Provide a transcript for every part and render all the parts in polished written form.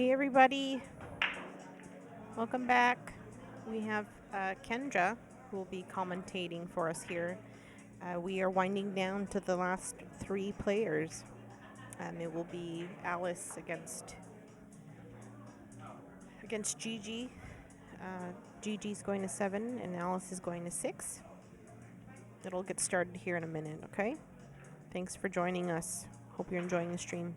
Hey everybody, welcome back. We have Kendra who will be commentating for us here. We are winding down to the last three players. It will be Alice against Gigi. Gigi's going to 7 and Alice is going to 6. It'll get started here in a minute, okay? Thanks for joining us. Hope you're enjoying the stream.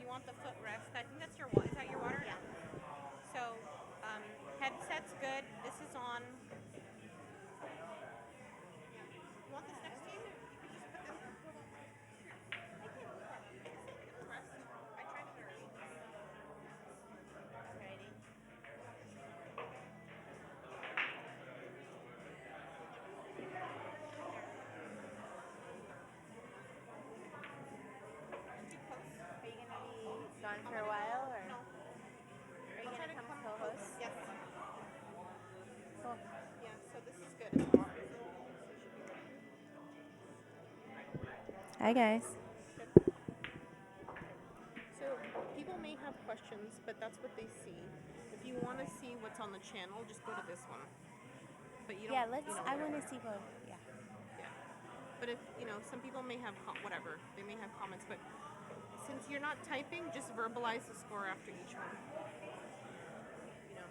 You want the footrest. I think that's your water. Is that your water? Yeah. So, headset's good. This is on. You want this next to you? You could just put this. It'll rest. I tried it already. Alrighty. Too close. Are you gonna be gone for a while, or No. are you gonna come co-host? Yes. Cool. Yeah. So this is good as well. Hi guys. Good. So people may have questions, but that's what they see. If you want to see what's on the channel, just go to this one. But you don't. Yeah, let's. You know, I want to see both. Yeah. Yeah. But if some people may have whatever they may have comments, but since you're not typing, just verbalize the score after each one. You know,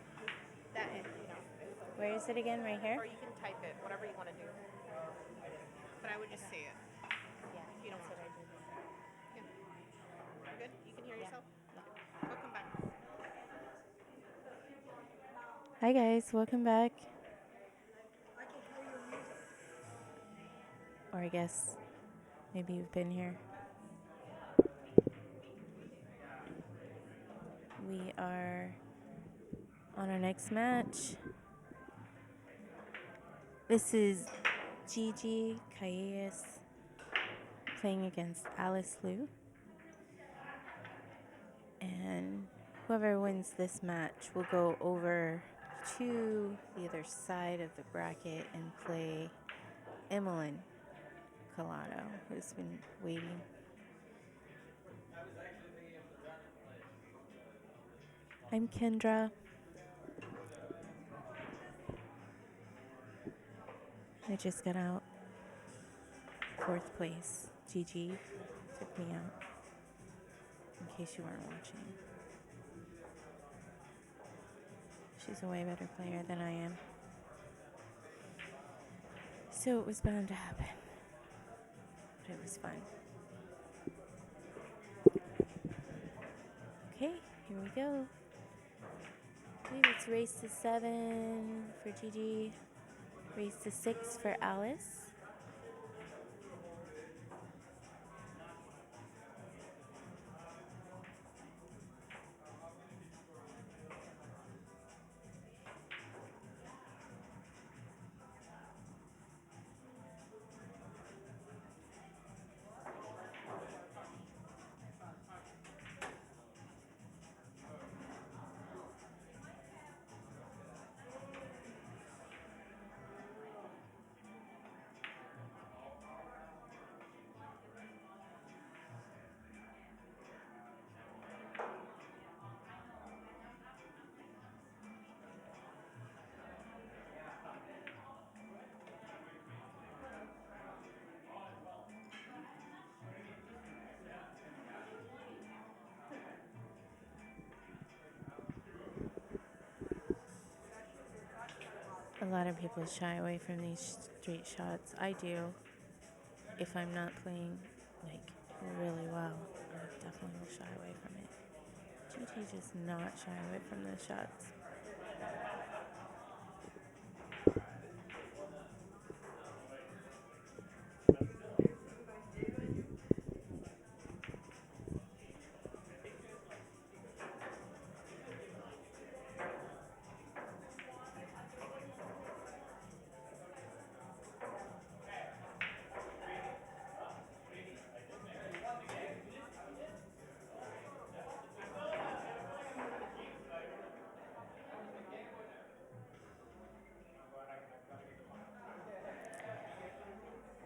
that Where is it again? Right here. or you can type it, whatever you want to do. But I would just say it. Yeah. You don't That's what want I did. Yeah. Good. You can hear Yeah. yourself. Yeah. Welcome back. Hi guys. Welcome back. I guess maybe you've been here. We are on our next match. This is Gigi Calles playing against Alice Liu. And whoever wins this match will go over to the other side of the bracket and play Emilyn Collado, who's been waiting. I'm Kendra. I just got out 4th place. Gigi took me out, in case you weren't watching. She's a way better player than I am. So it was bound to happen. But it was fun. Okay, here we go. I believe it's race to 7 for Gigi, race to 6 for Alice. A lot of people shy away from these straight shots. I do. If I'm not playing like really well, I definitely will shy away from it. Gigi just not shy away from those shots.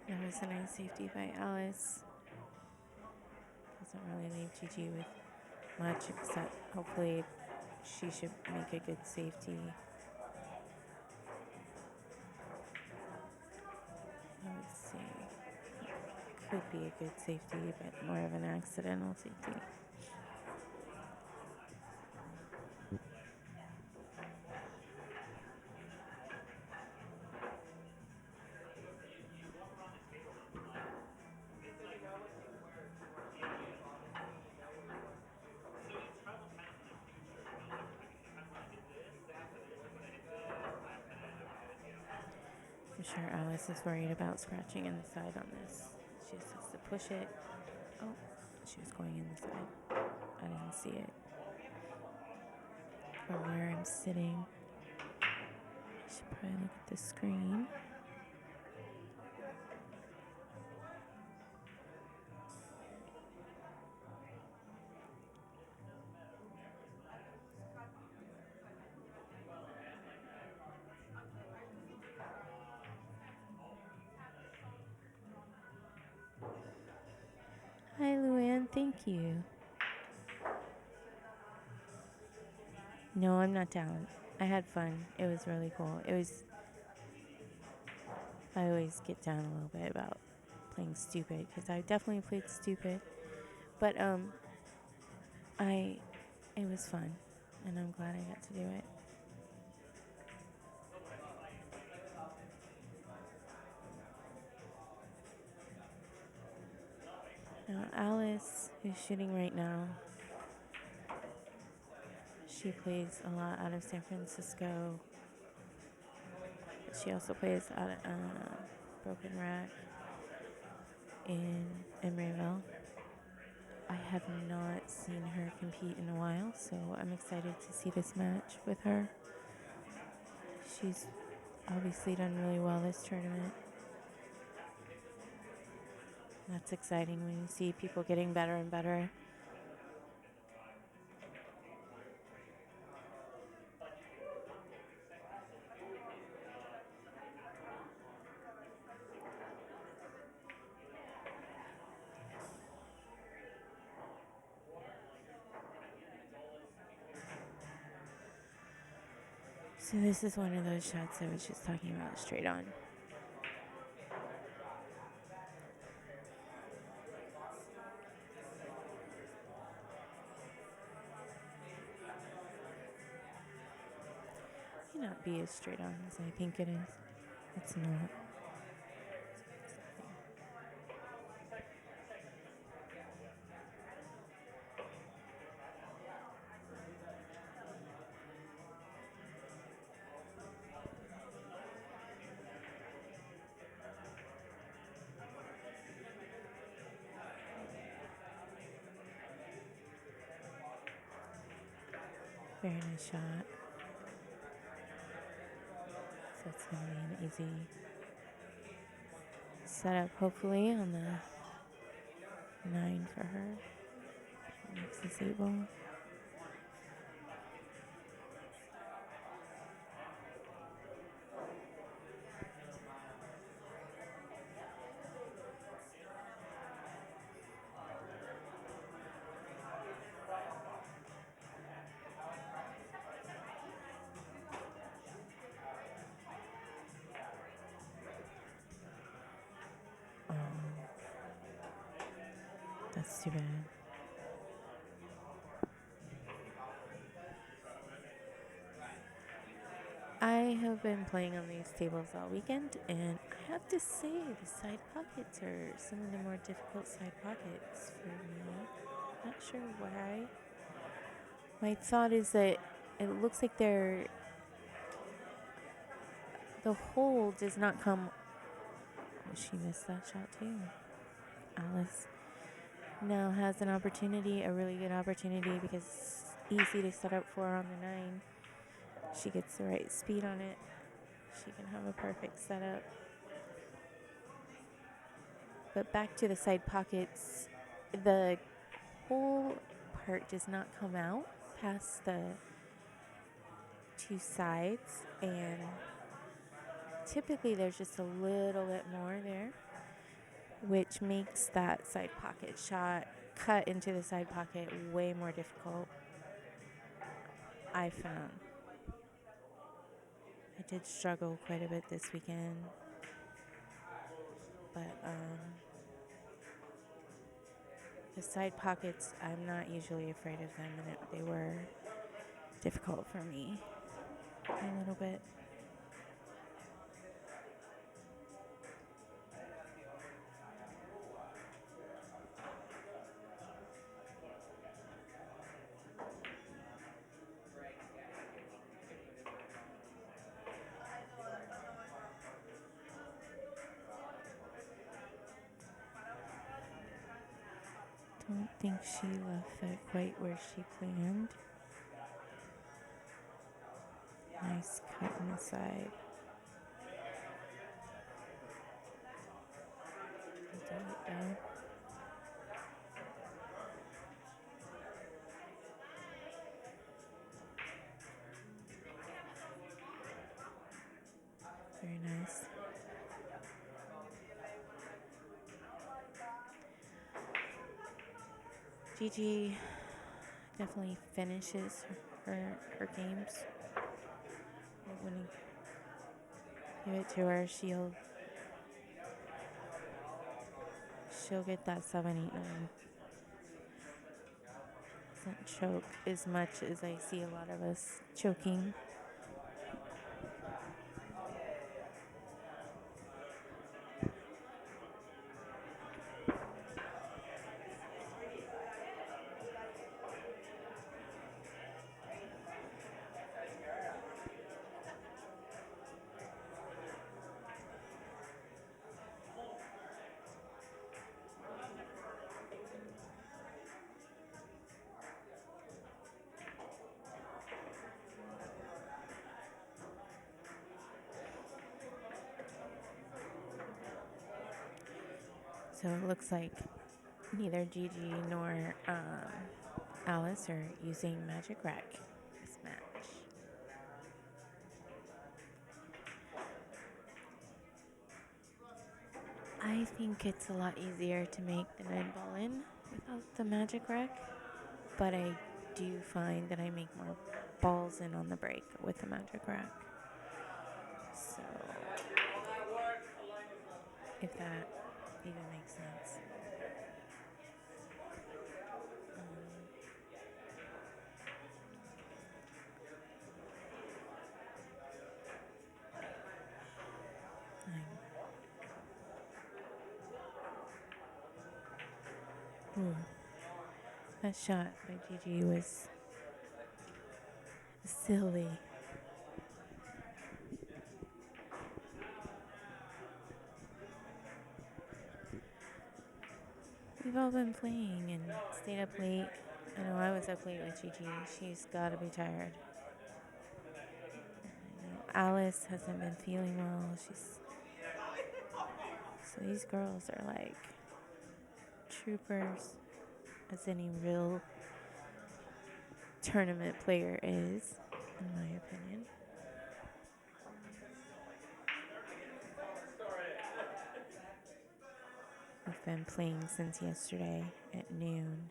That was a nice safety by Alice. Doesn't really leave Gigi with much, except hopefully she should make a good safety. Let's see. Could be a good safety, but more of an accidental safety. I'm sure Alice is worried about scratching in the side on this. She just has to push it. Oh, she was going in the side. I didn't see it. From where I'm sitting, I should probably look at the screen. Hi, Luann. Thank you. No, I'm not down. I had fun. It was really cool. I always get down a little bit about playing stupid because I definitely played stupid. But it was fun, and I'm glad I got to do it. Now, Alice, who's shooting right now, she plays a lot out of San Francisco. But she also plays out of Broken Rack. in Emeryville. I have not seen her compete in a while, so I'm excited to see this match with her. She's obviously done really well this tournament. That's exciting when you see people getting better and better. So this is one of those shots I was just talking about, straight on. May not be as straight on as I think it is. It's not. Very nice shot. So it's going to be an easy setup, hopefully, on the 9 for her. She makes this 8 ball. That's too bad. I have been playing on these tables all weekend, and I have to say the side pockets are some of the more difficult side pockets for me. Not sure why. My thought is that it looks like the hole does not come. Oh, she missed that shot too. Alice now has an opportunity, a really good opportunity, because it's easy to set up for her on the 9. She gets the right speed on it. She can have a perfect setup. But back to the side pockets, the whole part does not come out past the 2 sides, and typically there's just a little bit more there, which makes that side pocket shot cut into the side pocket way more difficult, I found. I did struggle quite a bit this weekend, but the side pockets, I'm not usually afraid of them, and they were difficult for me a little bit. Don't think she left that quite where she planned. Nice cut on the side. Very nice. Gigi definitely finishes her games. When you give it to her, she'll get that 7, 8, 9. Doesn't choke as much as I see a lot of us choking. So it looks like neither Gigi nor Alice are using Magic Rack this match. I think it's a lot easier to make the 9-ball in without the Magic Rack, but I do find that I make more balls in on the break with the Magic Rack. So, if that even makes sense. That shot by Gigi was silly. We've all been playing and stayed up late. I know I was up late with Gigi. She's got to be tired. Alice hasn't been feeling well. So these girls are like troopers, as any real tournament player is, in my opinion. We've been playing since yesterday at noon.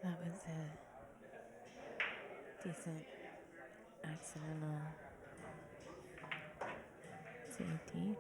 That was a decent accidental safety.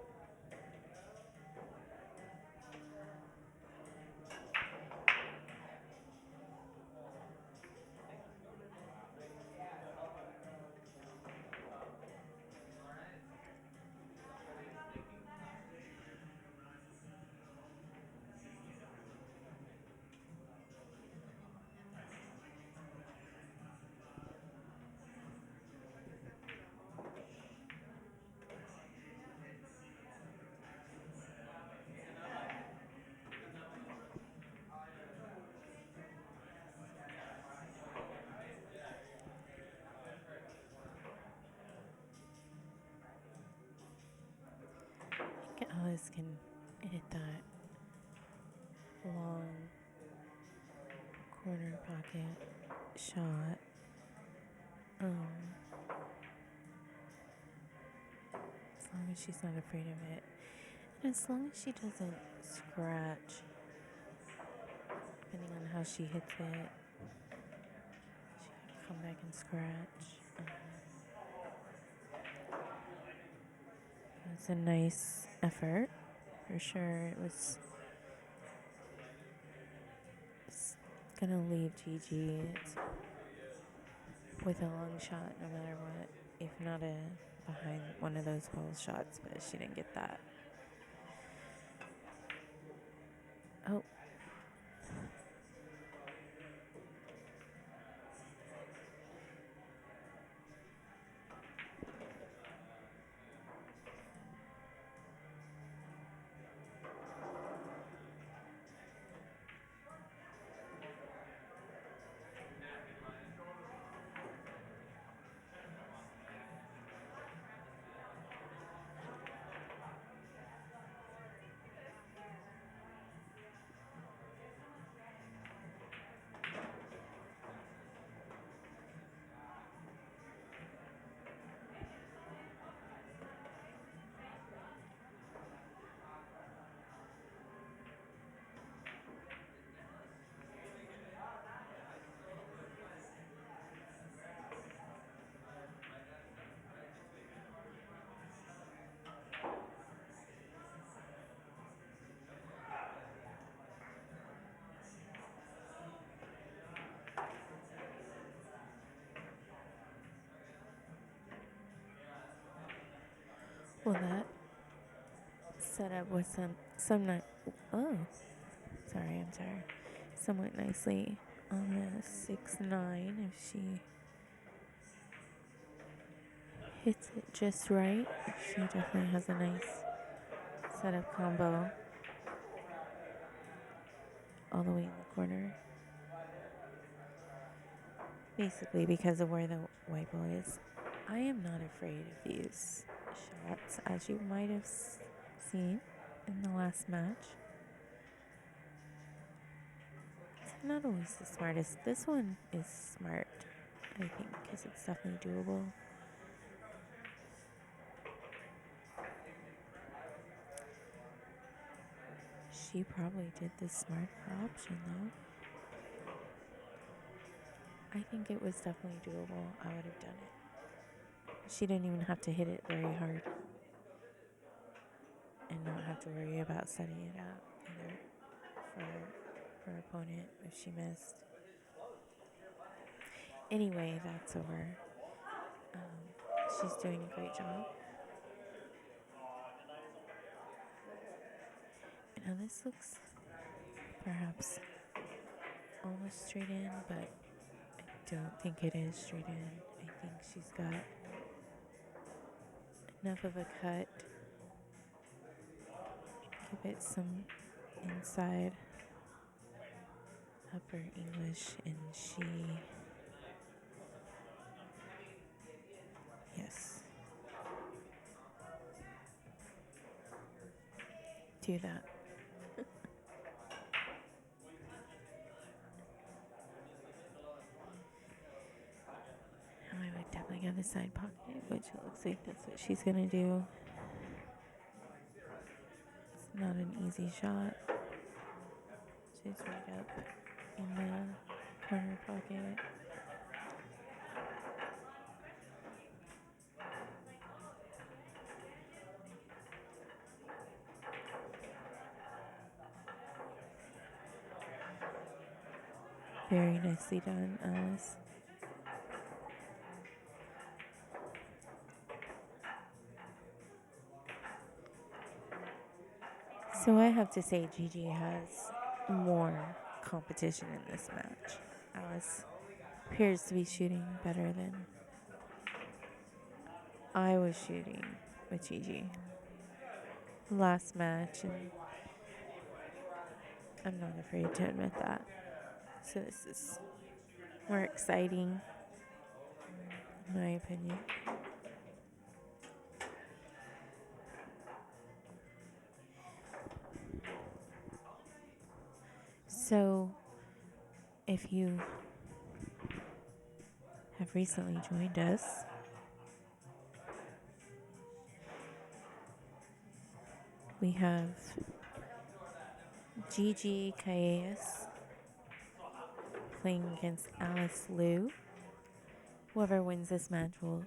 Alice can hit that long corner pocket shot. As long as she's not afraid of it. And as long as she doesn't scratch, depending on how she hits it, she can come back and scratch. It's a nice effort, for sure. It's gonna leave Gigi with a long shot no matter what, if not behind one of those ball shots, but she didn't get that. Oh. Well, that set up with some night. Oh, sorry, I'm sorry. Somewhat nicely on the 6-9. If she hits it just right, she definitely has a nice setup combo all the way in the corner. Basically, because of where the white ball is, I am not afraid of these shots, as you might have seen in the last match. It's not always the smartest. This one is smart, I think, because it's definitely doable. She probably did the smarter option, though. I think it was definitely doable. I would have done it. She didn't even have to hit it very hard and not have to worry about setting it up either for her opponent if she missed. Anyway, that's over. She's doing a great job. Now this looks perhaps almost straight in, but I don't think it is straight in. I think she's got enough of a cut. Give it some inside upper English, and she, yes, do that. Now I would definitely get the side pocket, which it looks like that's what she's gonna do. It's not an easy shot. She's right up in the corner pocket. Very nicely done, Alice. So I have to say Gigi has more competition in this match. Alice appears to be shooting better than I was shooting with Gigi last match, and I'm not afraid to admit that. So this is more exciting, in my opinion. So if you have recently joined us, we have Gigi Calles playing against Alice Liu. Whoever wins this match will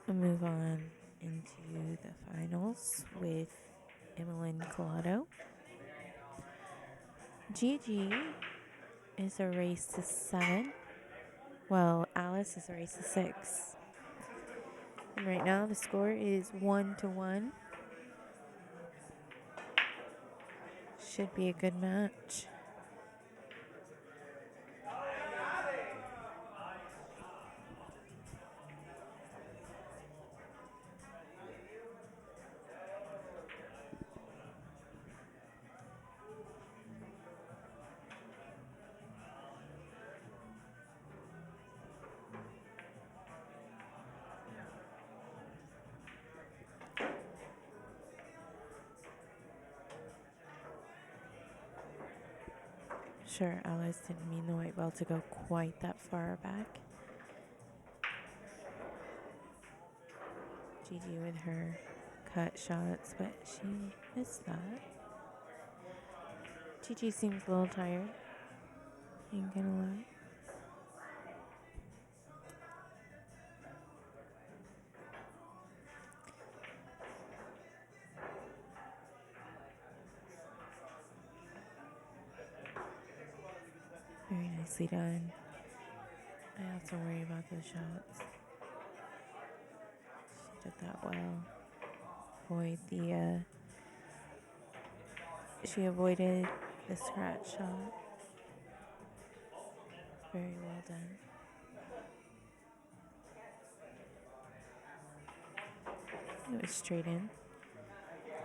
move on into the finals with Emilyn Collado. Gigi is a race to 7, while Alice is a race to 6. And right now the score is 1-1. Should be a good match. Sure, Alice didn't mean the white ball to go quite that far back. Gigi with her cut shots, but she missed that. Gigi seems a little tired. Ain't gonna lie. Very nicely done. I also worry about those shots. She did that well. avoid the, she avoided the scratch shot. Very well done. It was straight in.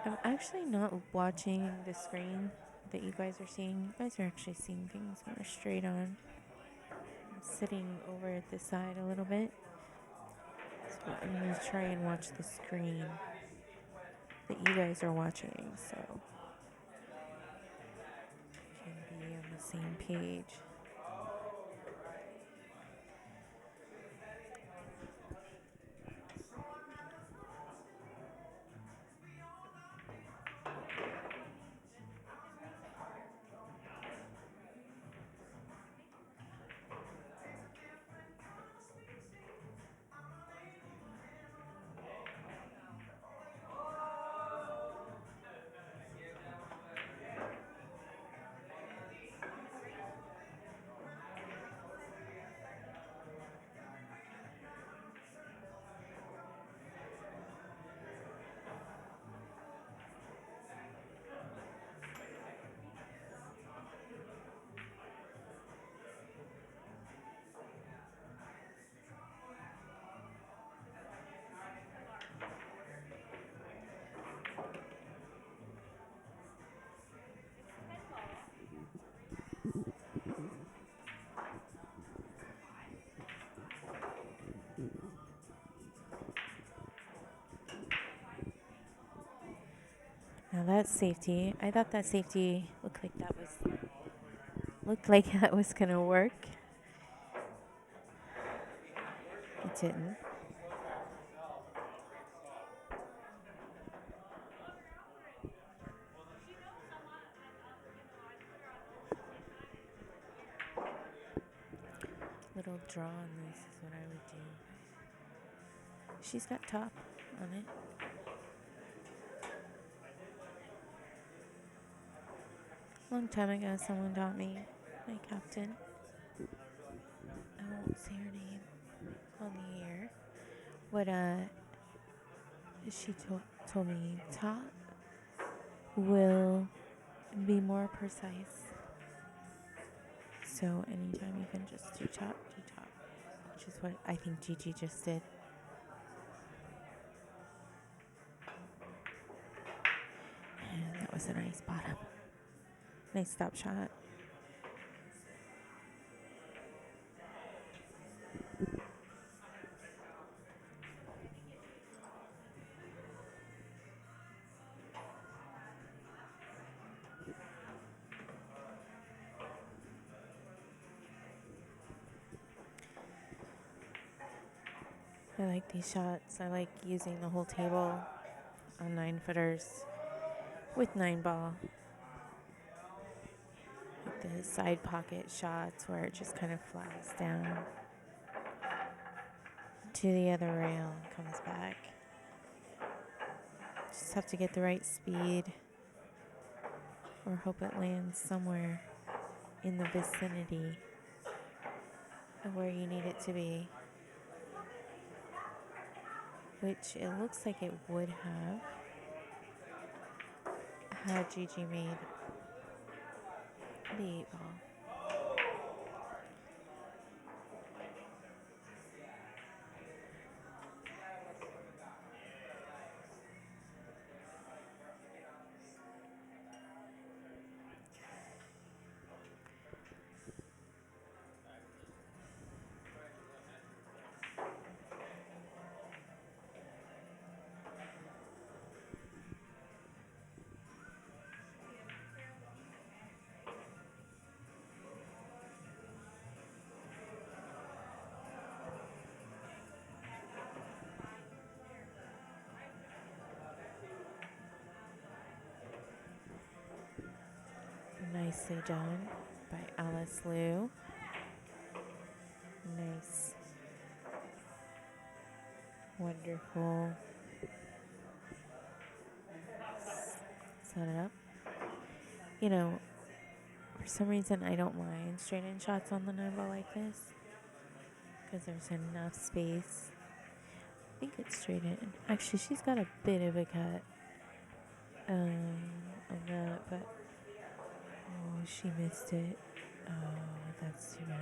I'm actually not watching the screen that you guys are seeing. You guys are actually seeing things more straight on. I'm sitting over at the side a little bit. So I'm going to try and watch the screen that you guys are watching so we can be on the same page. Now that's safety. I thought that safety looked like that was gonna work. It didn't. Little draw on this is what I would do. She's got top on it. Long time ago, someone taught me, my captain. I won't say her name on the air. What she told me, top will be more precise. So anytime you can just do top, which is what I think Gigi just did. And that was a nice bottom. Nice stop shot. I like these shots. I like using the whole table on 9-footers with 9-ball. Like the side pocket shots where it just kind of flies down to the other rail and comes back. Just have to get the right speed or hope it lands somewhere in the vicinity of where you need it to be. Which it looks like it would have had Gigi made the 8-ball. Nicely done by Alice Liu. Nice. Wonderful. Set it up. You know, for some reason I don't mind straight in shots on the 9-ball like this because there's enough space. I think it's straight in. Actually, she's got a bit of a cut. on that, but oh, she missed it. Oh, that's too bad.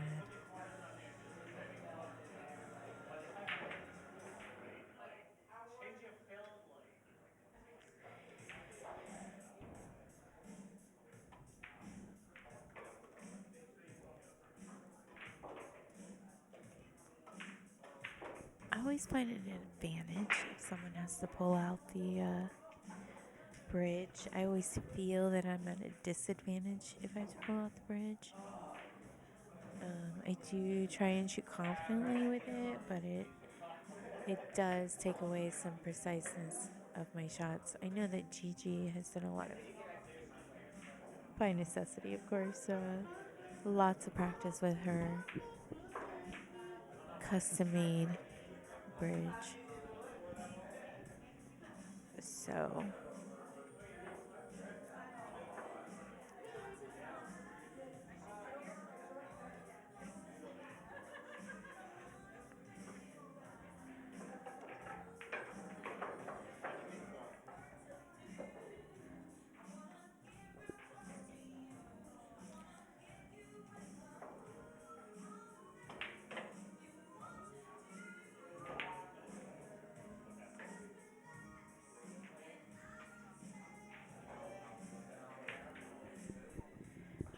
I always find it an advantage if someone has to pull out the bridge. I always feel that I'm at a disadvantage if I have to pull out the bridge. I do try and shoot confidently with it, but it does take away some preciseness of my shots. I know that Gigi has done a lot of, by necessity, of course, lots of practice with her custom-made bridge. So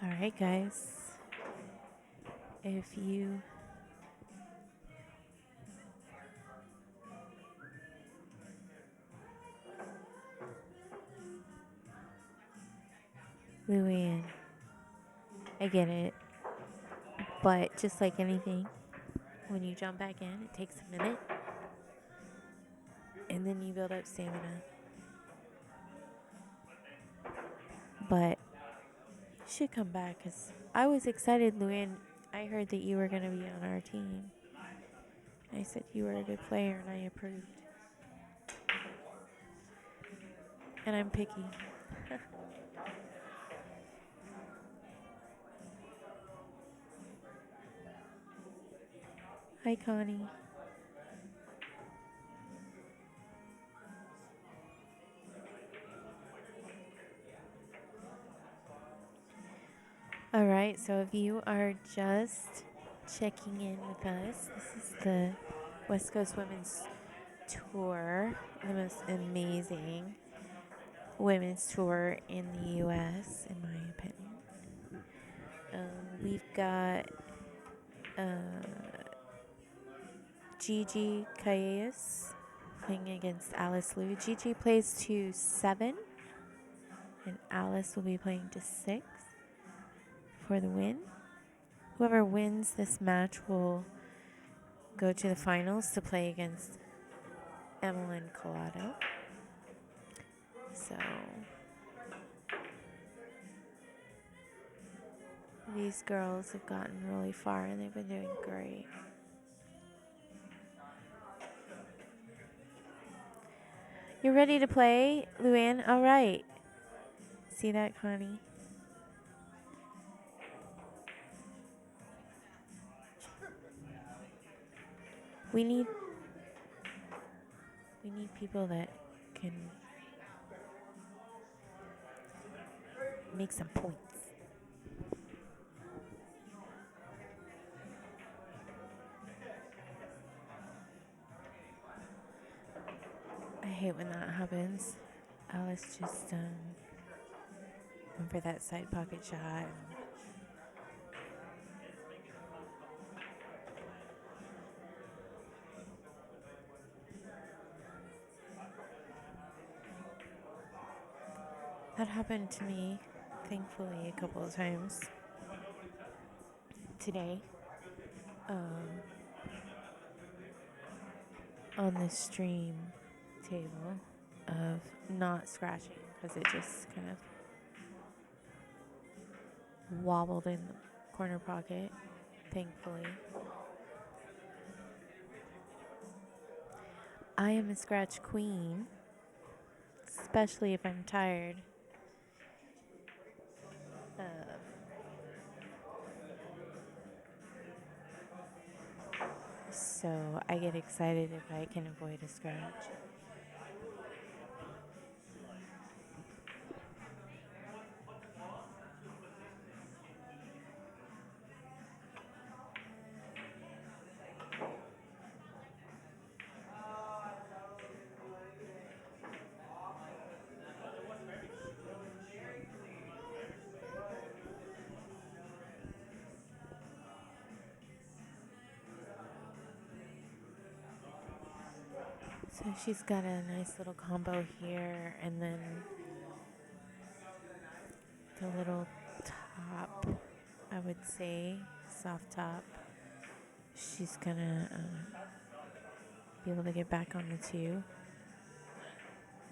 all right, guys. If you Luann, I get it. But just like anything, when you jump back in, it takes a minute. And then you build up stamina. But you should come back because I was excited, Luann. I heard that you were going to be on our team. I said you were a good player and I approved. And I'm picky. Hi, Connie. All right, so if you are just checking in with us, this is the West Coast Women's Tour, the most amazing women's tour in the U.S., in my opinion. We've got Gigi Calles playing against Alice Liu. Gigi plays to 7, and Alice will be playing to 6 for the win. Whoever wins this match will go to the finals to play against Emilyn Collado. So these girls have gotten really far and they've been doing great. You're ready to play, Luann? All right. See that, Connie? We need people that can make some points. I hate when that happens. Alice just went for that side pocket shot. That happened to me, thankfully, a couple of times today. On the stream table of not scratching because it just kind of wobbled in the corner pocket, thankfully. I am a scratch queen, especially if I'm tired. So I get excited if I can avoid a scratch. So she's got a nice little combo here, and then the little top, I would say, soft top. She's gonna be able to get back on the 2.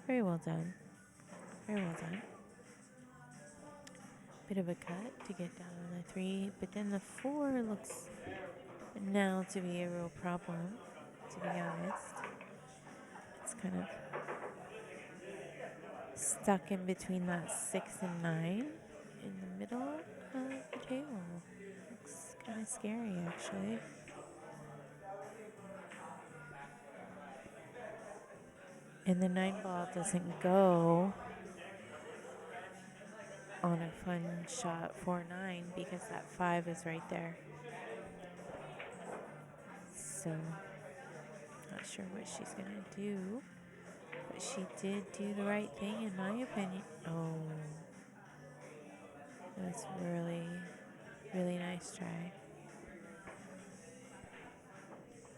Very well done. Very well done. Bit of a cut to get down on the 3, but then the 4 looks now to be a real problem, to be honest. It's kind of stuck in between that 6 and 9 in the middle of the table. Looks kind of scary, actually. And the 9 ball doesn't go on a fun shot 4-9 because that 5 is right there. So, not sure what she's going to do. But she did do the right thing, in my opinion. Oh. That's really, really nice try.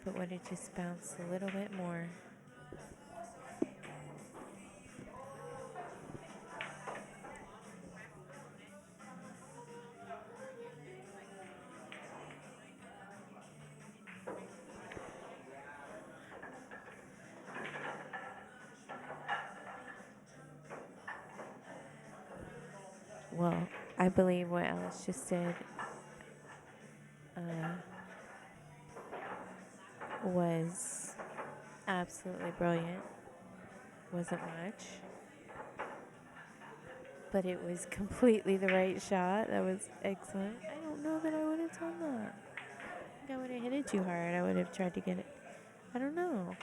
But would it just bounce a little bit more? Well, I believe what Alice just did was absolutely brilliant. Wasn't much, but it was completely the right shot. That was excellent. I don't know that I would have done that. I think I would have hit it too hard. I would have tried to get it. I don't know.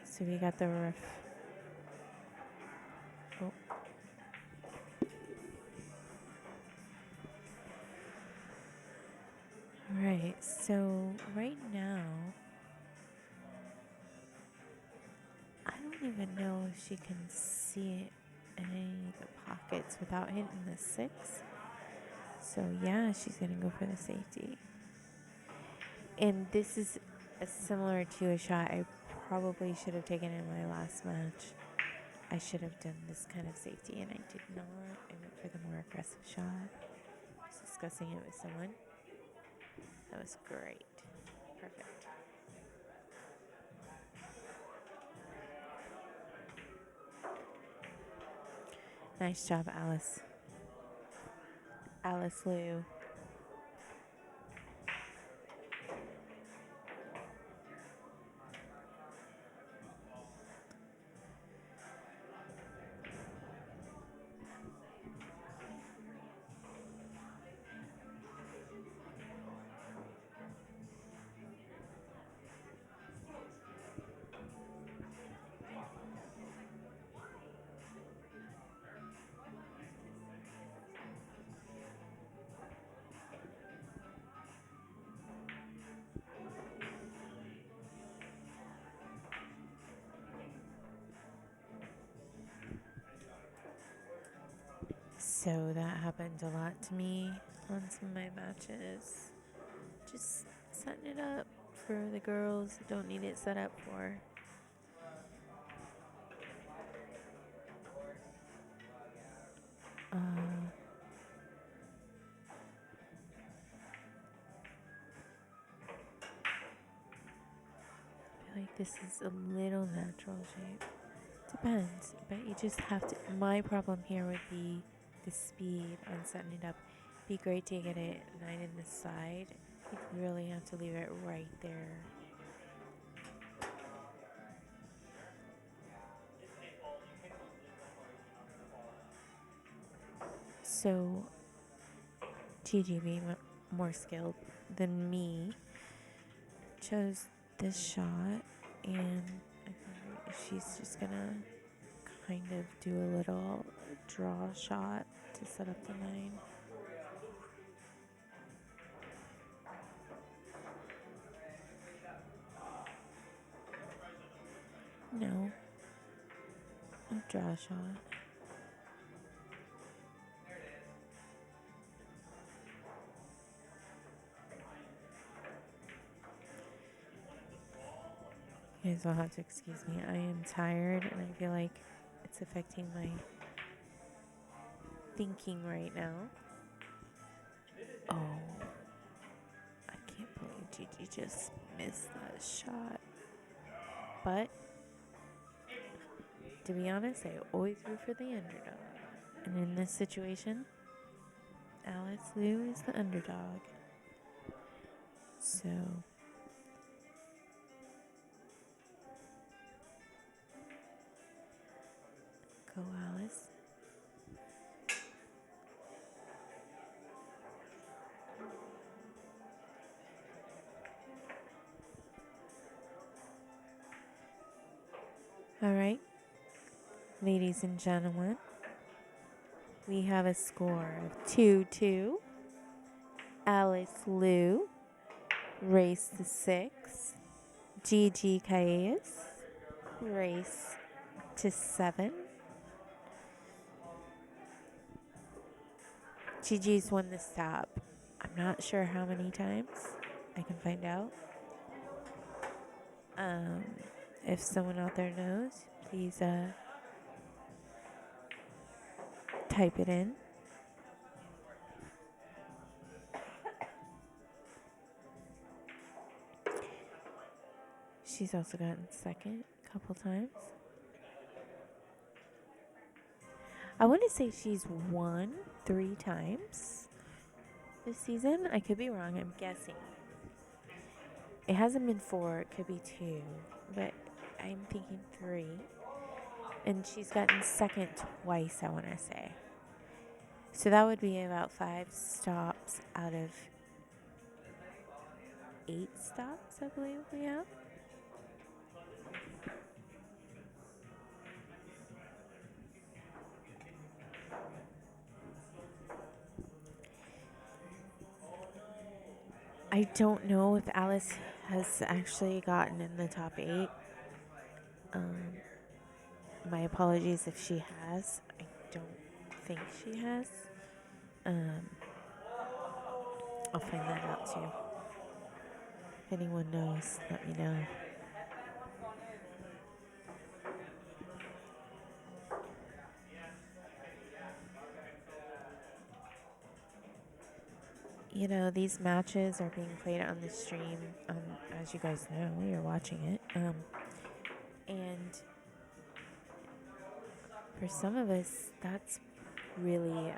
So we got the ref. Oh. Right, so right now, I don't even know if she can see it in any of the pockets without hitting the 6. So yeah, she's gonna go for the safety. And this is similar to a shot I probably should have taken in my last match. I should have done this kind of safety, and I did not. I went for the more aggressive shot. I was discussing it with someone. That was great. Perfect. Nice job, Alice. Alice Liu. So that happened a lot to me on some of my matches. Just setting it up for the girls who don't need it set up for. I feel like this is a little natural shape. Depends, but you just have to. My problem here would be the speed on setting it up. Be great to get it 9 in the side. You really have to leave it right there. So, Gigi, being more skilled than me, chose this shot, and I think she's just gonna kind of do a little draw shot to set up the 9. No. A draw shot. You guys will have to excuse me. I am tired and I feel like it's affecting my thinking right now. Oh, I can't believe Gigi just missed that shot. But to be honest, I always root for the underdog. And in this situation, Alice Liu is the underdog. So go Alice. All right, ladies and gentlemen, we have a score of 2-2. Alice Liu, race to 6. Gigi Calles, race to 7. Gigi's won the stop. I'm not sure how many times. I can find out. If someone out there knows, please type it in. She's also gotten second a couple times. I want to say she's won 3 times this season. I could be wrong. I'm guessing. It hasn't been 4. It could be 2. But I'm thinking 3. And she's gotten second twice, I want to say. So that would be about 5 stops out of 8 stops, I believe we have. I don't know if Alice has actually gotten in the top 8. My apologies if she has. I don't think she has. I'll find that out too. If anyone knows, let me know. You know, these matches are being played on the stream. As you guys know, you're watching it. And for some of us, that's really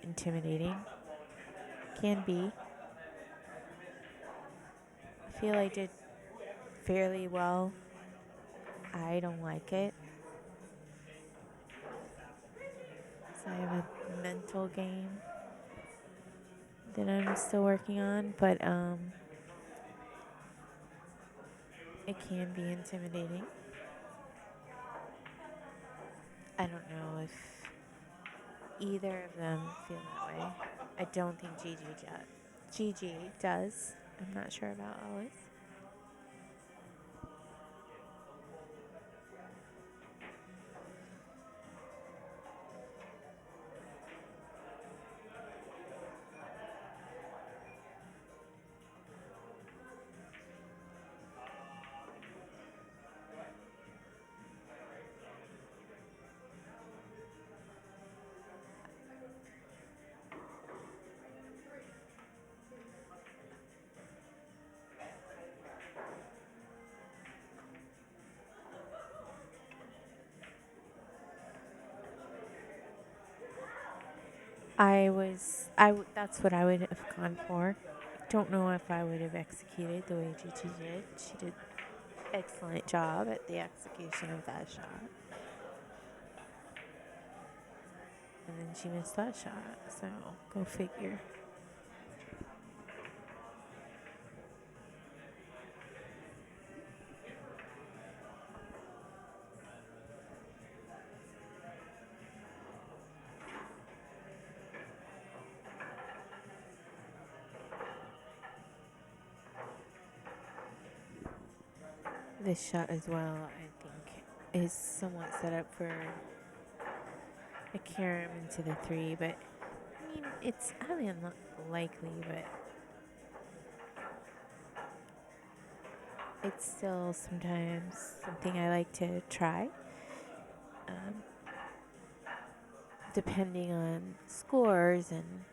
intimidating. Can be. I feel I did fairly well. I don't like it. So I have a mental game that I'm still working on, but it can be intimidating. I don't know if either of them feel that way. I don't think Gigi does. I'm not sure about Alice. That's what I would have gone for. Don't know if I would have executed the way Gigi did. She did excellent job at the execution of that shot. And then she missed that shot, so go figure. This shot as well, I think, is somewhat set up for a carom into the 3, but I mean, it's highly unlikely, but it's still sometimes something I like to try, um, depending on scores and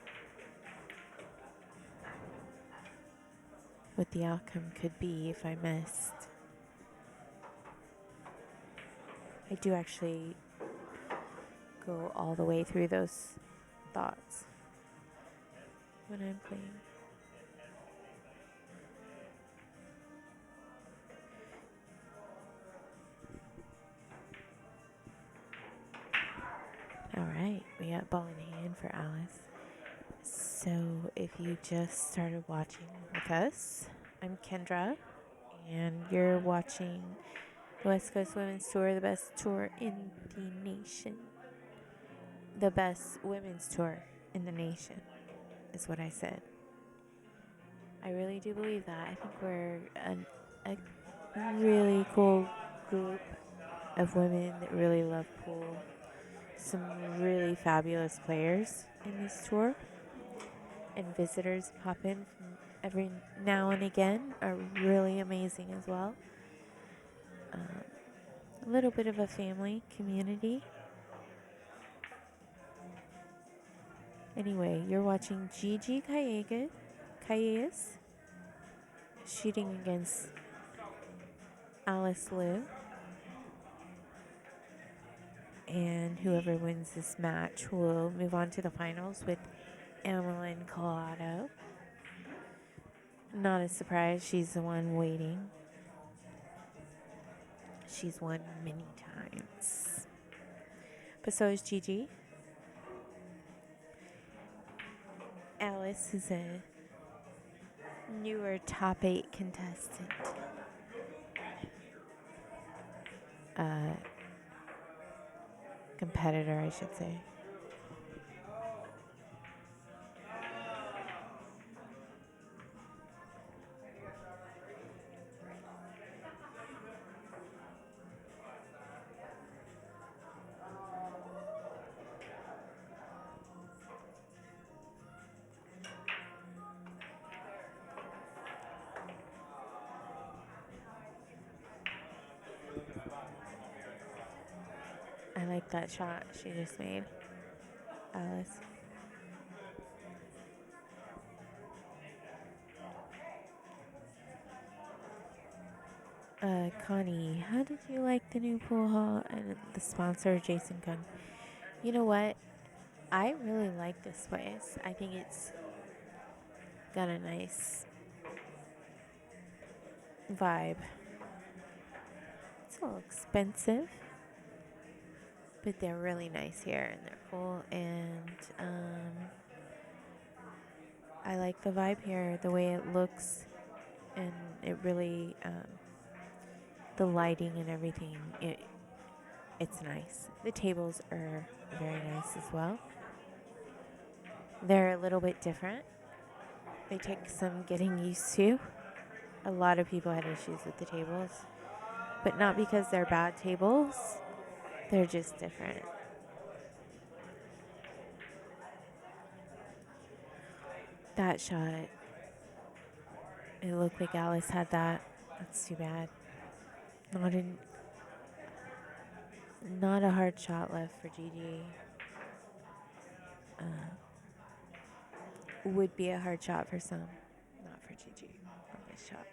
what the outcome could be if I missed. I do actually go all the way through those thoughts when I'm playing. All right, we got ball in hand for Alice. So if you just started watching with us, I'm Kendra, and you're watching the West Coast Women's Tour, the best tour in the nation. The best women's tour in the nation is what I said. I really do believe that. I think we're a really cool group of women that really love pool. Some really fabulous players in this tour, and visitors pop in from every now and again are really amazing as well. A little bit of a family community. Anyway, you're watching Gigi Callejas shooting against Alice Liu. And whoever wins this match will move on to the finals with Emilyn Collado. Not a surprise, she's the one waiting. She's won many times. But so is Gigi. Alice is a newer top 8 contestant. Competitor, I should say. I like that shot she just made, Alice. Connie, how did you like the new pool hall and the sponsor, Jason Kung? You know what? I really like this place. I think it's got a nice vibe. It's a little expensive, but they're really nice here and they're cool. And I like the vibe here, the way it looks, and it really, the lighting and everything. It's nice. The tables are very nice as well. They're a little bit different. They take some getting used to. A lot of people had issues with the tables, but not because they're bad tables. They're just different. That shot, it looked like Alice had that. That's too bad. Not a hard shot left for Gigi. Would be a hard shot for some, not for Gigi on this shot.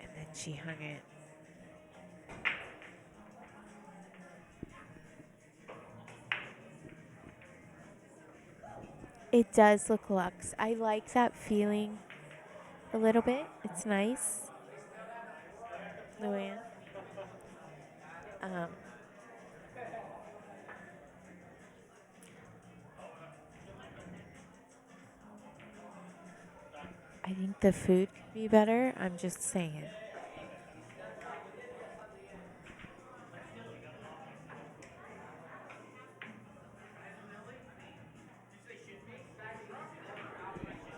And then she hung it. It does look luxe. I like that feeling a little bit. It's nice. Luann. I think the food could be better. I'm just saying.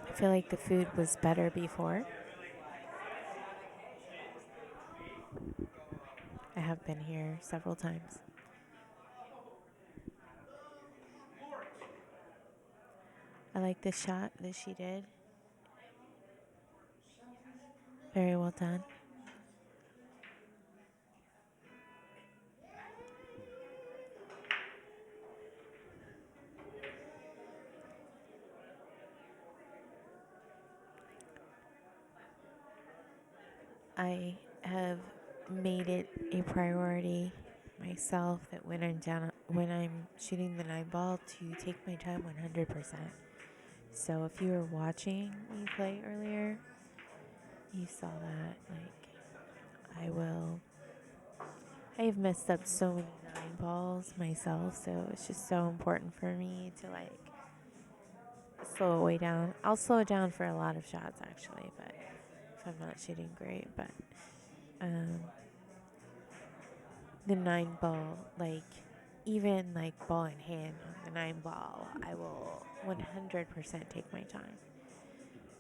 I feel like the food was better before. I have been here several times. like the shot that she did. Very well done. I have made it a priority myself that when I'm shooting the 9 ball to take my time 100%. So if you were watching me play earlier, you saw that I have messed up so many 9 balls myself, so it's just so important for me to slow it way down. I'll slow it down for a lot of shots actually, but if I'm not shooting great, but um the 9 ball, even ball in hand on the 9 ball, I will 100% take my time.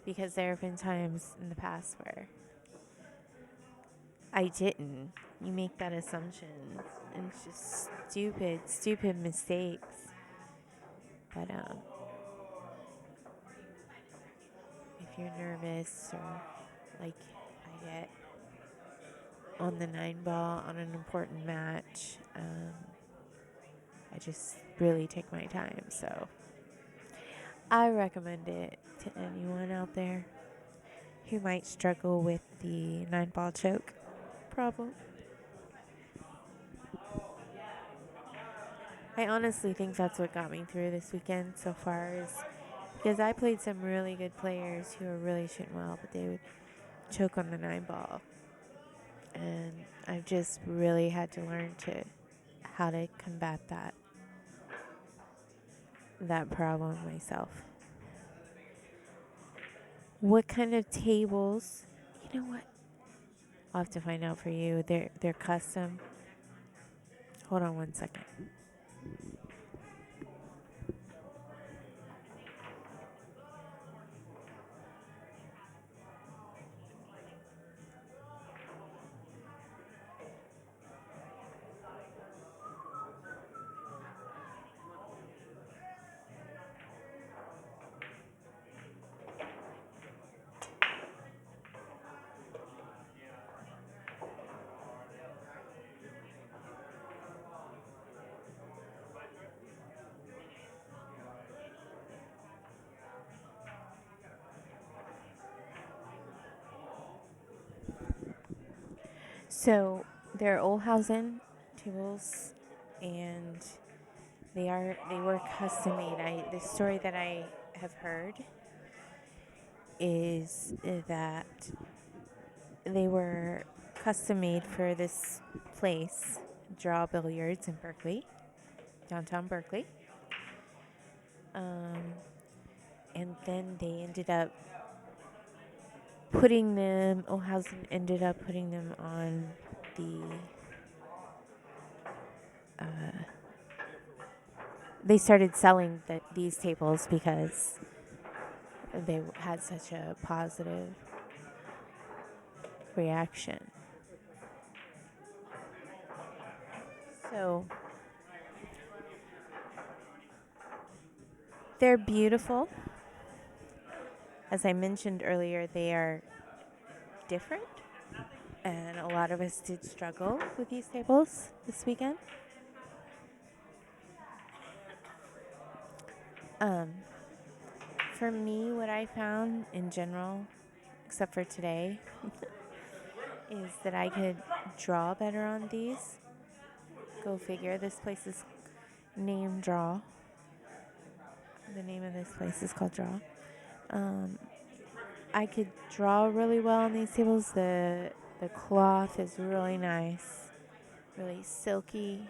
Because there have been times in the past where I didn't. You make that assumption, and it's just stupid mistakes. But if you're nervous or like I get on the 9 ball on an important match, I just really take my time. So I recommend it to anyone out there who might struggle with the 9 ball choke problem. I honestly think that's what got me through this weekend so far, is because I played some really good players who were really shooting well, but they would choke on the 9 ball. And I've just really had to learn how to combat that problem myself. What kind of tables? You know what? I'll have to find out for you. They're custom. Hold on one second. So they're Olhausen tables, and they were custom made. The story that I have heard is that they were custom made for this place, Draw Billiards in Berkeley, downtown Berkeley. And then they ended up Olhausen ended up putting them on the, they started selling these tables because they had such a positive reaction. So they're beautiful. As I mentioned earlier, they are different, and a lot of us did struggle with these tables this weekend. For me, what I found in general, except for today, is that I could draw better on these. Go figure. This place is named Draw. The name of this place is called Draw. I could draw really well on these tables. The cloth is really nice, really silky.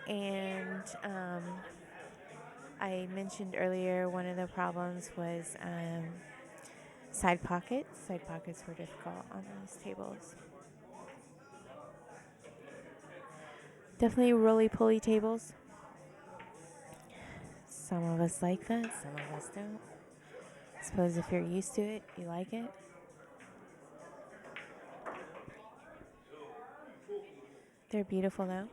And I mentioned earlier one of the problems was side pockets. Side pockets were difficult on these tables. Definitely roly-poly tables. Some of us like that, some of us don't. I suppose if you're used to it, you like it. They're beautiful though.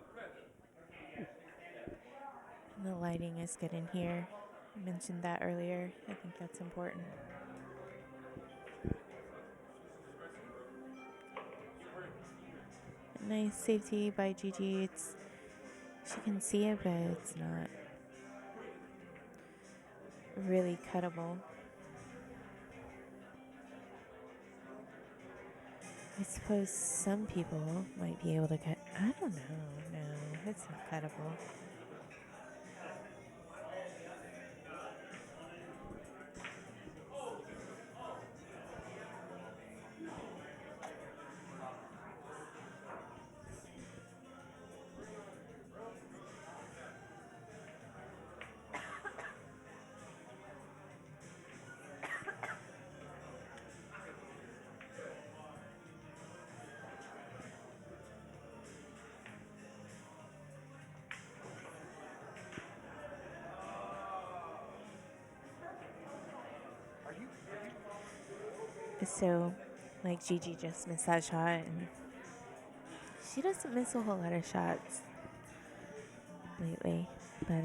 And the lighting is good in here. I mentioned that earlier. I think that's important. Nice safety by Gigi. She can see it, but it's not really cuttable. I suppose some people might be able to cut. I don't know. No, it's not cuttable. So, like, Gigi just missed that shot, and she doesn't miss a whole lot of shots lately, but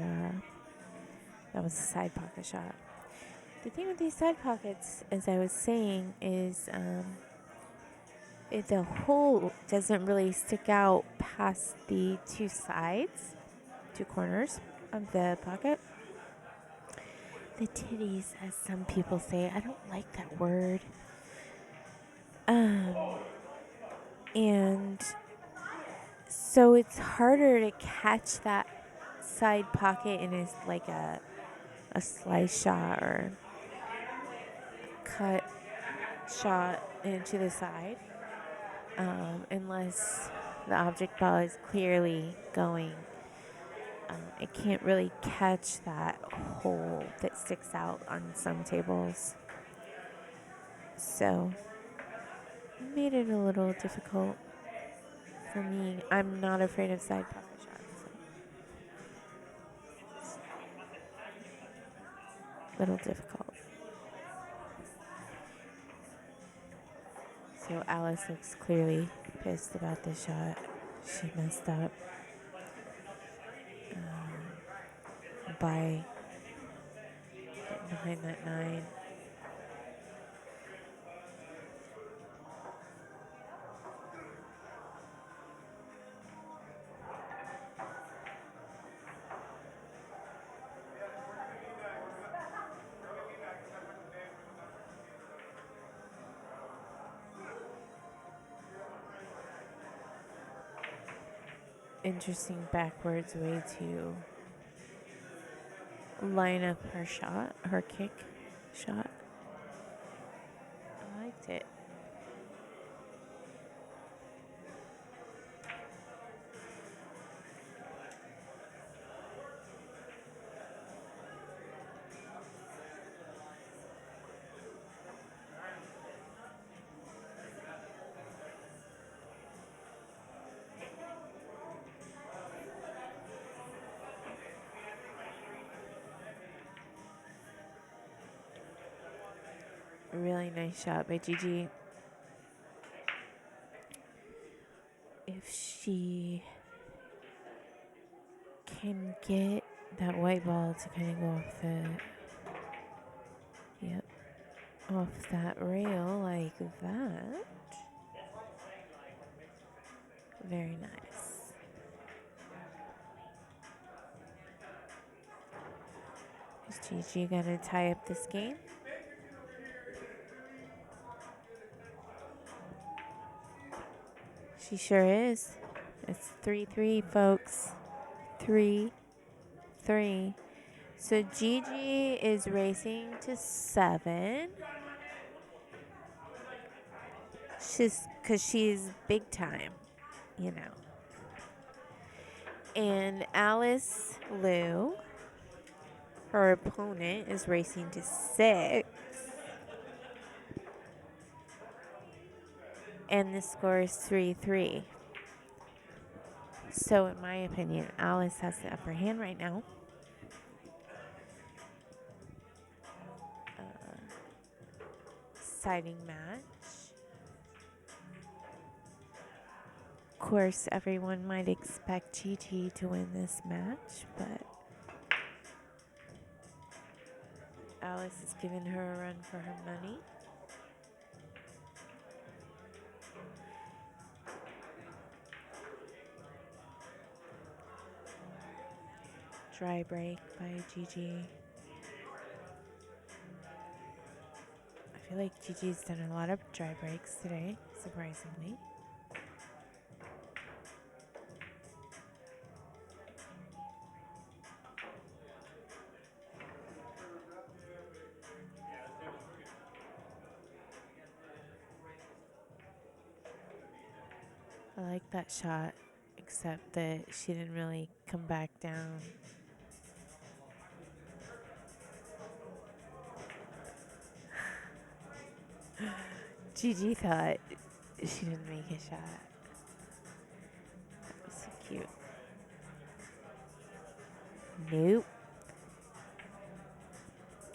that was a side pocket shot. The thing with these side pockets, as I was saying, is the hole doesn't really stick out past the two corners of the pocket. The titties, as some people say. I don't like that word. And so it's harder to catch that side pocket in like a slice shot or cut shot into the side, unless the object ball is clearly going. It can't really catch that hole that sticks out on some tables. So it made it a little difficult for me. I'm not afraid of side pocket shots. So it's a little difficult. So Alice looks clearly pissed about this shot. She messed up by getting behind that 9. Interesting backwards way to line up her shot, her kick shot. I liked it. Really nice shot by Gigi. If she can get that white ball to kind of go off that rail like that. Very nice. Is Gigi gonna tie up this game? She sure is. It's 3-3, folks. 3-3. So Gigi is racing to 7. Because she's big time, you know. And Alice Liu, her opponent, is racing to 6. And the score is 3-3. So, in my opinion, Alice has the upper hand right now. Exciting match. Of course, everyone might expect Gigi to win this match, but Alice is giving her a run for her money. Dry break by Gigi. I feel like Gigi's done a lot of dry breaks today, surprisingly. I like that shot, except that she didn't really come back down. Gigi thought she didn't make a shot. That was so cute. Nope.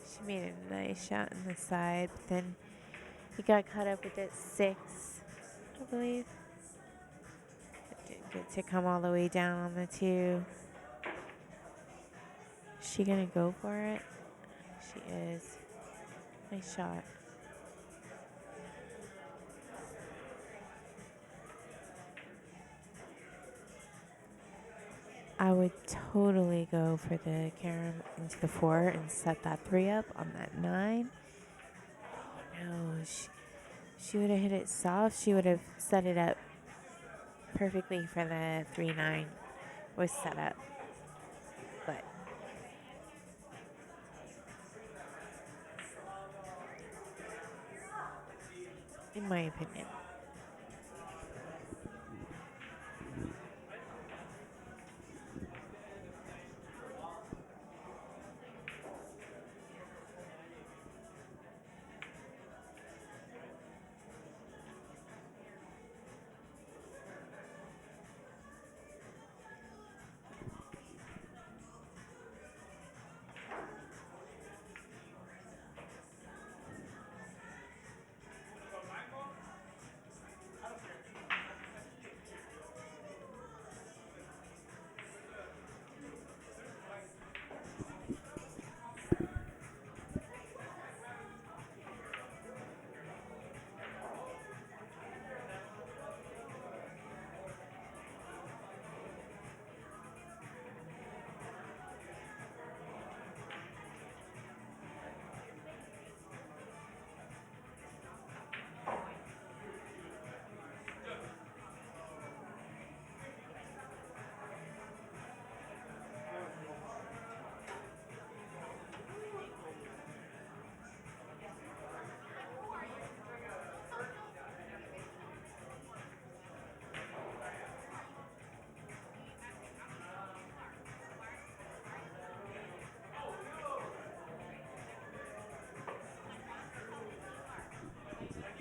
She made a nice shot on the side, but then he got caught up with that 6, I believe. It didn't get to come all the way down on the 2. Is she gonna go for it? She is. Nice shot. I would totally go for the carom into the 4 and set that 3 up on that 9. Oh no, she would have hit it soft. She would have set it up perfectly for the 3-9 was set up. But in my opinion.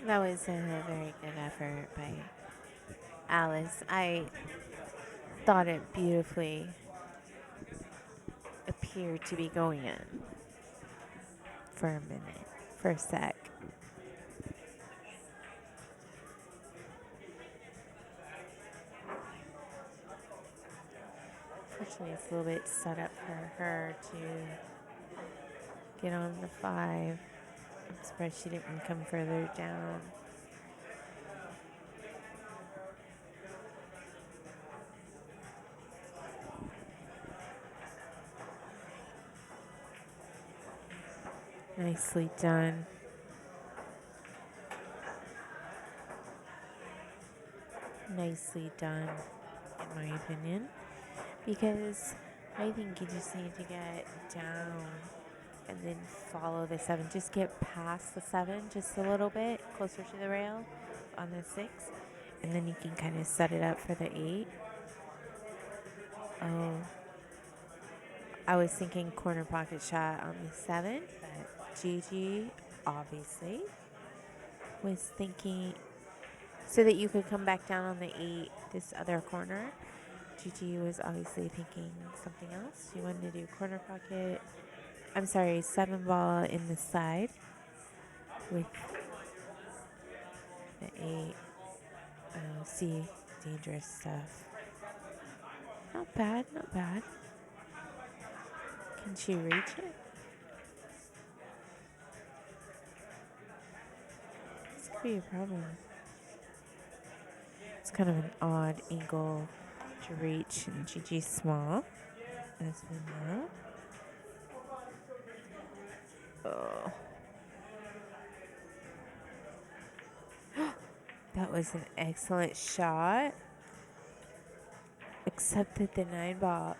That was a very good effort by Alice. I thought it beautifully appeared to be going in for a minute, for a sec. Fortunately, it's a little bit set up for her to get on the 5. I'm surprised she didn't come further down. Nicely done. Nicely done, in my opinion. Because I think you just need to get down and then follow the 7. Just get past the 7 just a little bit, closer to the rail on the 6. And then you can kind of set it up for the 8. Oh, I was thinking corner pocket shot on the 7, but Gigi obviously was thinking so that you could come back down on the 8, this other corner. Gigi was obviously thinking something else. She wanted to do corner pocket. I'm sorry, 7 ball in the side with the 8. See, dangerous stuff. Not bad, not bad. Can she reach it? could be a problem. It's kind of an odd angle to reach, and Gigi's small, as we know. Oh. That was an excellent shot. Except that the 9 ball.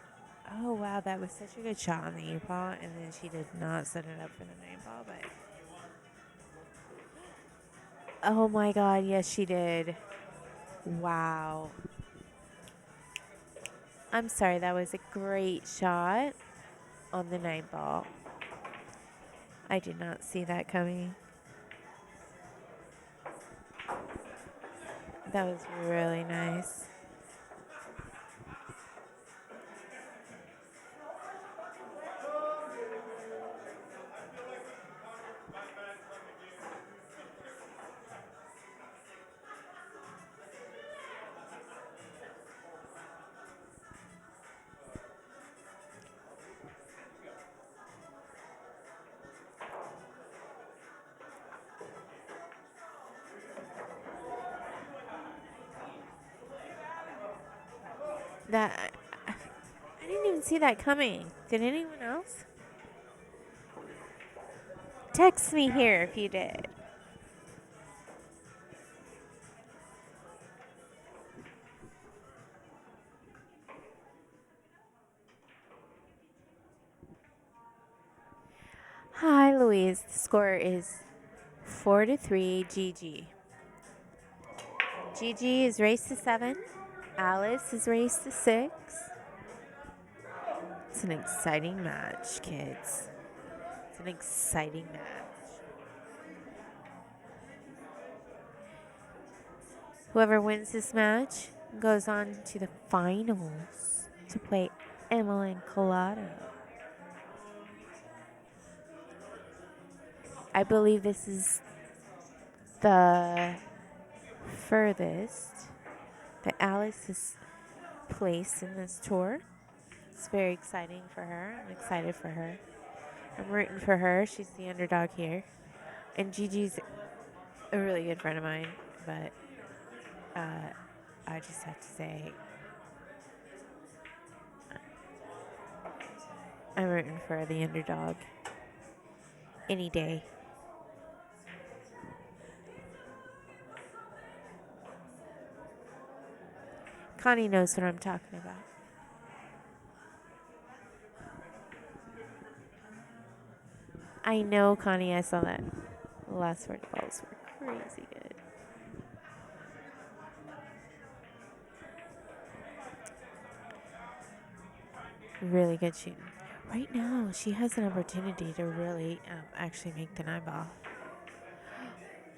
Oh, wow, that was such a good shot on the 8 ball, and then she did not set it up for the 9 ball, but. Oh my god, yes, she did. Wow. I'm sorry, that was a great shot on the 9 ball. I did not see that coming. That was really nice. That I didn't even see that coming. Did anyone else? Text me here if you did. Hi, Louise. The score is 4-3, Gigi. Gigi is raised to 7. Alice is raised to 6. It's an exciting match, kids. It's an exciting match. Whoever wins this match goes on to the finals to play Emilyn Collado. I believe this is the furthest that Alice has placed in this tour. It's very exciting for her. I'm excited for her. I'm rooting for her. She's the underdog here. And Gigi's a really good friend of mine, but I just have to say I'm rooting for the underdog any day. Connie knows what I'm talking about. I know, Connie. I saw that. The last 40 balls were crazy good. Really good shooting. Right now, she has an opportunity to really actually make the 9 ball.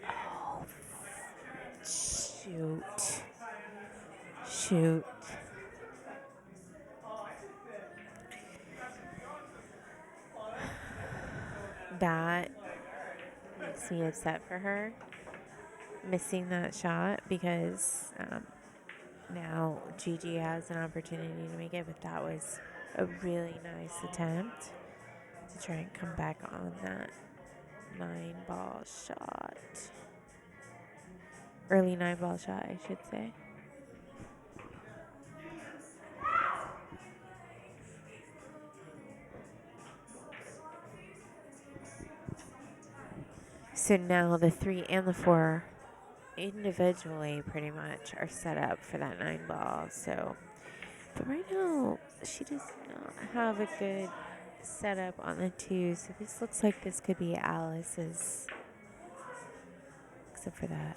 Oh, shoot. Shoot. That makes me upset for her, missing that shot, because now Gigi has an opportunity to make it, but that was a really nice attempt to try and come back on that 9-ball shot. Early 9-ball shot, I should say. So now the 3 and the 4 individually pretty much are set up for that 9-ball. So, but right now she does not have a good setup on the 2. So this looks like this could be Alice's, except for that.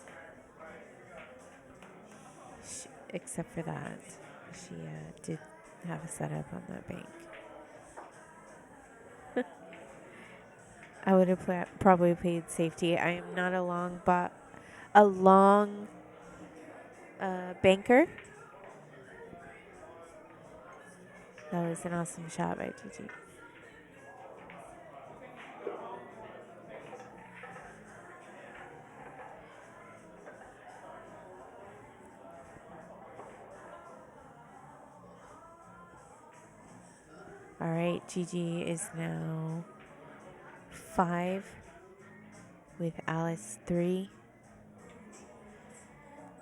She did have a setup on that bank. I would have probably played safety. I am not a long banker. That was an awesome shot by Gigi. All right, Gigi is now 5 with Alice 3.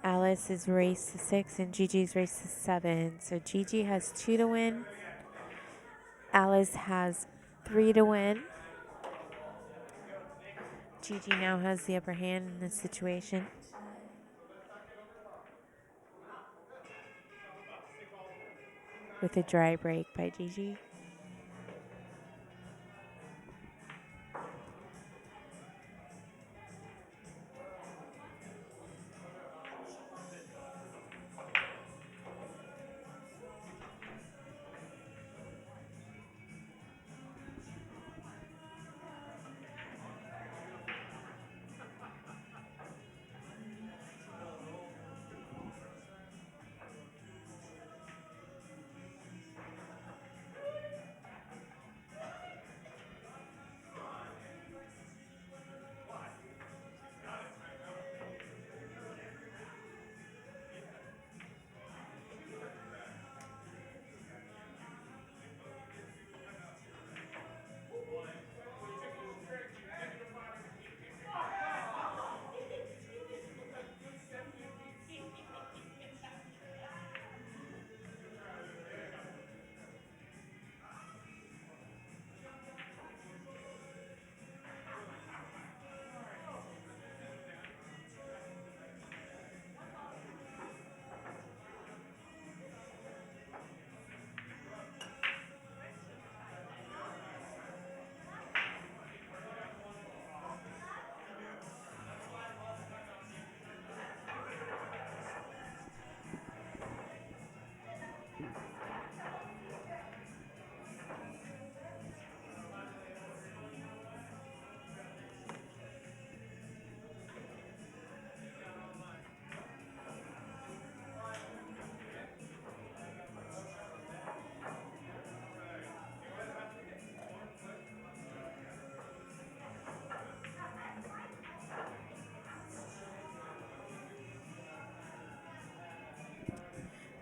Alice is race to 6 and Gigi's race to 7. So Gigi has 2 to win. Alice has 3 to win. Gigi now has the upper hand in this situation. With a dry break by Gigi.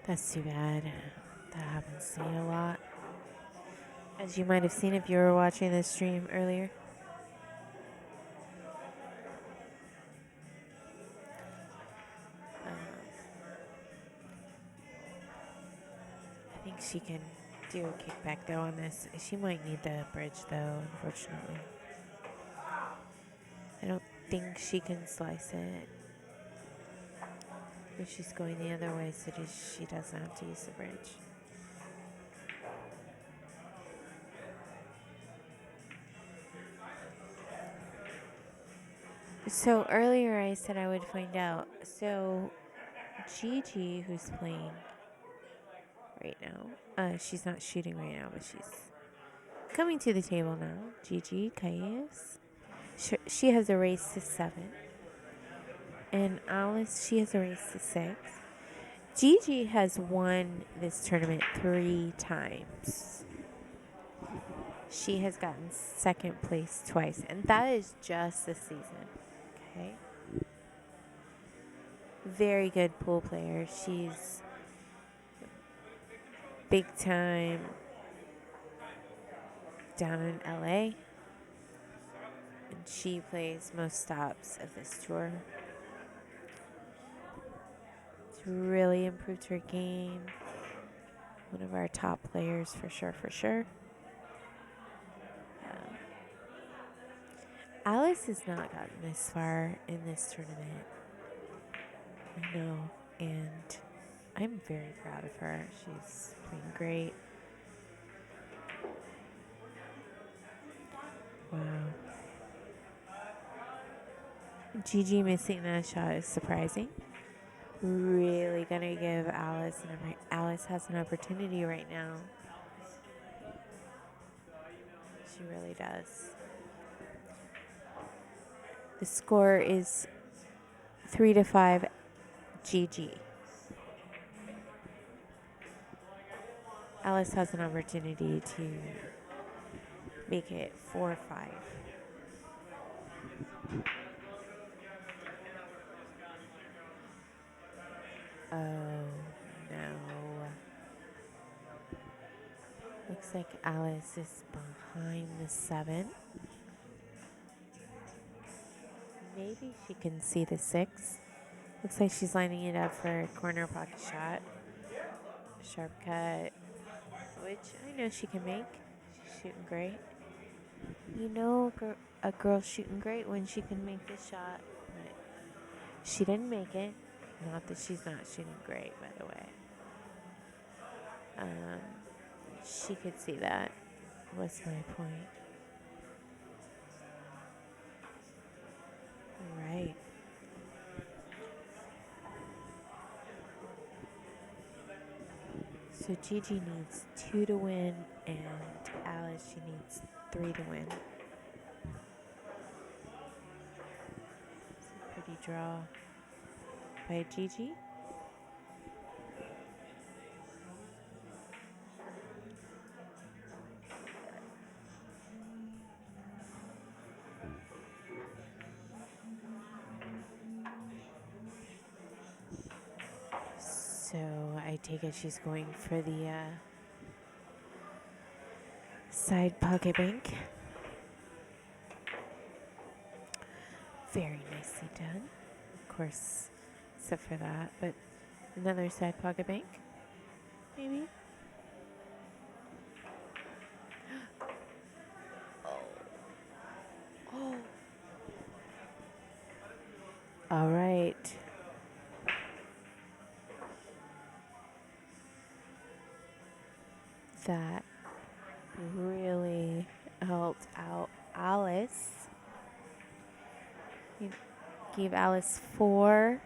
That's too bad. That happens to me a lot. As you might have seen if you were watching this stream earlier. I think she can do a kickback though on this. She might need the bridge though, unfortunately. I don't think she can slice it. If she's going the other way, so she doesn't have to use the bridge. So earlier I said I would find out. So Gigi, who's playing right now, she's not shooting right now, but she's coming to the table now. Gigi Calles. She has a race to 7. And Alice, she has a race to 6. Gigi has won this tournament 3 times. She has gotten second place twice, and that is just this season. Okay. Very good pool player. She's big time down in LA. And she plays most stops of this tour. It's really improved her game. One of our top players for sure, for sure. Alice has not gotten this far in this tournament. I know, and I'm very proud of her. She's doing great. Wow. Gigi missing that shot is surprising. Really gonna give Alice Alice has an opportunity right now. She really does. The score is 3-5 Gigi. Alice has an opportunity to make it 4-5. Oh, no. Looks like Alice is behind the 7. Maybe she can see the 6. Looks like she's lining it up for a corner pocket shot. Sharp cut, which I know she can make. She's shooting great. You know a girl shooting great when she can make the shot. But she didn't make it. Not that she's not shooting great, by the way. She could see that. What's my point? Right. So Gigi needs 2 to win, and Alice, she needs 3 to win. It's a pretty draw by Gigi. So I take it she's going for the side pocket bank. Very nicely done. Of course, except for that, but another side pocket bank, maybe. Oh. All right. That really helped out Alice. He gave Alice 4,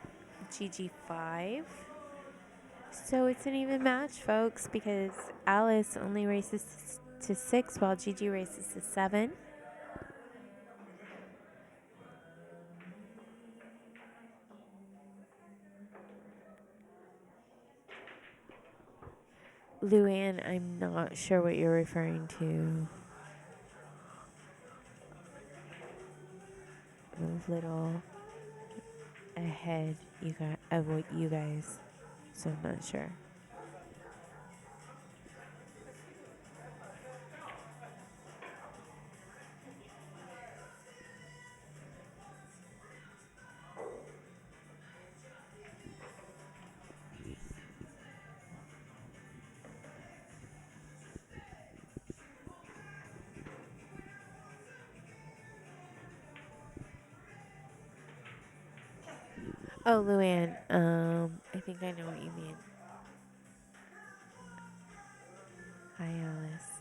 Gigi 5. So it's an even match, folks, because Alice only races to 6 while Gigi races to 7. Luann, I'm not sure what you're referring to. A little ahead of what you guys, so I'm not sure. Oh, Luann, I think I know what you mean. Hi, Alice.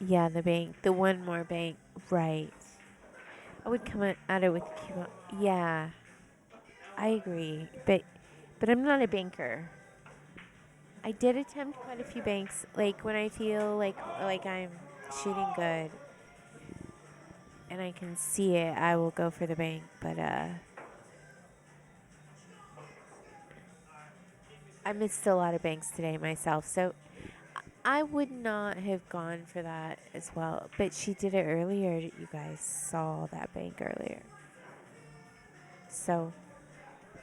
Yeah, the bank. The one more bank. Right. I would come at it with Cuba. Yeah, I agree. But I'm not a banker. I did attempt quite a few banks. Like when I feel like I'm shooting good and I can see it, I will go for the bank. But I missed a lot of banks today myself, so I would not have gone for that as well. But she did it earlier. You guys saw that bank earlier. So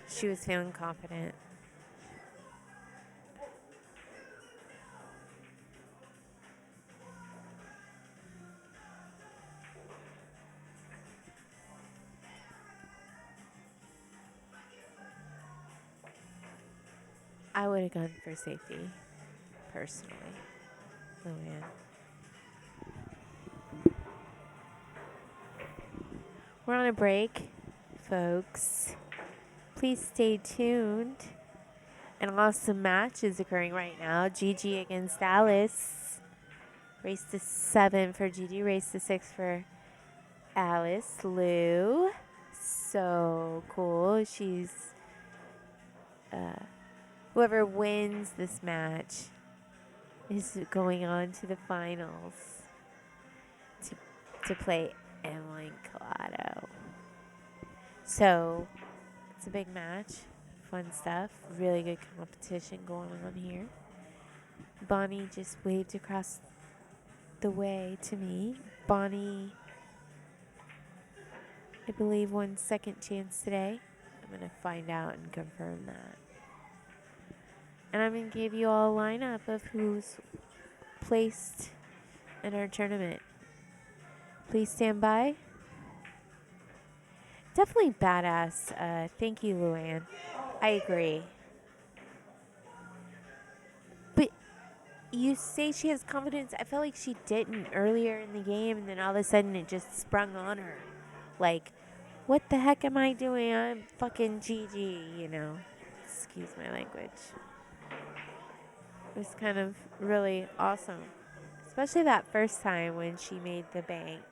she was feeling confident. I would have gone for safety, personally. Luann. We're on a break, folks. Please stay tuned. An awesome match is occurring right now. Gigi against Alice. Race to 7 for Gigi. Race to 6 for Alice. Lou. So cool. She's whoever wins this match is going on to the finals to play Emilyn Collado. So it's a big match. Fun stuff. Really good competition going on here. Bonnie just waved across the way to me. Bonnie, I believe, won second chance today. I'm going to find out and confirm that. And I'm going to give you all a lineup of who's placed in our tournament. Please stand by. Definitely badass. Thank you, Luann. I agree. But you say she has confidence. I felt like she didn't earlier in the game, and then all of a sudden it just sprung on her. Like, what the heck am I doing? I'm fucking Gigi, you know. Excuse my language. It was kind of really awesome. Especially that first time when she made the bank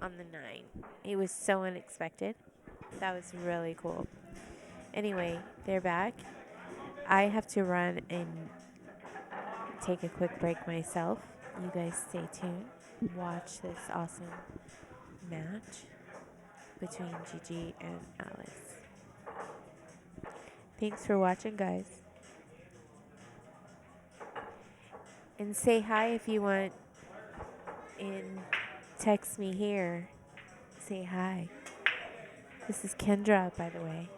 on the 9. It was so unexpected. That was really cool. Anyway, they're back. I have to run and take a quick break myself. You guys stay tuned. Watch this awesome match between Gigi and Alice. Thanks for watching, guys. And say hi if you want and text me here. Say hi. This is Kendra, by the way.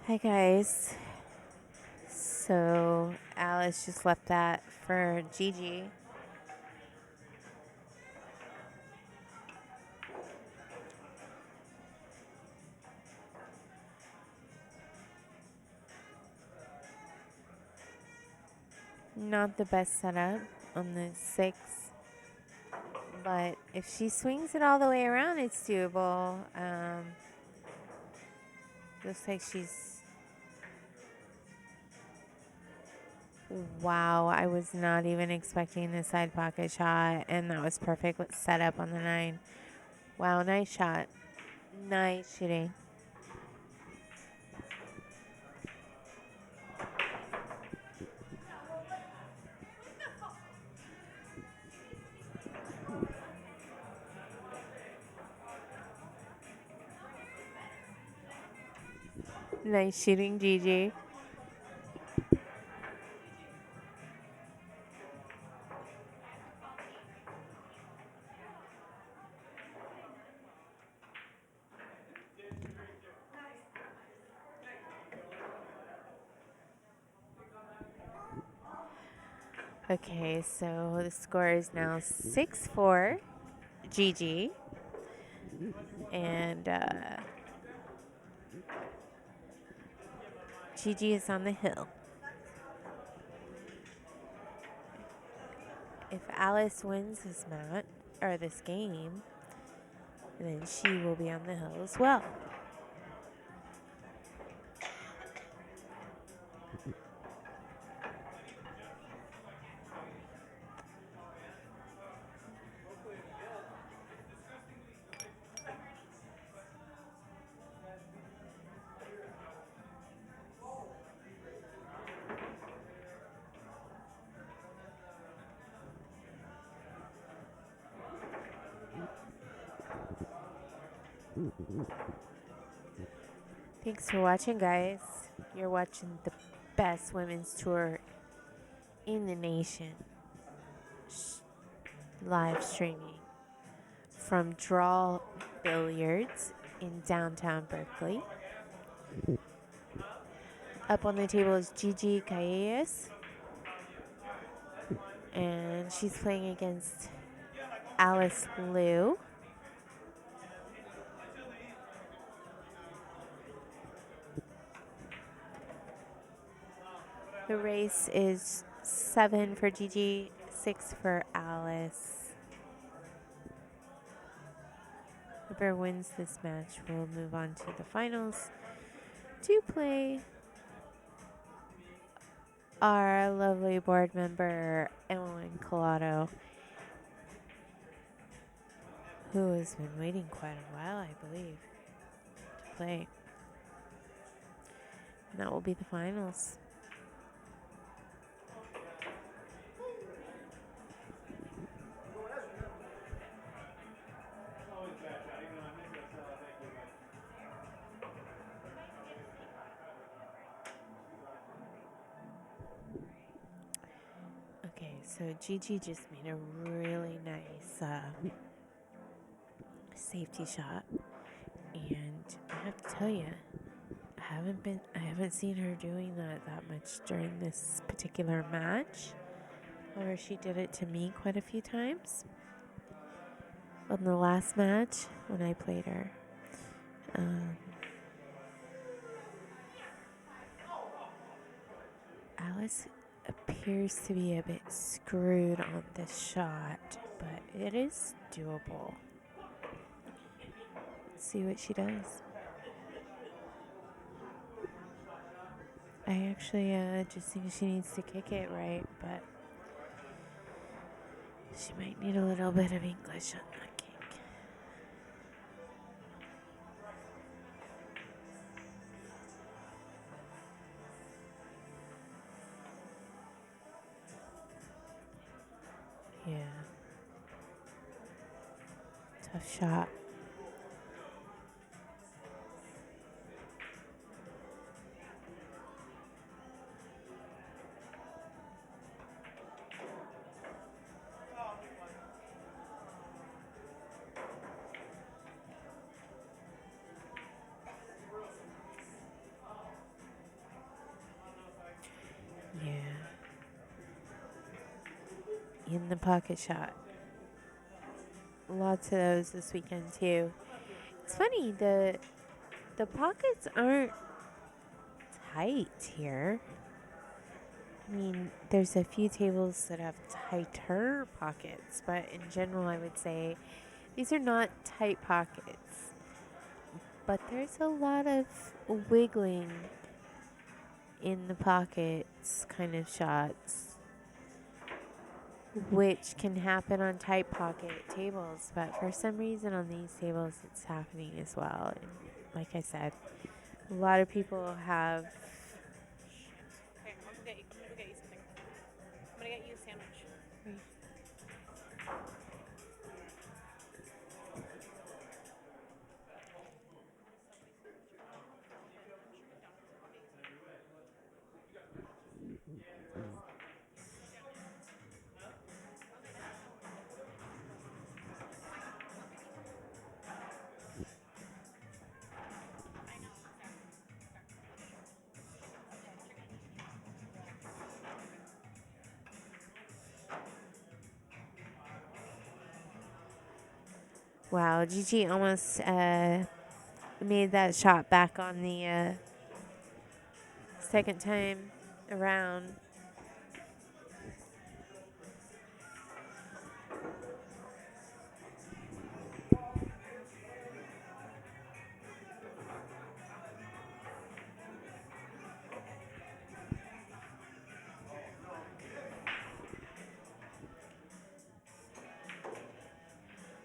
Hi, guys. So Alice just left that for Gigi. Not the best setup on the 6. But if she swings it all the way around, it's doable. Looks like she's... Wow, I was not even expecting the side pocket shot, and that was perfect with setup on the 9. Wow, nice shot. Nice shooting. Nice shooting, Gigi. Okay, so the score is now 6-4, Gigi. And Gigi is on the hill. If Alice wins this match, or this game, then she will be on the hill as well. Thanks for watching, guys. You're watching the best women's tour in the nation. Live streaming from Draw Billiards in downtown Berkeley. Up on the table is Gigi Calles, and she's playing against Alice Liu. The race is 7 for Gigi, 6 for Alice. Whoever wins this match will move on to the finals to play our lovely board member, Emilyn Collado, who has been waiting quite a while, I believe, to play. And that will be the finals. Okay, so Gigi just made a really nice safety shot, and I have to tell you, I haven't seen her doing that much during this particular match. However, she did it to me quite a few times on the last match when I played her. Alice appears to be a bit screwed on this shot, but it is doable. Let's see what she does. I actually just think she needs to kick it right, but she might need a little bit of English on that kick. Yeah. Tough shot. in the pocket shot. Lots of those this weekend too. It's funny, the pockets aren't tight here. I mean, there's a few tables that have tighter pockets, but in general, I would say these are not tight pockets. But there's a lot of wiggling in the pockets kind of shots, which can happen on tight pocket tables. But for some reason on these tables, it's happening as well. And like I said, a lot of people have. Okay, I'm gonna go get you something. I'm gonna get you a sandwich. Wow, Gigi almost made that shot back on the second time around.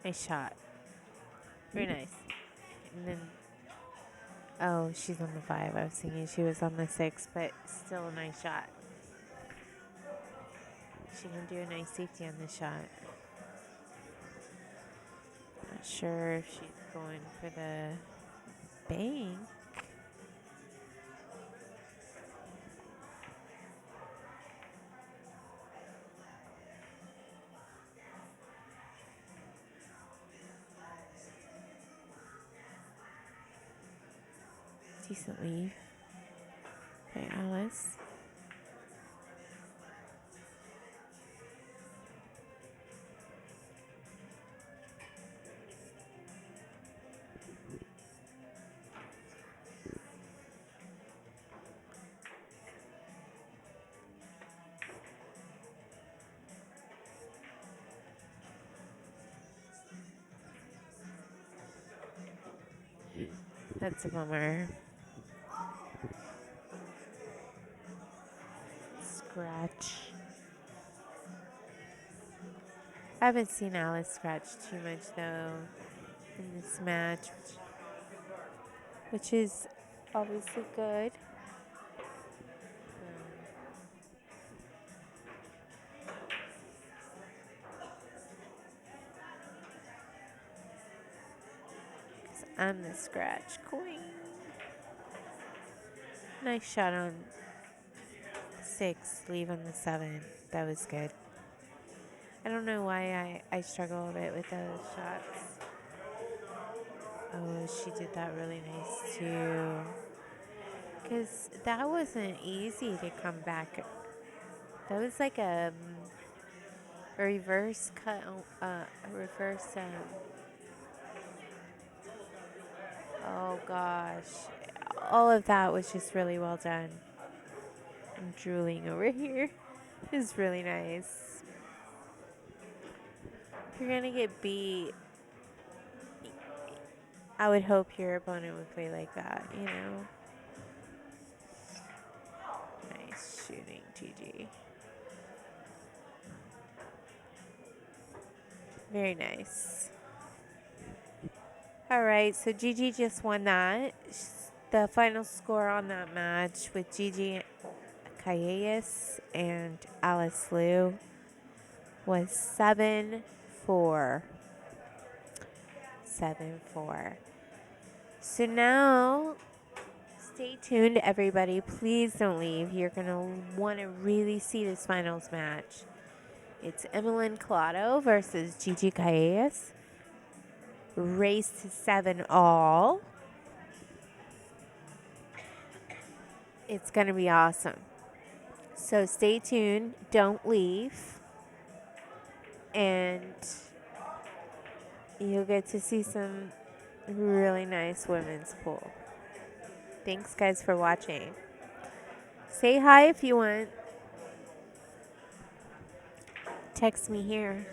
Nice shot. Very nice. And then, oh, she's on the 5. I was thinking she was on the 6, but still a nice shot. She can do a nice safety on this shot. Not sure if she's going for the bank. Decent leave by Alice. That's a bummer. Scratch. I haven't seen Alice scratch too much though in this match, which is obviously good. I'm the scratch queen. Nice shot on 6, leave on the 7. That was good. I don't know why I struggle a bit with those shots. Oh, she did that really nice too. Because that wasn't easy to come back. That was like a reverse cut, reverse, oh gosh. All of that was just really well done. I'm drooling over here. It's really nice. If you're going to get beat, I would hope your opponent would play like that, you know? Nice shooting, Gigi. Very nice. All right, so Gigi just won that. The final score on that match with Gigi Calles and Alice Liu was 7-4. 7-4. So now, stay tuned, everybody. Please don't leave. You're going to want to really see this finals match. It's Emilyn Collado versus Gigi Calles. Race to 7 all. It's going to be awesome. So stay tuned. Don't leave. and you'll get to see some really nice women's pool. Thanks, guys, for watching. Say hi if you want. Text me here.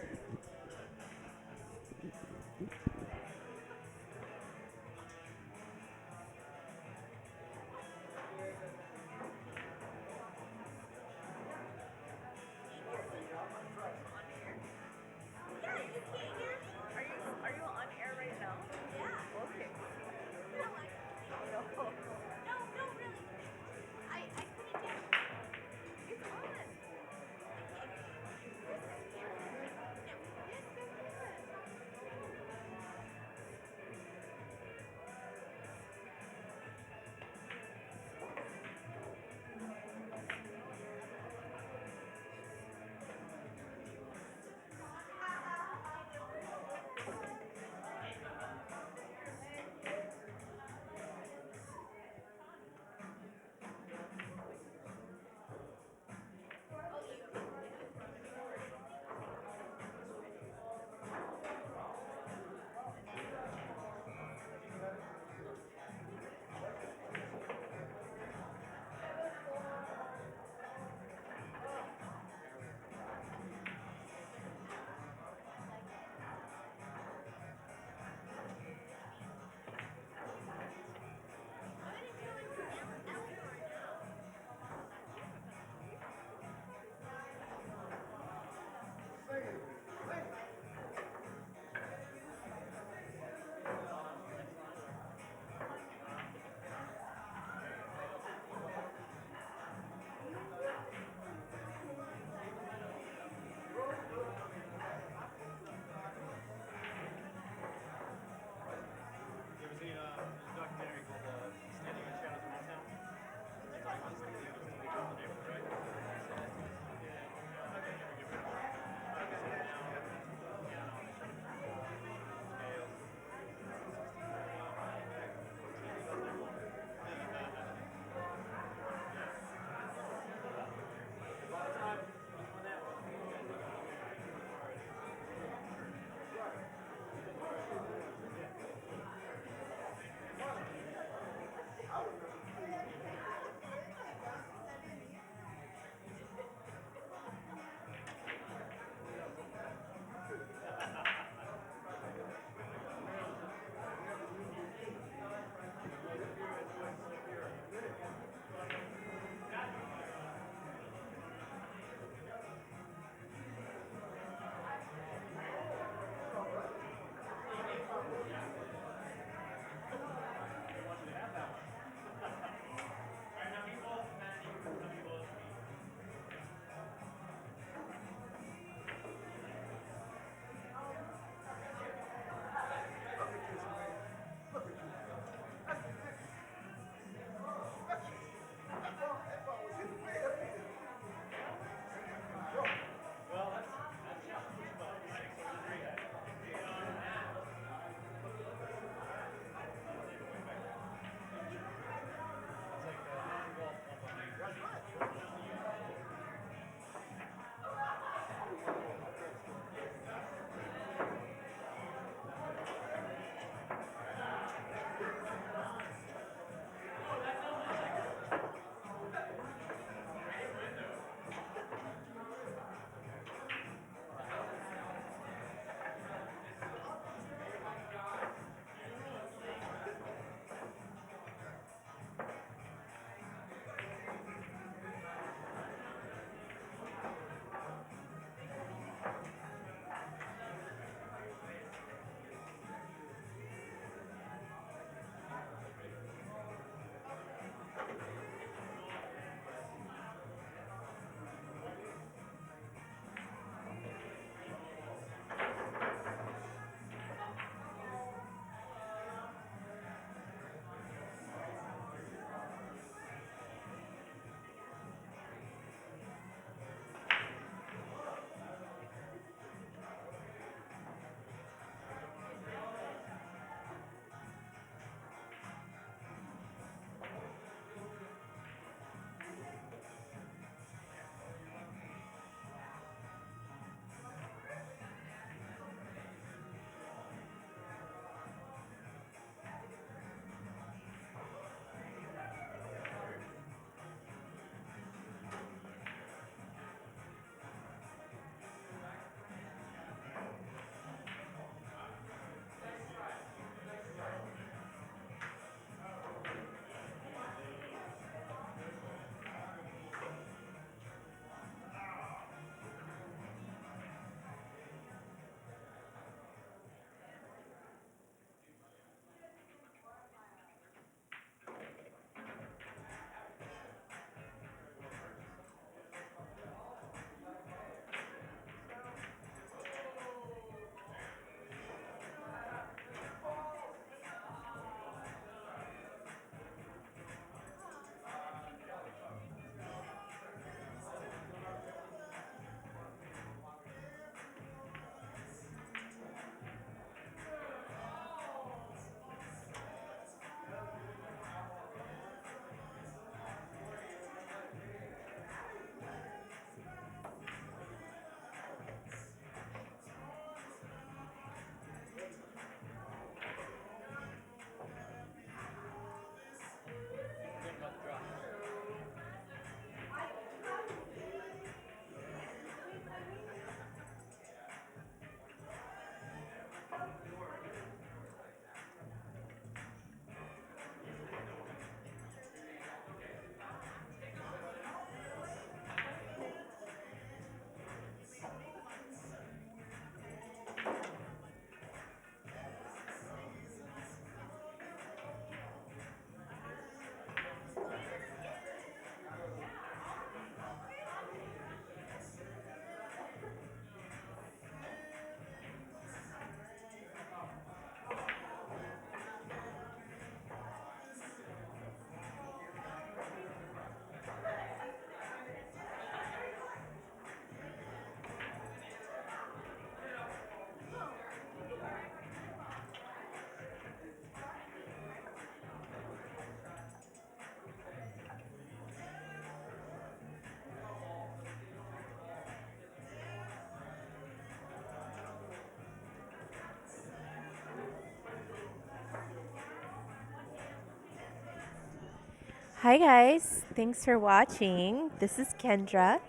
Hi guys, thanks for watching. This is Kendra.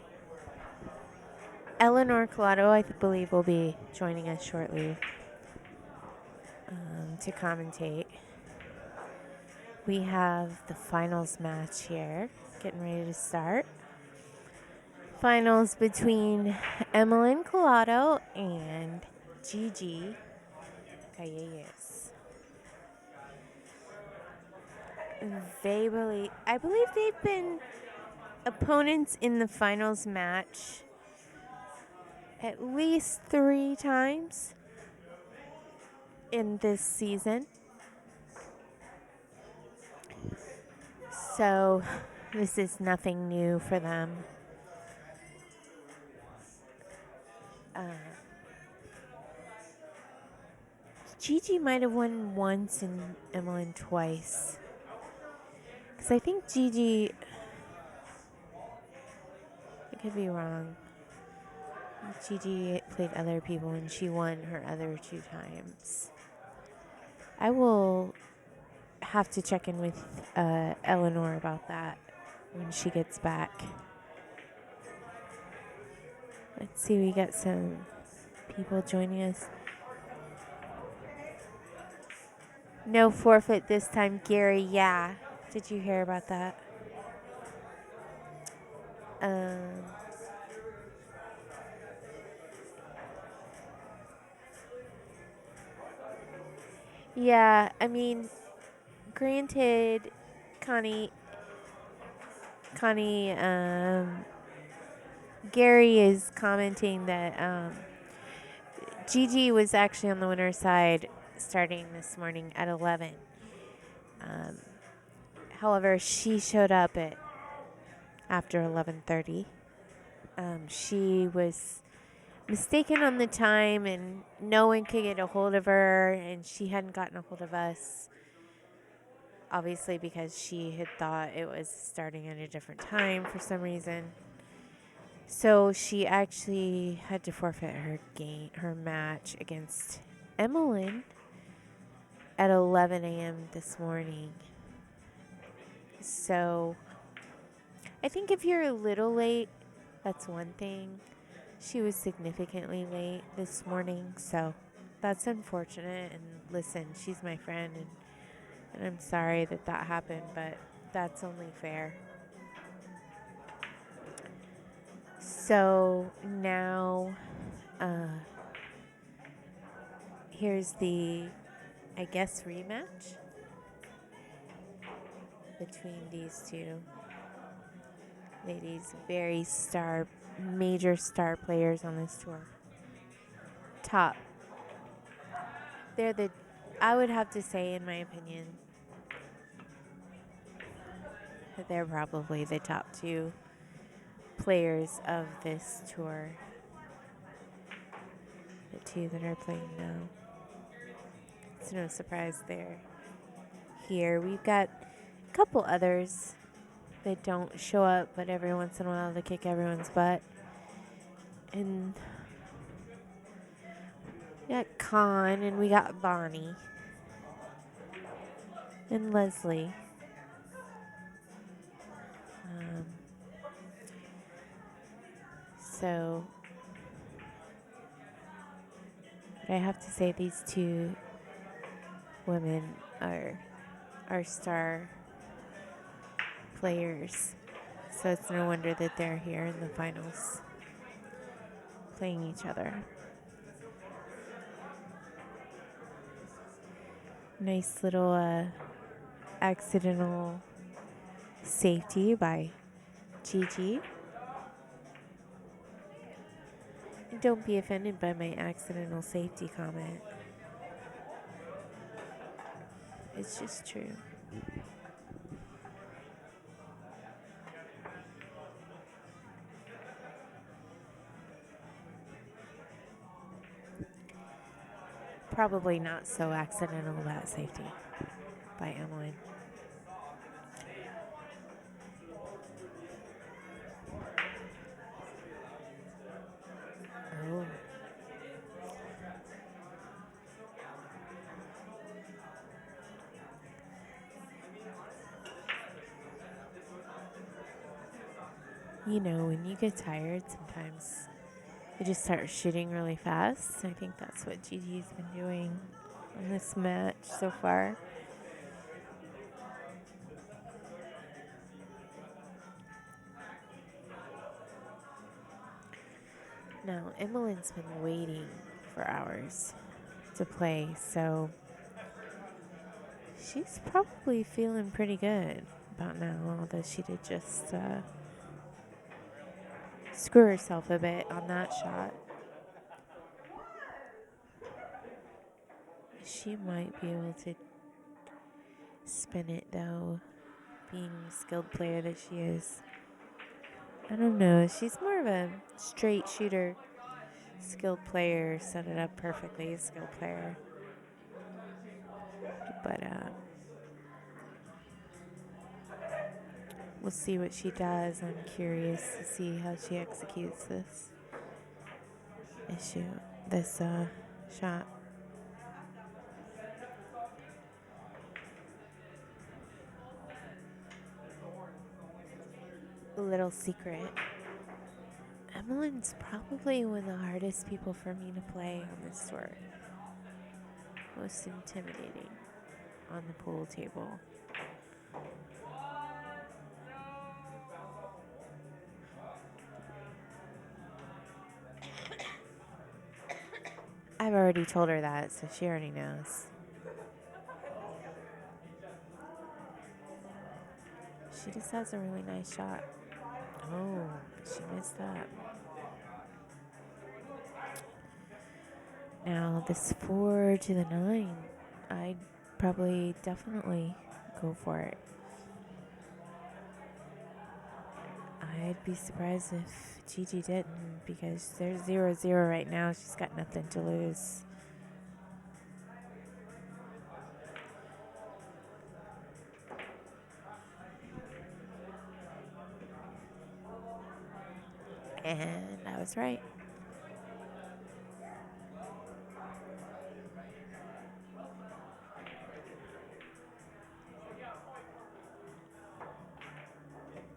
Eleanor Collado, I believe, will be joining us shortly to commentate. We have the finals match here, getting ready to start. Finals between Emilyn Collado and Gigi Calles. I believe they've been opponents in the finals match at least 3 times in this season. So this is nothing new for them. Gigi might have won once and Emilyn twice. Because I think Gigi, I could be wrong. Gigi played other people and she won her other 2 times. I will have to check in with Eleanor about that when she gets back. Let's see, we got some people joining us. No forfeit this time, Gary. Yeah. Did you hear about that? Yeah, I mean, granted, Connie, Gary is commenting that Gigi was actually on the winner's side starting this morning at 11. However, she showed up at after 11:30. She was mistaken on the time, and no one could get a hold of her, and she hadn't gotten a hold of us. Obviously, because she had thought it was starting at a different time for some reason. So she actually had to forfeit her match against Emilyn at 11 a.m. this morning. So I think if you're a little late, that's one thing. She was significantly late this morning, so that's unfortunate. And listen, she's my friend, and I'm sorry that happened, but that's only fair. So now, here's the, I guess, rematch between these 2 ladies. Very major star players on this tour. Top. I would have to say, in my opinion, that they're probably the top 2 players of this tour. The 2 that are playing now. It's no surprise they're here. We've got a couple others that don't show up, but every once in a while they kick everyone's butt. And we got Con, and we got Bonnie, and Leslie. So, but I have to say these 2 women are star players. So it's no wonder that they're here in the finals playing each other. Nice little accidental safety by Gigi. Don't be offended by my accidental safety comment. It's just true. Probably not so accidental, that safety by Emilyn. Oh. You know, when you get tired, sometimes you just start shooting really fast. I think that's what Gigi's been doing on this match so far. Now, Emilyn's been waiting for hours to play, so she's probably feeling pretty good about now, although she did just screw herself a bit on that shot. She might be able to spin it, though, being the skilled player that she is. I don't know. She's more of a straight shooter, skilled player, set it up perfectly, skilled player. But we'll see what she does. I'm curious to see how she executes this shot. A little secret. Emilyn's probably one of the hardest people for me to play on this tour. Most intimidating on the pool table. I've already told her that, so she already knows. She just has a really nice shot. Oh, she missed that. Now, this 4 to the 9, I'd probably definitely go for it. I'd be surprised if Gigi didn't, because they're 0-0 right now. She's got nothing to lose. And I was right.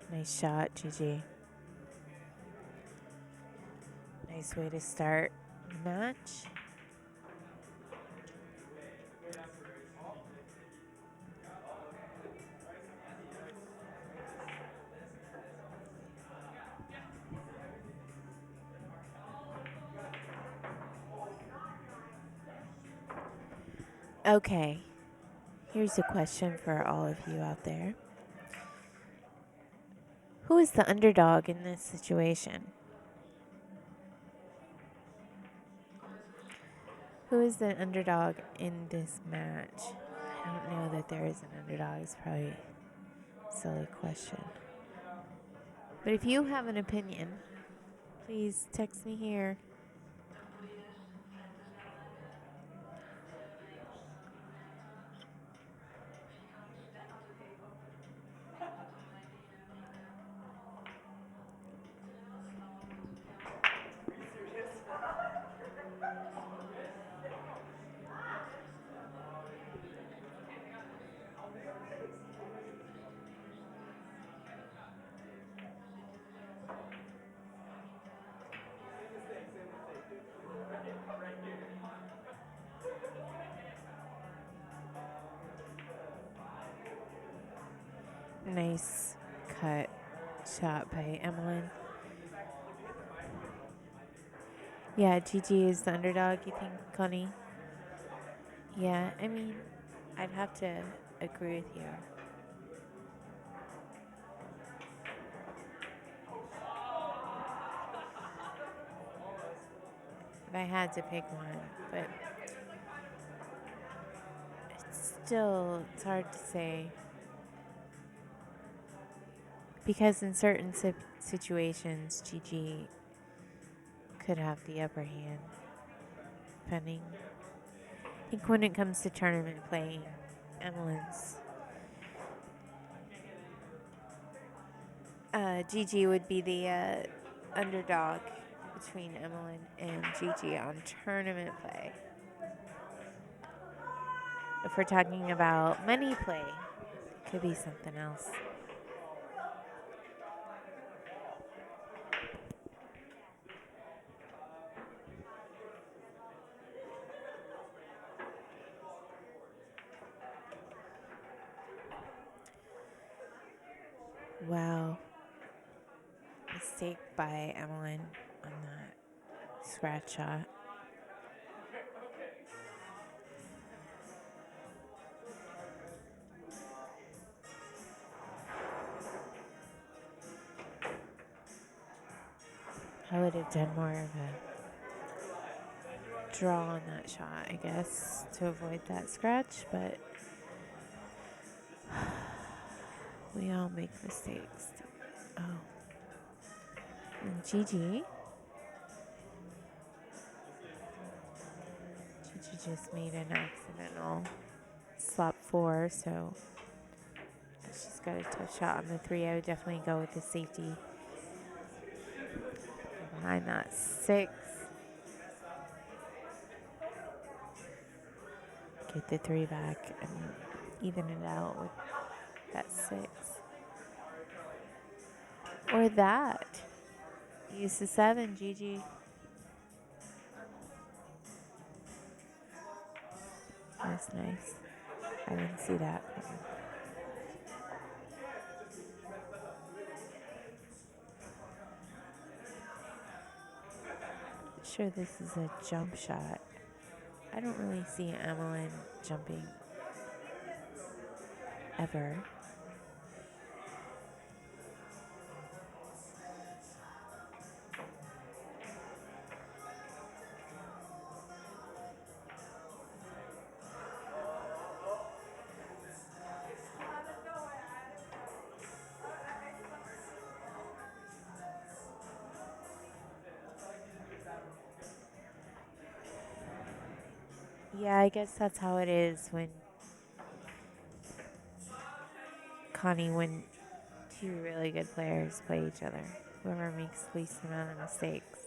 Nice shot, Gigi. Nice way to start the match. Okay, here's a question for all of you out there. Who is the underdog in this situation? Who is the underdog in this match? I don't know that there is an underdog. It's probably a silly question. But if you have an opinion, please text me here. Nice cut shot by Emilyn. Yeah, Gigi is the underdog, you think, Connie? Yeah, I mean, I'd have to agree with you. If I had to pick one, but it's hard to say. Because in certain situations, Gigi could have the upper hand, depending. I think when it comes to tournament playing, Emilyn's Gigi would be the underdog between Emilyn and Gigi on tournament play. If we're talking about money play, it could be something else. Wow. Mistake by Emilyn on that scratch shot. I would have done more of a draw on that shot, I guess, to avoid that scratch, but we all make mistakes. Oh. And Gigi just made an accidental slop 4, so she's got a tough shot on the 3. I would definitely go with the safety behind that 6. Get the 3 back and even it out with that 6. Or that. Use the 7, Gigi. That's nice. I didn't see that. Sure, this is a jump shot. I don't really see Emilyn jumping ever. Yeah, I guess that's how it is when when two really good players play each other. Whoever makes the least amount of mistakes.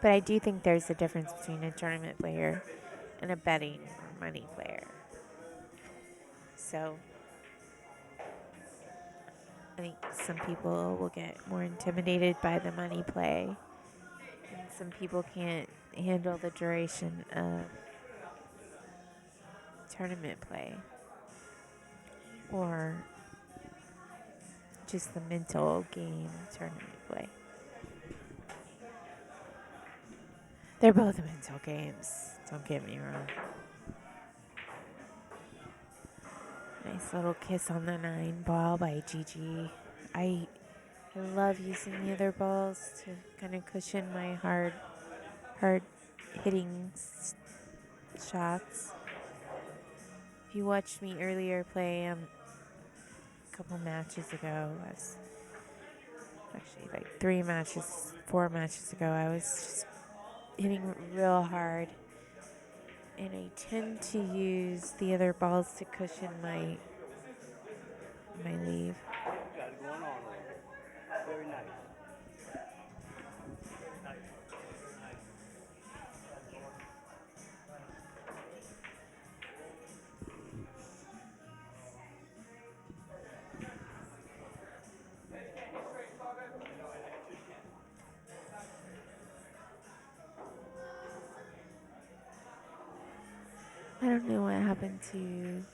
But I do think there's a difference between a tournament player and a betting or money player. So I think some people will get more intimidated by the money play. And some people can't handle the duration of tournament play. Or just the mental game tournament play. They're both mental games, don't get me wrong. Nice little kiss on the 9 ball by Gigi. I love using the other balls to kind of cushion my hard hitting shots. If you watched me earlier play a couple matches ago, actually like 4 matches ago, I was just hitting real hard. And I tend to use the other balls to cushion my leave. Got it going on there. Very nice. I don't know what happened to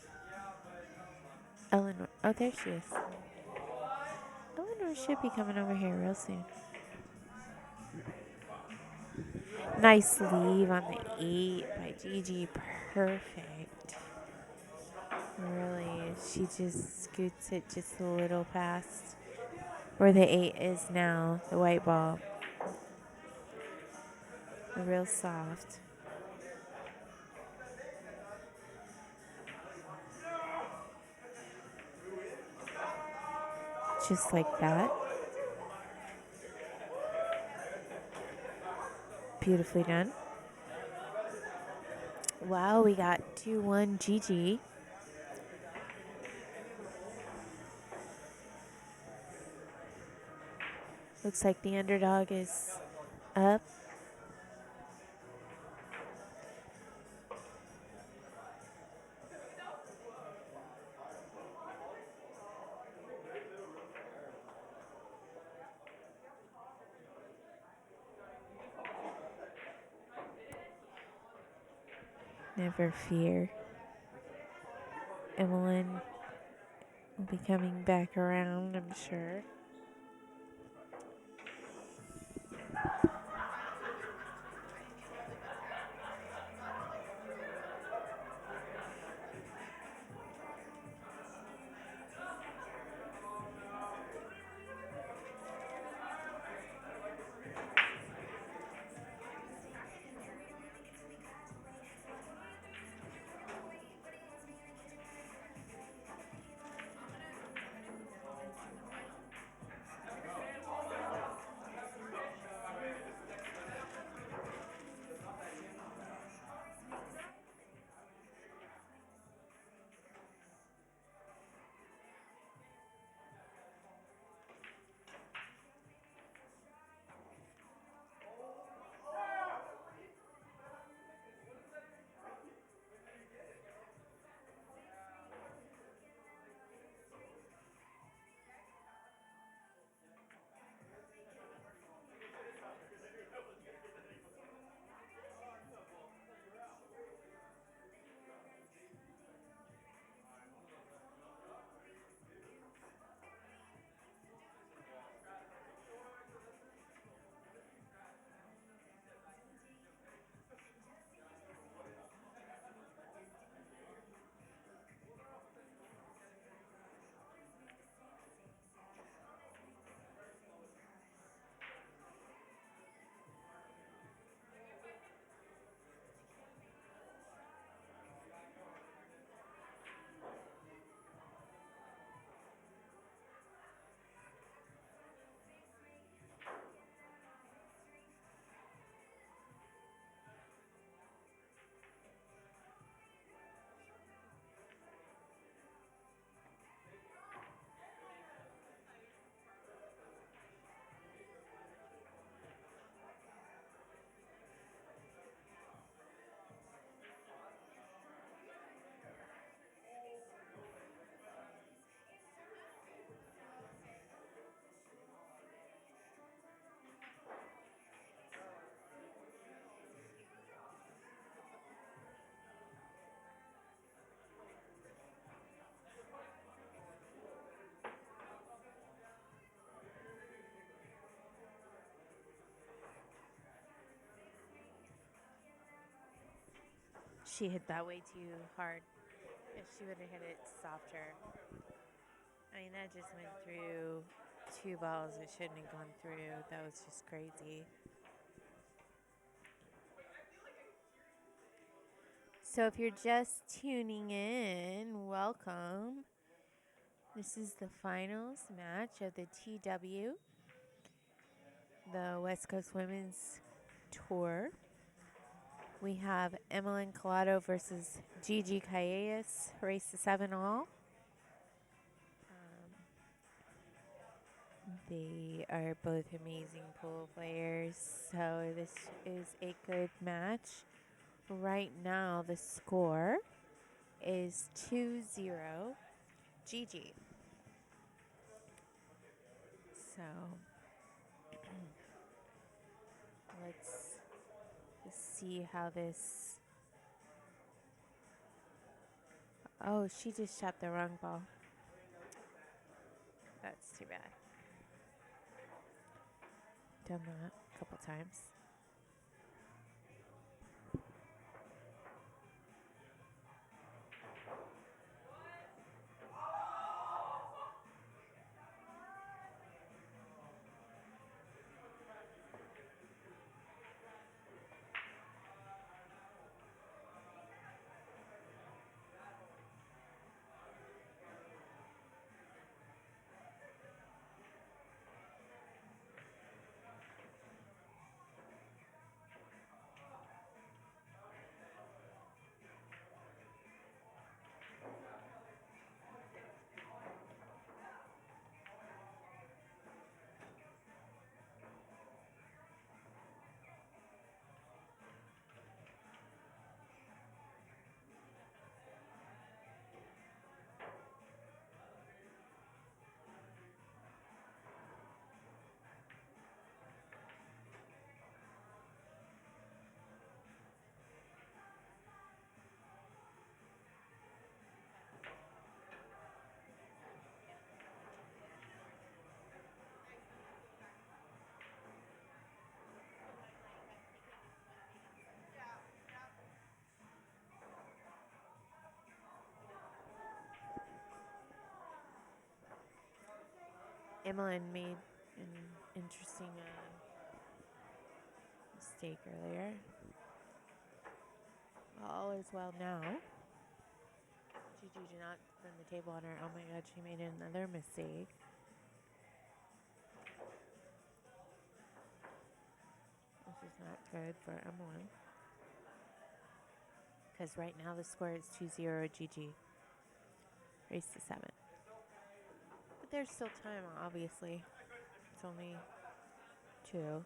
Eleanor. Oh, there she is. Eleanor should be coming over here real soon. Nice leave on the 8 by Gigi. Perfect. Really, she just scoots it just a little past where the 8 is now, the white ball. Real soft. Just like that. Beautifully done. Wow, we got 2-1 Gigi. Looks like the underdog is up. Never fear. Emilyn will be coming back around, I'm sure. She hit that way too hard. If she would have hit it softer. I mean, that just went through 2 balls it shouldn't have gone through. That was just crazy. So if you're just tuning in, welcome. This is the finals match of the TW, the West Coast Women's Tour. We have Emilyn Collado versus Gigi Calles, race to 7 all. They are both amazing pool players, so this is a good match. Right now, the score is 2-0 Gigi. So let's see how this. Oh, she just shot the wrong ball. That's too bad. Done that a couple times. Emilyn made an interesting mistake earlier. All is well now. Gigi did not spin the table on her. Oh my god, she made another mistake. This is not good for Emilyn. Because right now the score is 2-0 Gigi. Race to 7. But there's still time, obviously. It's only 2.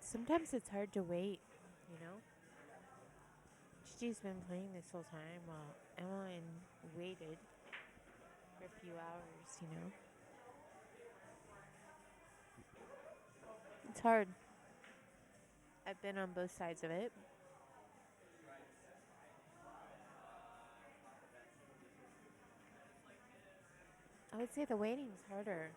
Sometimes it's hard to wait, you know? Gigi's been playing this whole time while Emilyn waited for a few hours, you know? It's hard. I've been on both sides of it. I would say the waiting's harder.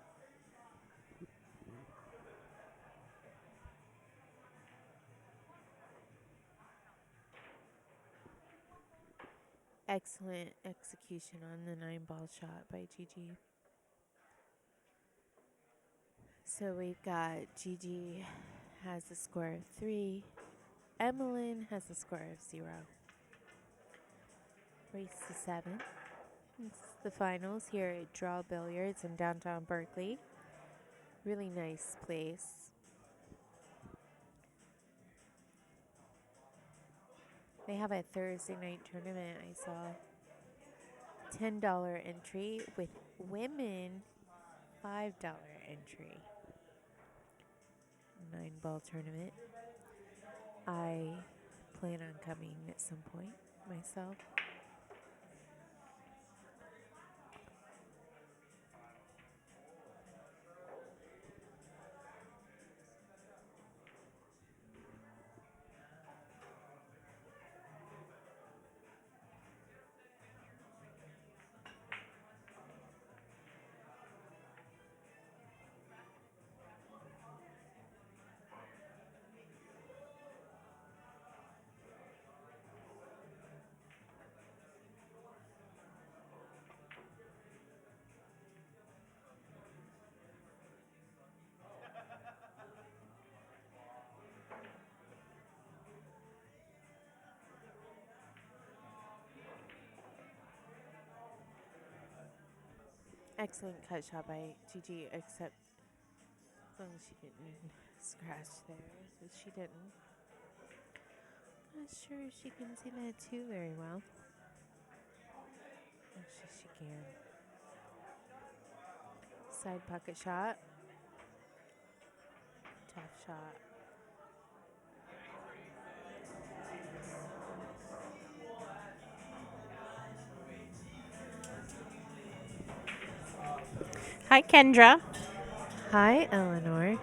Excellent execution on the 9-ball shot by Gigi. So we've got Gigi has a score of 3. Emilyn has a score of 0. Race to 7. It's the finals here at Draw Billiards in downtown Berkeley. Really nice place. They have a Thursday night tournament. I saw $10 entry with women $5 entry. 9-ball tournament. I plan on coming at some point myself. Excellent cut shot by Gigi, except as long as she didn't scratch there, which she didn't. Not sure if she can see that too very well. Actually, she can. Side pocket shot. Tough shot. Hi, Kendra. Hi, Eleanor.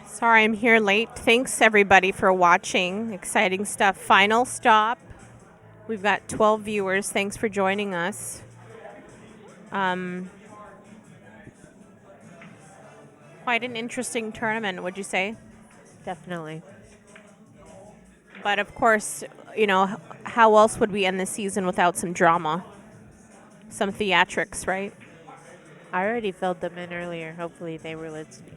Sorry I'm here late. Thanks, everybody, for watching. Exciting stuff. Final stop. We've got 12 viewers. Thanks for joining us. Quite an interesting tournament, would you say? Definitely. But of course, you know, how else would we end the season without some drama? Some theatrics, right? I already filled them in earlier. Hopefully they were listening.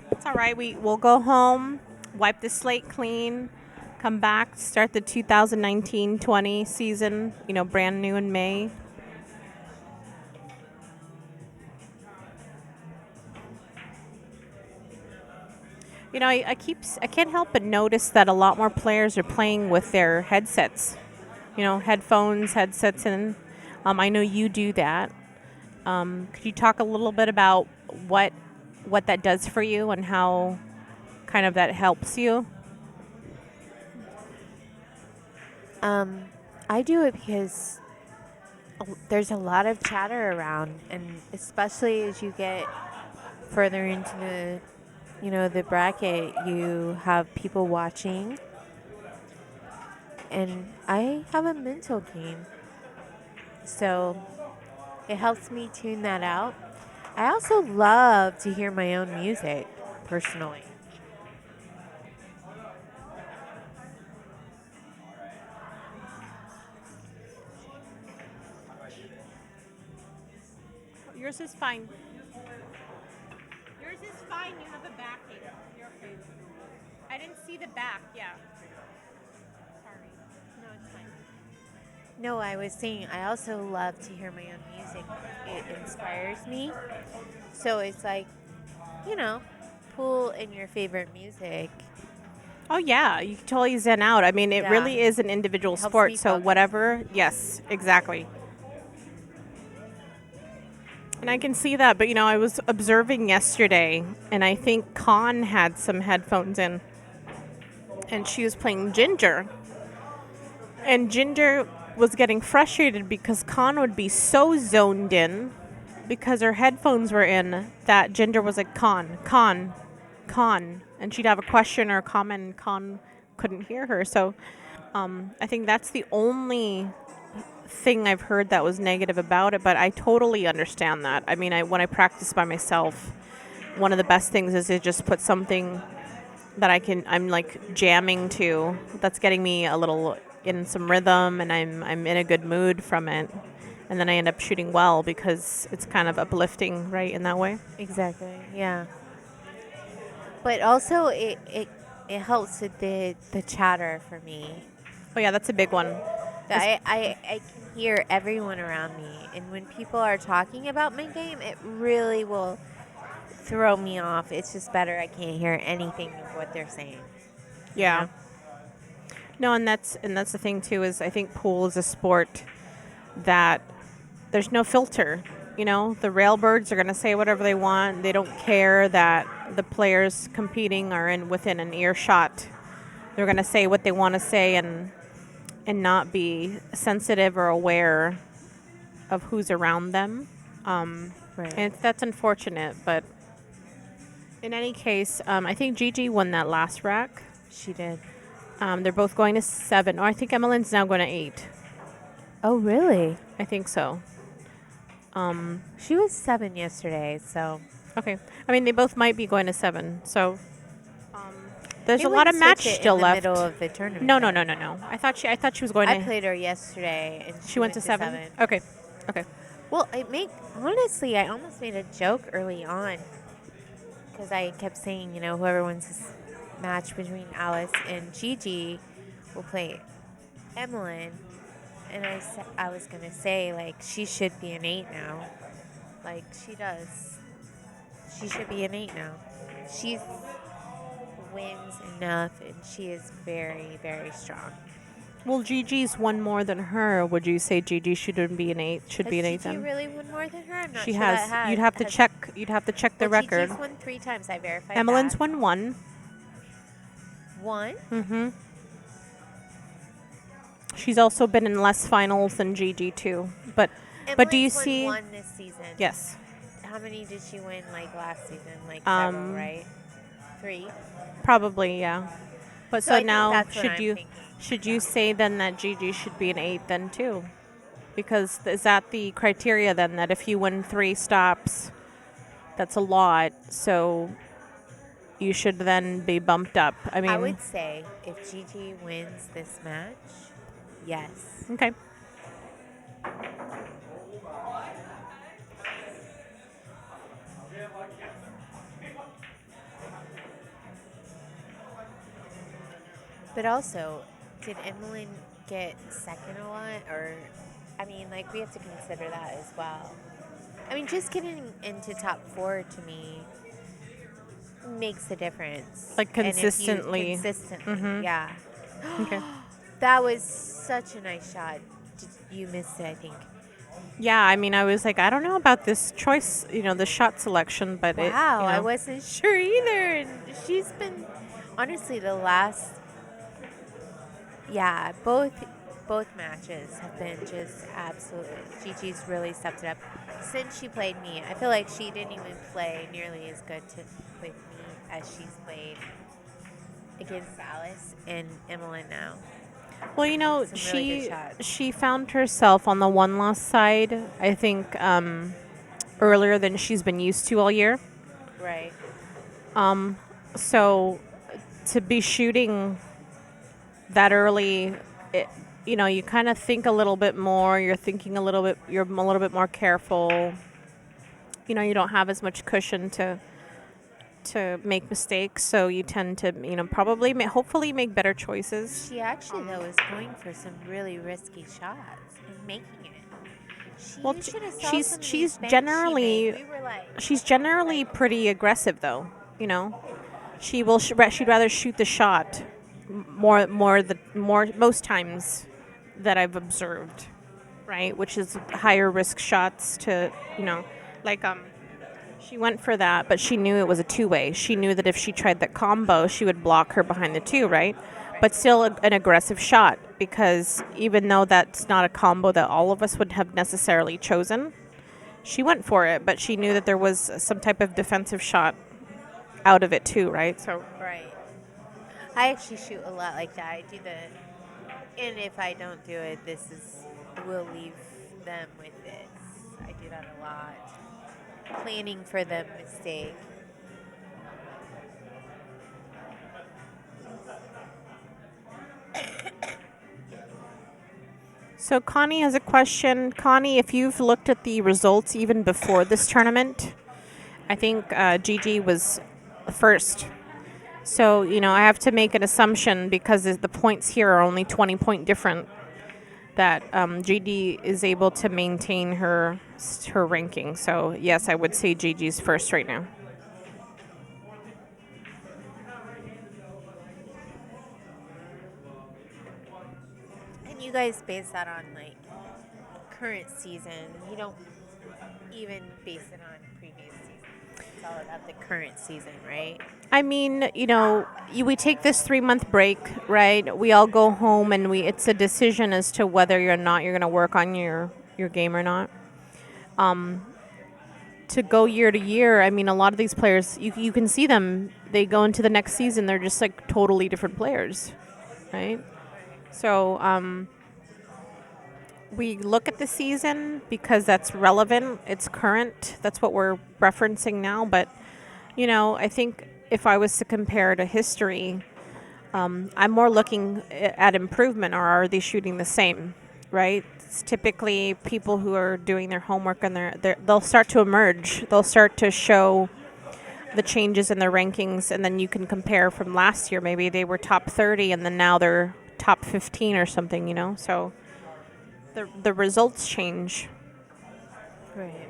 It's all right. We'll go home, wipe the slate clean, come back, start the 2019-20 season, you know, brand new in May. You know, I can't help but notice that a lot more players are playing with their headsets. You know, headsets in. I know you do that. Could you talk a little bit about what that does for you and how kind of that helps you? I do it because there's a lot of chatter around, and especially as you get further into the bracket, you have people watching, and I have a mental game, so it helps me tune that out. I also love to hear my own music, personally. Yours is fine. Yours is fine. You have a backing. You're okay. I didn't see the back. Yeah. Sorry. No, it's fine. No, I was saying I also love to hear my own music. It inspires me. So it's like, pull in your favorite music. Oh yeah, you can totally zen out. I mean, it Yeah. really is an individual It helps sport. me So focus. whatever. Yes, exactly. And I can see that, but I was observing yesterday, and I think Con had some headphones in, and she was playing Ginger. And Ginger was getting frustrated because Con would be so zoned in because her headphones were in that Ginger was like, Con. And she'd have a question or a comment, and Con couldn't hear her. So I think that's the only thing I've heard that was negative about it, but I totally understand that. I mean, when I practice by myself, one of the best things is to just put something that I'm like jamming to that's getting me a little in some rhythm, and I'm in a good mood from it. And then I end up shooting well because it's kind of uplifting, right, in that way. Exactly. Yeah. But also it helps with the chatter for me. Oh yeah, that's a big one. I can hear everyone around me, and when people are talking about my game, it really will throw me off. It's just better I can't hear anything of what they're saying. Yeah. No, and that's the thing too, is I think pool is a sport that there's no filter. The railbirds are going to say whatever they want. They don't care that the players competing are within an earshot. They're going to say what they want to say and not be sensitive or aware of who's around them. Right. And that's unfortunate, but in any case, I think Gigi won that last rack. She did. They're both going to 7. Or I think Emilyn's now going to 8. Oh, really? I think so. She was 7 yesterday, so Okay. I mean, they both might be going to 7. So there's they a lot of wouldn't match switch it still in the left. middle of the tournament. No. though. I thought she was going I to. played her yesterday, and She went to 7. Okay. Well, honestly, I almost made a joke early on because I kept saying, whoever wins this match between Alice and Gigi will play Emilyn, and I was gonna say, like, she should be an 8 now, like she does. She should be an 8 now. She wins enough, and she is very, very strong. Well, Gigi's won more than her. Would you say Gigi shouldn't be an 8? Should be an 8 Has Gigi then? really won more than her? I'm not She sure has. that You'd have to has- check. You'd have to check the well, record. Gigi's won 3 times. I verified Emilyn's that. won 1. 1? Mm-hmm. She's also been in less finals than Gigi too. But do you Emilyn's won see? 1 this season. Yes. How many did she win, like, last season? Like, Um, several, right? 3? Probably, yeah. But I so think now that's what I'm thinking. should you say then that Gigi should be an 8 then too? Because is that the criteria then, that if you win 3 stops, that's a lot, so you should then be bumped up. I mean, I would say if Gigi wins this match, yes. okay. But also, did Emilyn get second a lot? Or, I mean, like, we have to consider that as well. I mean, just getting into top 4 to me makes a difference. Like And if you- consistently. consistently, Mhm. yeah. Okay. That was such a nice shot. You missed it, I think. Yeah, I mean, I was like, I don't know about this choice, the shot selection, but Wow, I it, wasn't sure either. And she's been, honestly, the last, both both matches have been just absolutely. Gigi's really stepped it up since she played me. I feel like she didn't even play nearly as good with me as she's played against Alice and Emilyn now. Well, you know, Some really good shots. she found herself on the one loss side, I think, earlier than she's been used to all year. Right. So to be shooting that early, it, you know, you kind of think a little bit more. You're thinking a little bit. You're a little bit more careful. You know, you don't have as much cushion to make mistakes, so you tend to, you know, probably, hopefully, make better choices. She actually, though, is going for some really risky shots and making it. Well, You should have saw she's some of she's these banks generally she made. We were like, she's generally pretty aggressive, though. You know, she will she'd rather shoot the shot more most times that I've observed, right? Which is higher risk shots to, you know, like she went for that, but she knew it was a two-way. She knew that if she tried that combo, she would block her behind the two, right? But still an aggressive shot, because even though that's not a combo that all of us would have necessarily chosen, she went for it, but she knew that there was some type of defensive shot out of it too, right? So right. I actually shoot a lot like that. I do and if I don't do it, we'll leave them with this. I do that a lot. Planning for the mistake. So Connie has a question. Connie, if you've looked at the results even before this tournament, I think Gigi was first. So, you know, I have to make an assumption, because the points here are only 20-point different, that Gigi is able to maintain her ranking. So, yes, I would say Gigi's first right now. And you guys base that on like current season. You don't even base it on previous season. It's all about the current season, right? I mean, you know, we take this 3-month break, right? We all go home, and it's a decision as to whether you're going to work on your game or not. To go year to year, I mean, a lot of these players, you can see them. They go into the next season, they're just like totally different players, right? So we look at the season because that's relevant. It's current. That's what we're referencing now. But, you know, I think if I was to compare to history, I'm more looking at improvement, or are they shooting the same, right? It's typically people who are doing their homework, and they'll start to emerge. They'll start to show the changes in their rankings, and then you can compare from last year. Maybe they were top 30, and then now they're top 15 or something, you know? So the results change. Right.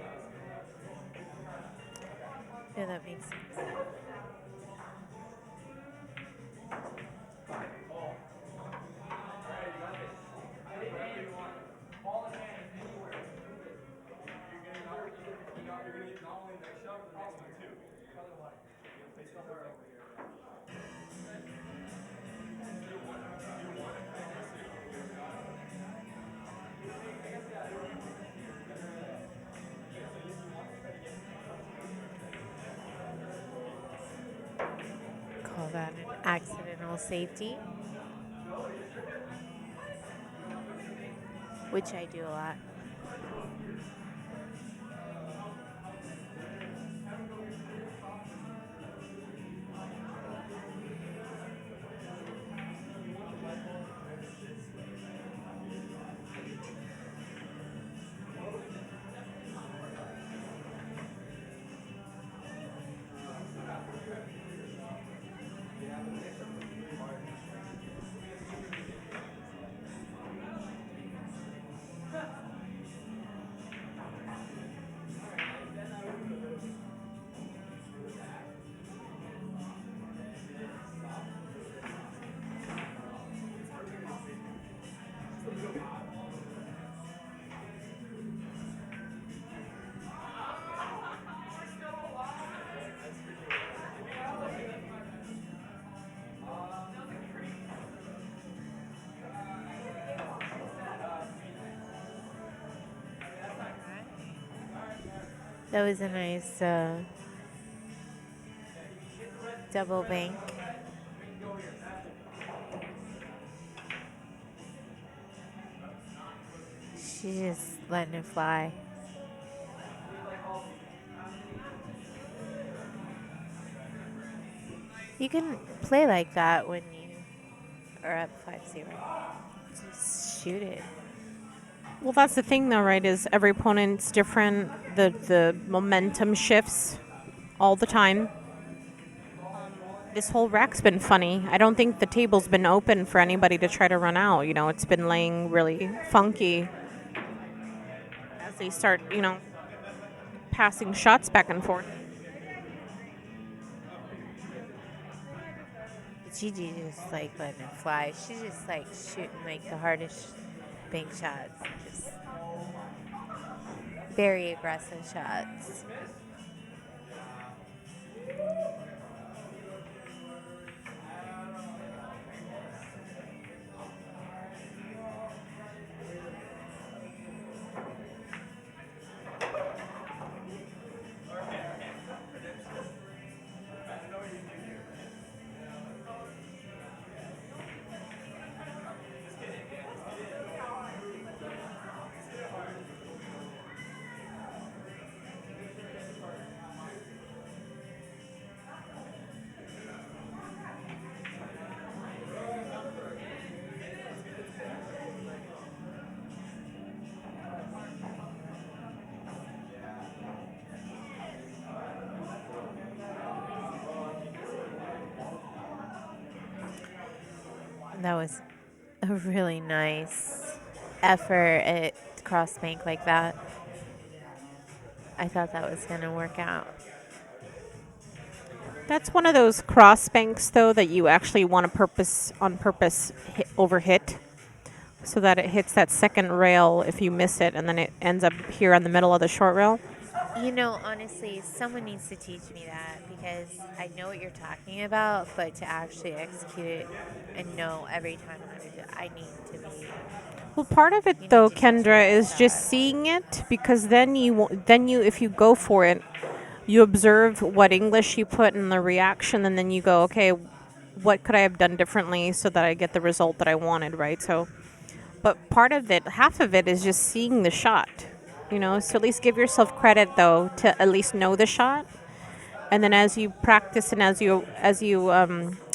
Yeah, that makes sense. Call that an accidental safety, which I do a lot. That was a nice double bank. She's just letting it fly. You can play like that when you are up 5-0. Just shoot it. Well, that's the thing, though, right? Is every opponent's different. The momentum shifts all the time. This whole rack's been funny. I don't think the table's been open for anybody to try to run out. You know, it's been laying really funky as they start, passing shots back and forth. Gigi just like letting it fly. She's just like shooting like the hardest bank shots. Just very aggressive shots. That was a really nice effort at cross bank like that. I thought that was going to work out. That's one of those cross banks, though, that you actually want to on purpose over hit, so that it hits that second rail if you miss it, and then it ends up here on the middle of the short rail. You know, honestly, someone needs to teach me that because I know what you're talking about, but to actually execute it and know every time how to do it, I need to be. Well, part of You it, need though, to teach me Kendra, is that. just seeing it, because then if you go for it, you observe what English you put in the reaction, and then you go, okay, what could I have done differently so that I get the result that I wanted, right? So, but part of it, half of it, is just seeing the shot, So at least give yourself credit, though, to at least know the shot, and then as you practice and as you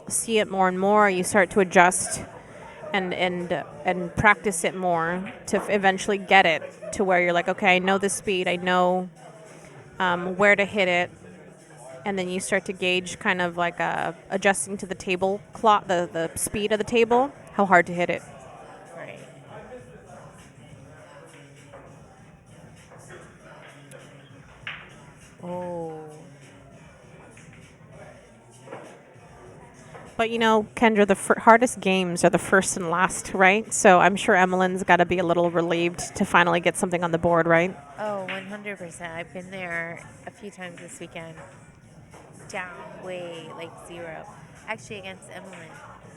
see it more and more, you start to adjust and practice it more to eventually get it to where you're like, okay, I know the speed, I know where to hit it, and then you start to gauge kind of like adjusting to the table clock, the speed of the table, how hard to hit it. Right. Oh. But Kendra, the hardest games are the first and last, right? So I'm sure Emilyn's got to be a little relieved to finally get something on the board, right? Oh, 100%. I've been there a few times this weekend. Down way, like 0. Actually, against Emilyn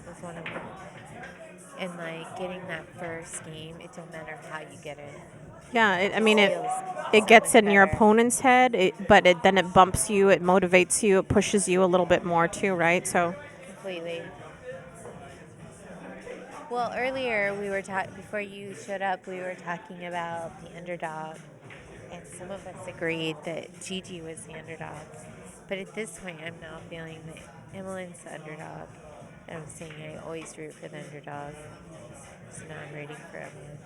was one of them. And, like, getting that first game, it don't matter how you get it. Yeah, It it so gets much in your better. opponent's head, then it bumps you, it motivates you, it pushes you a little bit more too, right? So Completely. Well, earlier we were before you showed up, we were talking about the underdog, and some of us agreed that Gigi was the underdog. But at this point, I'm now feeling that Emilyn's the underdog. And I'm saying I always root for the underdog. So now I'm rooting for Emilyn.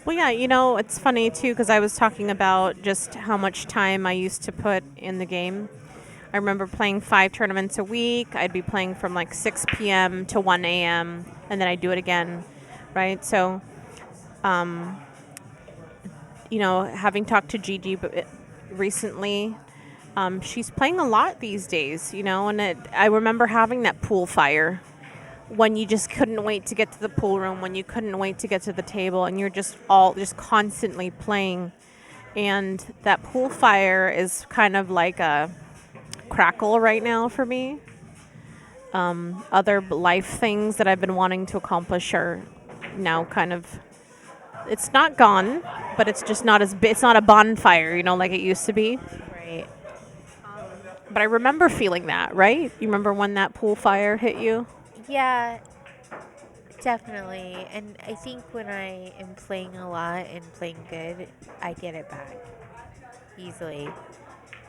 well, yeah, it's funny too because I was talking about just how much time I used to put in the game. I remember playing 5 tournaments a week. I'd be playing from like 6 p.m. to 1 a.m. and then I'd do it again, right? So, having talked to Gigi recently, she's playing a lot these days, and I remember having that pool fire when you just couldn't wait to get to the pool room, when you couldn't wait to get to the table, and you're just constantly playing. And that pool fire is kind of like a crackle right now for me. Other life things that I've been wanting to accomplish are now kind of It's not gone, but it's just not as it's not a bonfire, like it used to be. Right. But I remember feeling that, right? You remember when that pool fire hit you? Yeah, definitely. And I think when I am playing a lot and playing good, I get it back easily.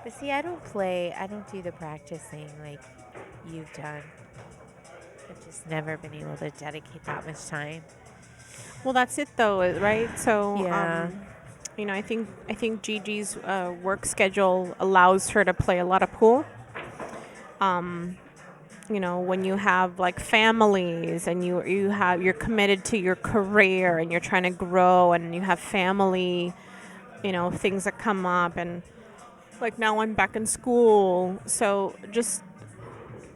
But see, I don't do the practicing like you've done. I've just never been able to dedicate that much time. Well, that's it though, right? So, Yeah. I think Gigi's work schedule allows her to play a lot of pool. When you have like families and you're committed to your career and you're trying to grow and you have family, things that come up, and like now I'm back in school. So just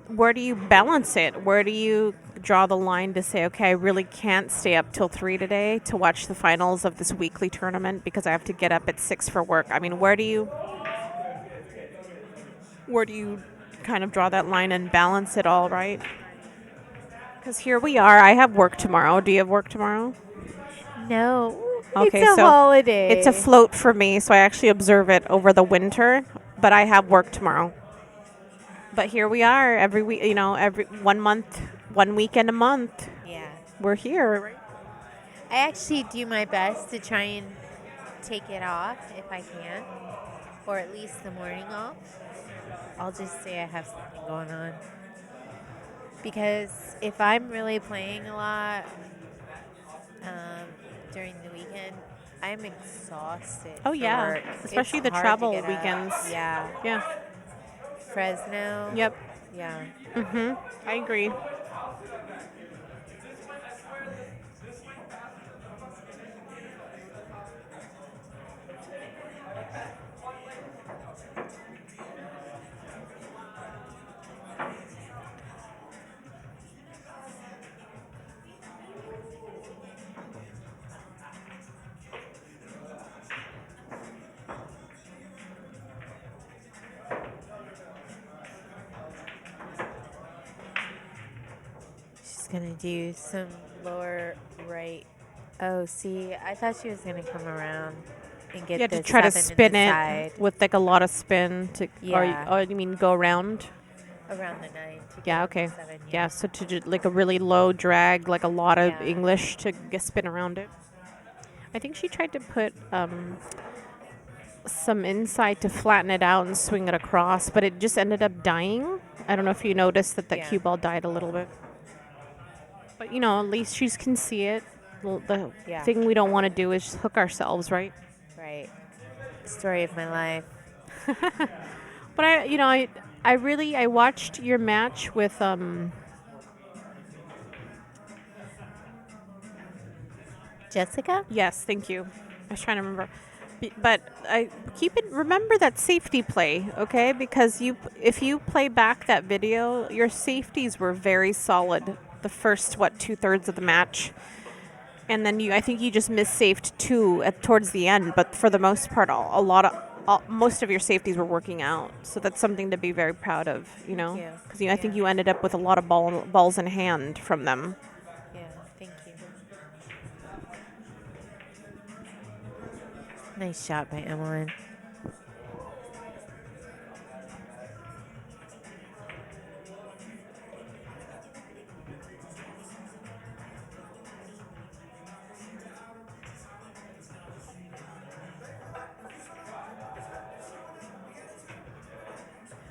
where do you balance it? Where do you draw the line to say, okay, I really can't stay up till 3 today to watch the finals of this weekly tournament because I have to get up at 6 for work? I mean, where do you kind of draw that line and balance it all, right? Because here we are. I have work tomorrow. Do you have work tomorrow? No. Okay, It's a so holiday. it's a float for me, so I actually observe it over the winter, but I have work tomorrow. But here we are every week, every 1 month, 1 weekend a month. Yeah. We're here, right? I actually do my best to try and take it off if I can, or at least the morning off. I'll just say I have something going on. Because if I'm really playing a lot during the weekend, I'm exhausted Oh for yeah, work. especially It's the hard to travel get up. weekends. Yeah. Yeah. Fresno. Yep. Yeah. I agree. She's going to do some lower right. Oh, see, I thought she was going to come around and get You had the to try to 7 spin in the it side. with like a lot of spin to. Yeah. Or you mean go around? Around the 9 to Yeah. get Okay. the 7. Yeah. So to like a really low drag, like a lot of Yeah. English to spin around it. I think she tried to put some inside to flatten it out and swing it across, but it just ended up dying. I don't know if you noticed that Yeah. cue ball died a little bit. But at least she can see it. The Yeah. thing we don't want to do is just hook ourselves, right? Right. Story of my life. But I watched your match with Jessica? Yes, thank you. I was trying to remember. But I remember that safety play, okay? Because if you play back that video, your safeties were very solid the first 2/3 of the match. And then I think you just missaved 2 towards the end, but for the most part most of your safeties were working out. So that's something to be very proud of, Thank you. Because I think you ended up with a lot of balls in hand from them. Yeah, thank you. Nice shot by Emilyn.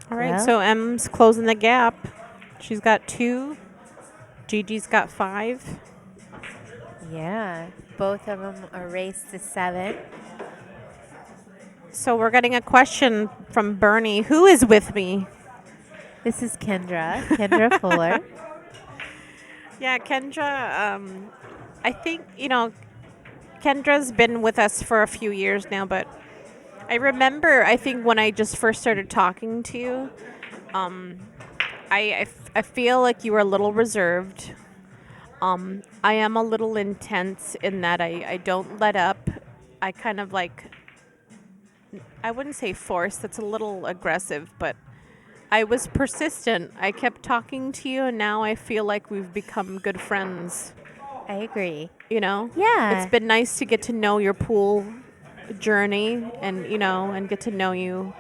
All right, Well- so M's closing the gap. She's got 2. Gigi's got 5. Yeah, both of them are raced to 7. So we're getting a question from Bernie. Who is with me? This is Kendra Fuller. Yeah, Kendra. I think, Kendra's been with us for a few years now, but I remember, I think, when I just first started talking to you, I feel like you were a little reserved. I am a little intense in that I don't let up. I kind of I wouldn't say force, that's a little aggressive, but I was persistent. I kept talking to you, and now I feel like we've become good friends. I agree. You know, it's Yeah. been nice to get to know your pool journey, and and get to know you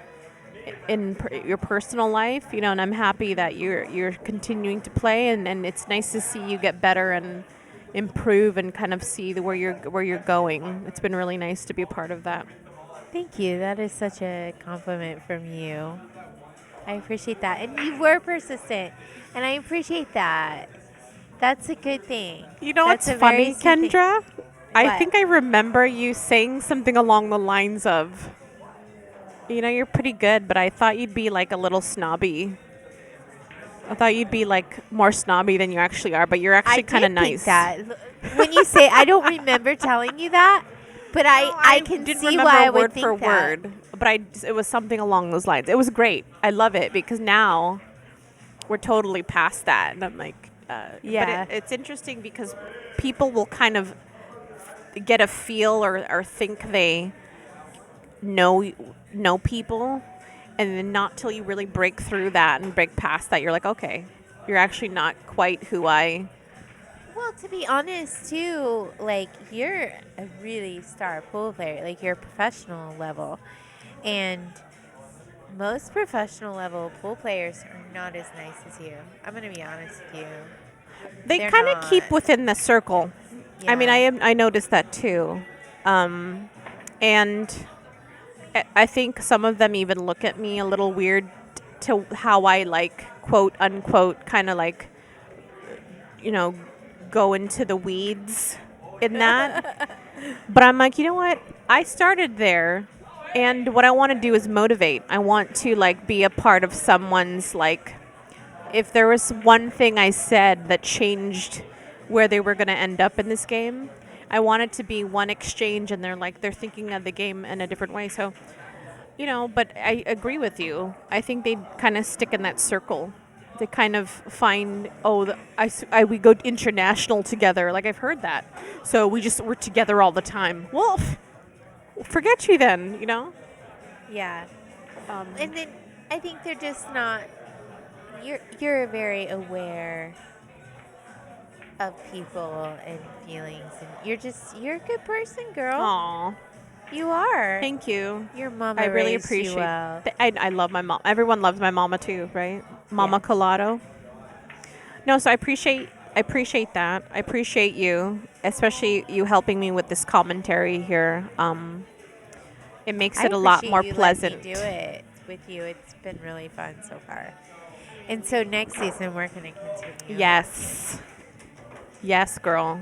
in your personal life. And I'm happy that you're continuing to play, and it's nice to see you get better and improve and kind of see where you're going. It's been really nice to be a part of that. Thank you. That is such a compliment from you. I appreciate that. And you were persistent. And I appreciate that. That's a good thing. You know That's what's a very funny, sweet thing. Kendra? I What? think I remember you saying something along the lines of, you're pretty good, but I thought you'd be like a little snobby. I thought you'd be like more snobby than you actually are, but you're I actually kind of did think nice. that. When you say, I don't remember telling you that, but No, I can didn't see remember why I would word for think that. word, but it was something along those lines. It was great. I love it because now we're totally past that, and I'm like, Yeah. But it's interesting because people will kind of get a feel or think they know people, and then not till you really break through that and break past that, you're like, okay, you're actually not quite who I. Well, to be honest, too, like, you're a really star pool player. Like, you're professional level. And most professional level pool players are not as nice as you. I'm going to be honest with you. They They're kind of keep not. within the circle. I mean, Yeah. I noticed that too, and I think some of them even look at me a little weird to how I like quote unquote kind of like you know go into the weeds in that. But I'm like, you know what? I started there, and what I want to do is motivate. I want to like be a part of someone's like. If there was one thing I said that changed where they were going to end up in this game, I want it to be one exchange, and they're thinking of the game in a different way. So, but I agree with you. I think they kind of stick in that circle. They kind of find, we go international together. Like I've heard that. So we're together all the time. Well, forget you then. Yeah. Um, And then I think they're just not. You're very aware of people and feelings, and you're a good person, girl. Aw, You are. thank you. Your I mama really raised you appreciate. well. I love my mom. Everyone loves my mama too, right? Mama Yes. Colado. No, so I appreciate that. I appreciate you, especially you helping me with this commentary here. It makes I it a lot appreciate more you letting pleasant. me do it with you. It's been really fun so far. And so next season we're going to continue. Yes. Yes, girl.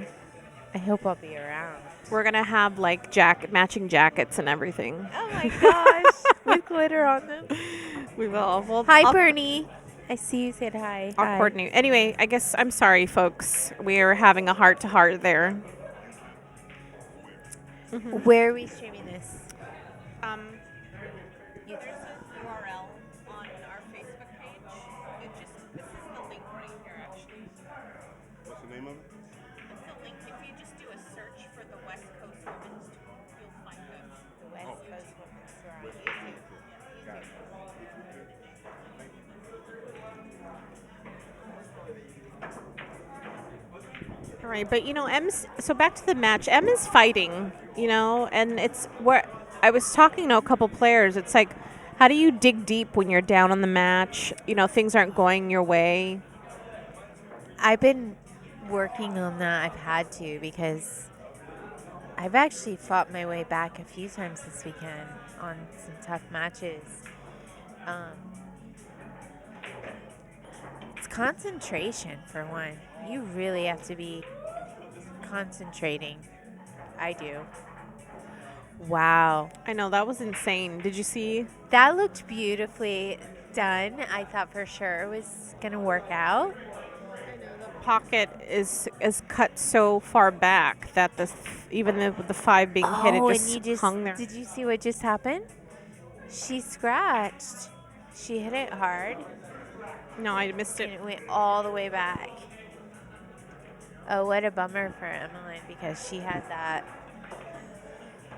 I hope I'll be around. We're gonna have like matching jackets and everything. Oh my gosh, with glitter on them. We will. Hi, Bernie. I see you said hi. I'll Hi. coordinate. Anyway, I guess I'm sorry, folks. We are having a heart to heart there. Where are we streaming this? There's a URL on our Facebook page. This is the link right here, actually. What's the name of it? The link, if you just do a search for the West Coast Women's Tour, you'll find us. The West Coast Women's Tour on YouTube. Got it. All right, but so back to the match. M is fighting, and it's where I was talking to a couple players. It's like, how do you dig deep when you're down on the match? Things aren't going your way. I've been working on that. I've had to because I've actually fought my way back a few times this weekend on some tough matches. It's concentration for one. You really have to be concentrating. I do. Wow. I know, that was insane. Did you see? That looked beautifully done. I thought for sure it was going to work out. Pocket is cut so far back that even with the 5 being hit, it And just you just hung there. did you see what just happened? She scratched. She hit it hard, No, I missed and it. it went all the way back. Oh, what a bummer for Emilyn because she had that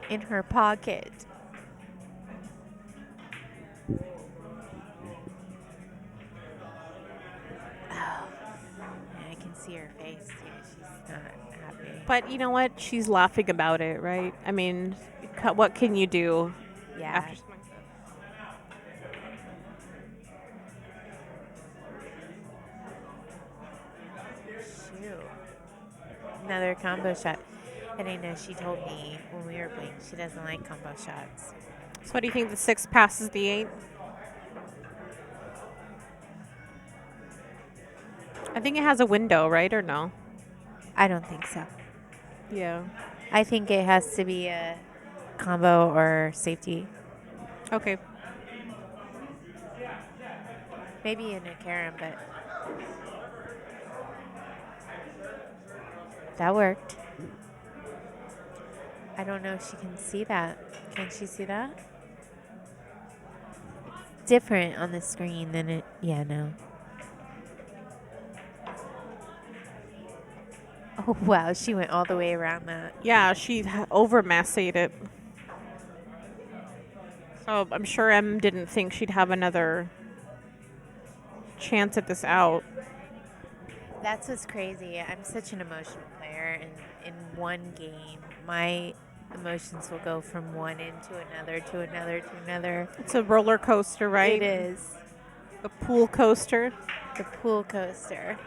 in her pocket. Oh, I can see her face. Yeah, she's not happy. But you know what? She's laughing about it, right? I mean, what can you do Yeah. after? Shoot. Another combo shot. And I know she told me when we were playing she doesn't like combo shots. So what do you think? The 6 passes the 8? I think it has a window, right, or no? I don't think so. Yeah. I think it has to be a combo or safety. Okay. Maybe in a carom, but that worked. I don't know if she can see that. Can she see that? It's different on the screen than it. Yeah, no. Oh, wow. She went all the way around that. Yeah, she overmassed it. So I'm sure Em didn't think she'd have another chance at this out. That's what's crazy. I'm such an emotional player, and in one game, my emotions will go from one end to another, to another, to another. It's a roller coaster, right? It is. A pool coaster. The pool coaster.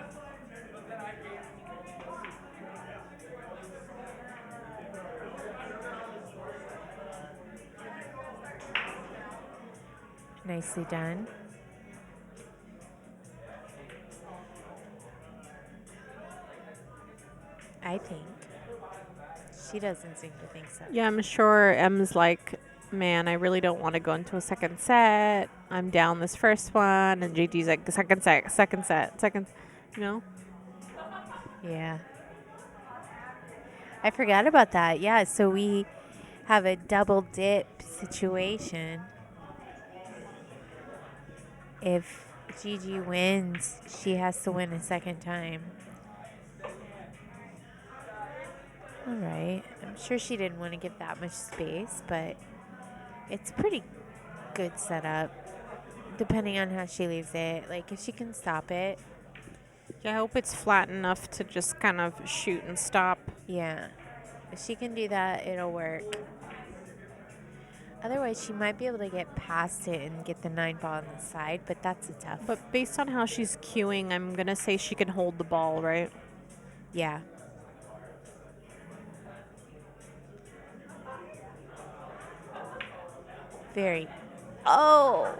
Nicely done. I think. She doesn't seem to think so. Yeah, I'm sure Em's like, man, I really don't want to go into a second set. I'm down this first one. And Gigi's like, second set. You know? Yeah. I forgot about that. Yeah, so we have a double dip situation. If Gigi wins, she has to win a second time. All right. I'm sure she didn't want to give that much space, but it's pretty good setup, depending on how she leaves it. Like, if she can stop it. Yeah, I hope it's flat enough to just kind of shoot and stop. Yeah. If she can do that, it'll work. Otherwise, she might be able to get past it and get the 9 ball on the side, but that's a tough. But based on how she's queuing, I'm going to say she can hold the ball, right? Yeah. Very. Oh.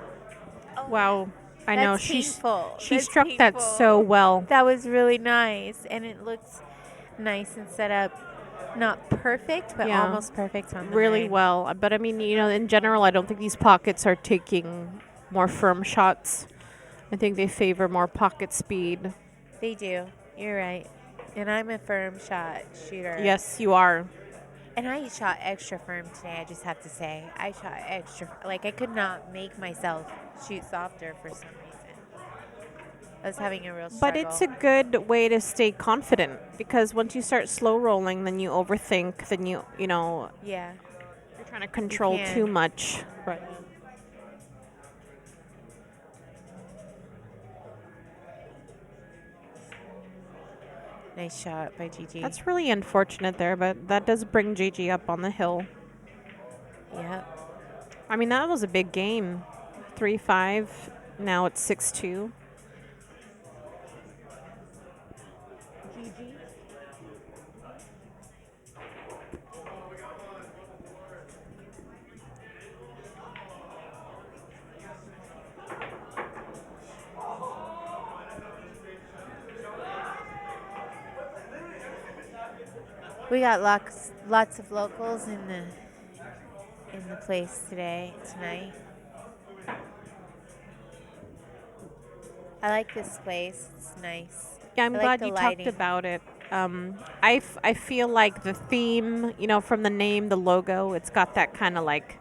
Wow. I know. That's painful. She That's struck that painful. so well. That was really nice, and it looks nice and set up. Not perfect, but Yeah. almost perfect on the Really 9. well. But I mean, you know, in general, I don't think these pockets are taking more firm shots. I think they favor more pocket speed. They do. You're right. And I'm a firm shot shooter. Yes, you are. And I shot extra firm today, I just have to say. I shot extra. Like, I could not make myself shoot softer for some reason. I was having a real struggle. But it's a good way to stay confident because once you start slow rolling, then you overthink, then you know, Yeah. you're trying to control can. too much. Right. Nice shot by Gigi. That's really unfortunate there, but that does bring Gigi up on the hill. Yep. I mean, that was a big game. 3-5. Now it's 6-2. We got lots of locals in the place tonight. I like this place. It's nice. Yeah, I'm I like glad the you lighting. talked about it. I feel like the theme, you know, from the name, the logo, it's got that kind of like,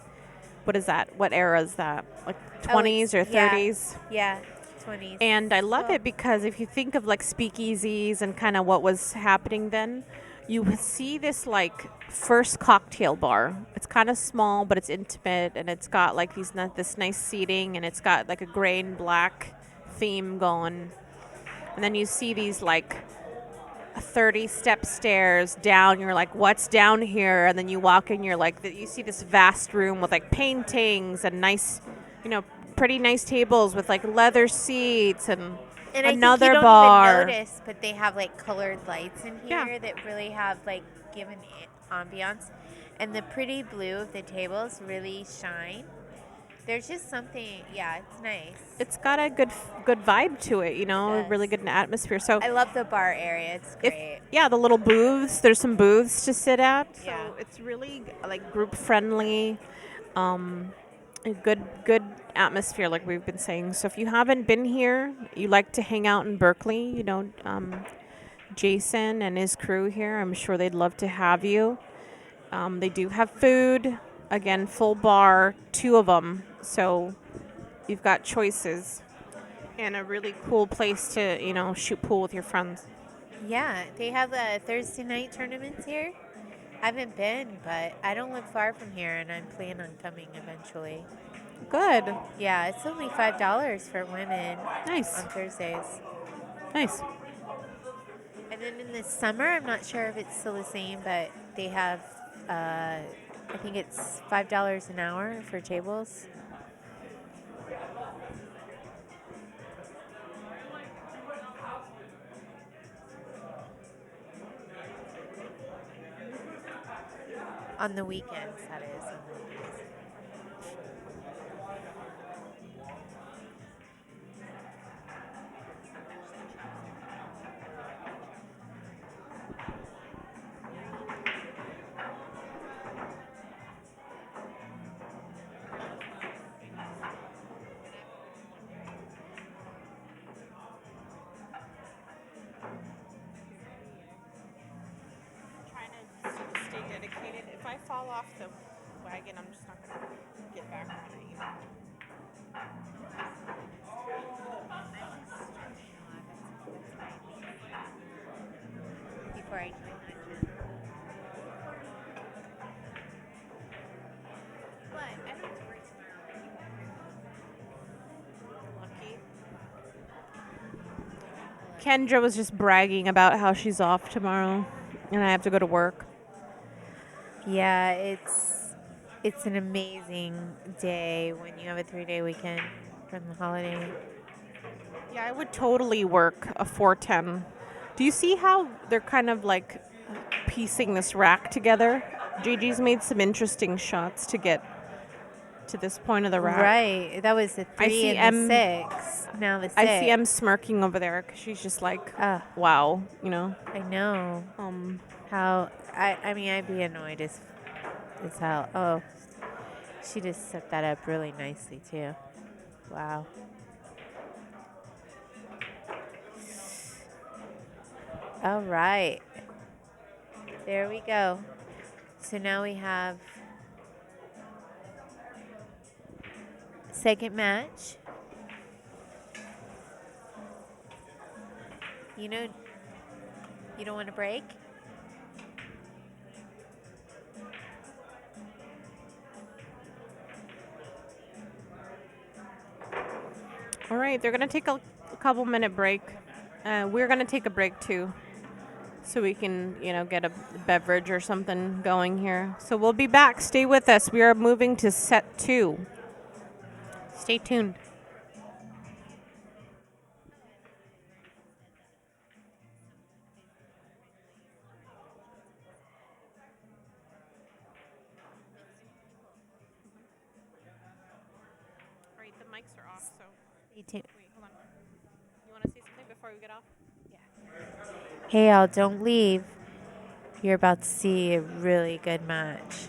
what is that? What era is that? Like 20s or 30s? Yeah, 20s. And I love So- it because if you think of like speakeasies and kind of what was happening then, you would see this like first cocktail bar. It's kind of small, but it's intimate, and it's got like this nice seating, and it's got like a gray and black theme going. And then you see these like 30-step stairs down. You're like, what's down here? And then you walk in, you're like, you see this vast room with like paintings and nice, you know, pretty nice tables with like leather seats and And I think another you don't bar. even notice, but they have like colored lights in Yeah. here that really have like given it ambiance. And the pretty blue of the tables really shine. There's just something, yeah, it's nice. It's got a good vibe to it, you know, a It really does. good atmosphere. So I love the bar area. It's great. the little booths, there's some booths to sit at. Yeah. So it's really like group friendly. A good atmosphere, like we've been saying. So if you haven't been here, you like to hang out in Berkeley, you know, Jason and his crew here, I'm sure they'd love to have you. They do have food, again, full bar, 2 of them. So you've got choices and a really cool place to, you know, shoot pool with your friends. Yeah, they have Thursday night tournaments here. I haven't been, but I don't live far from here, and I'm planning on coming eventually. Good. Yeah, it's only $5 for women Nice. on Thursdays. Nice. And then in the summer, I'm not sure if it's still the same, but they have, I think it's $5 an hour for tables. On the weekends, that is. On the weekends. Trying to stay dedicated. If I fall off the wagon, I'm just not going to get back on it, you know. Before I join that gym. But I don't have to worry tomorrow. Lucky. Kendra was just bragging about how she's off tomorrow, and I have to go to work. Yeah, it's an amazing day when you have a 3-day weekend from the holiday. Yeah, I would totally work a 410. Do you see how they're kind of like piecing this rack together? Gigi's made some interesting shots to get to this point of the rack. Right. That was the I 3 see and the 6. Now the 6. I see Em smirking over there because she's just like, wow, you know. I know. How I mean I'd be annoyed as hell. Oh, she just set that up really nicely too. Wow. All right. There we go. So now we have second match. You know, you don't want to break? All right, they're going to take a couple minute break. We're going to take a break too, so we can, you know, get a beverage or something going here. So we'll be back. Stay with us. We are moving to set 2. Stay tuned. All right, the mics are off, so Me too. wait, hold on. You want to say something before we get off? Hey, y'all, don't leave. You're about to see a really good match.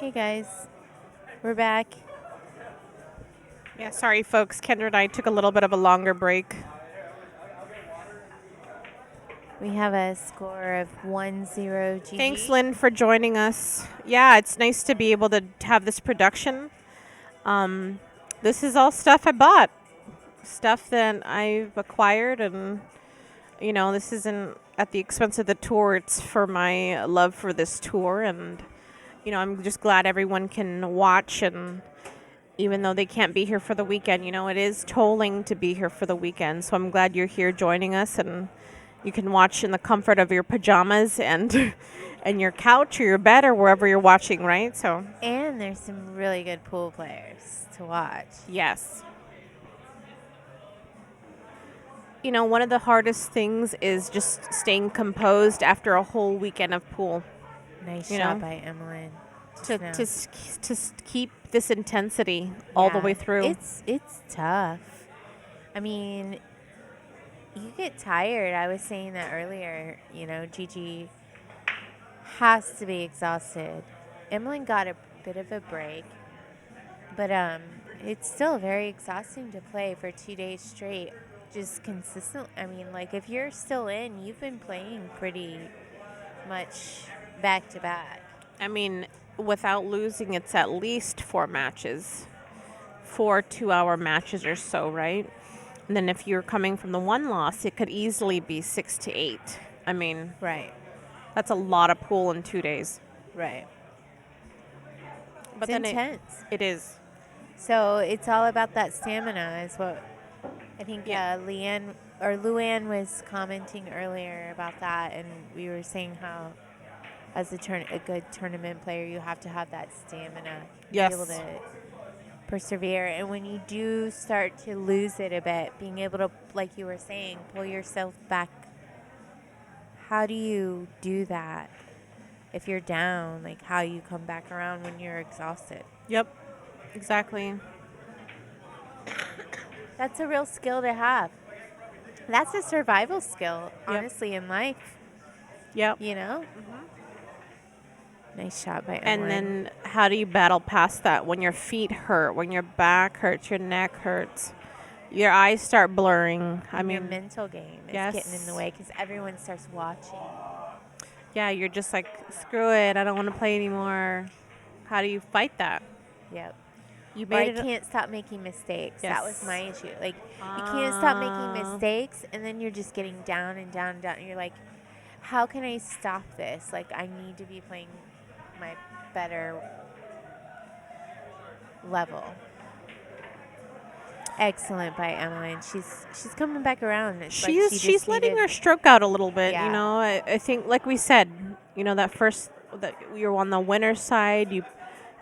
Hey guys, we're back. Yeah, sorry, folks. Kendra and I took a little bit of a longer break. We have a score of 1-0 Gigi. Thanks, Lynn, for joining us. Yeah, it's nice to be able to have this production. This is all stuff I bought, stuff that I've acquired, and this isn't at the expense of the tour. It's for my love for this tour, and I'm just glad everyone can watch, and even though they can't be here for the weekend, it is tolling to be here for the weekend. So I'm glad you're here joining us, and you can watch in the comfort of your pajamas and and your couch or your bed or wherever you're watching, right? So And there's some really good pool players to watch. yes. One of the hardest things is just staying composed after a whole weekend of pool. Nice You shot know? by Emilyn. To keep this intensity all the way through. It's tough. I mean, you get tired. I was saying that earlier. Gigi has to be exhausted. Emilyn got a bit of a break, but it's still very exhausting to play for 2 days straight, just consistent. I mean, like if you're still in, you've been playing pretty much back to back. I mean, without losing, it's at least 4 matches. 4 2-hour matches or so, right? And then if you're coming from the one loss, it could easily be 6 to 8. I mean, Right. that's a lot of pool in 2 days. Right. But It's then intense. it is. So it's all about that stamina, is what I think. Yeah. Luann was commenting earlier about that, and we were saying how, as a good tournament player, you have to have that stamina to Yes. be able to persevere. And when you do start to lose it a bit, being able to, like you were saying, pull yourself back. How do you do that if you're down? Like how you come back around when you're exhausted? Yep. Exactly. That's a real skill to have. That's a survival skill, Yep. honestly, in life. Yep. Nice shot by Emilyn. And then how do you battle past that when your feet hurt, when your back hurts, your neck hurts, your eyes start blurring? I mean, your mental game is yes. getting in the way because everyone starts watching. Yeah, you're just like, screw it, I don't want to play anymore. How do you fight that? Yep. You Or I made it. can't stop making mistakes. Yes. That was my issue. Like, you can't stop making mistakes, and then you're just getting down and down and down. And you're like, how can I stop this? Like, I need to be playing my better level. Excellent by Emilyn. She's coming back around. It's like She's letting her stroke out a little bit. Yeah. I think, like we said, that first that you're on the winner's side,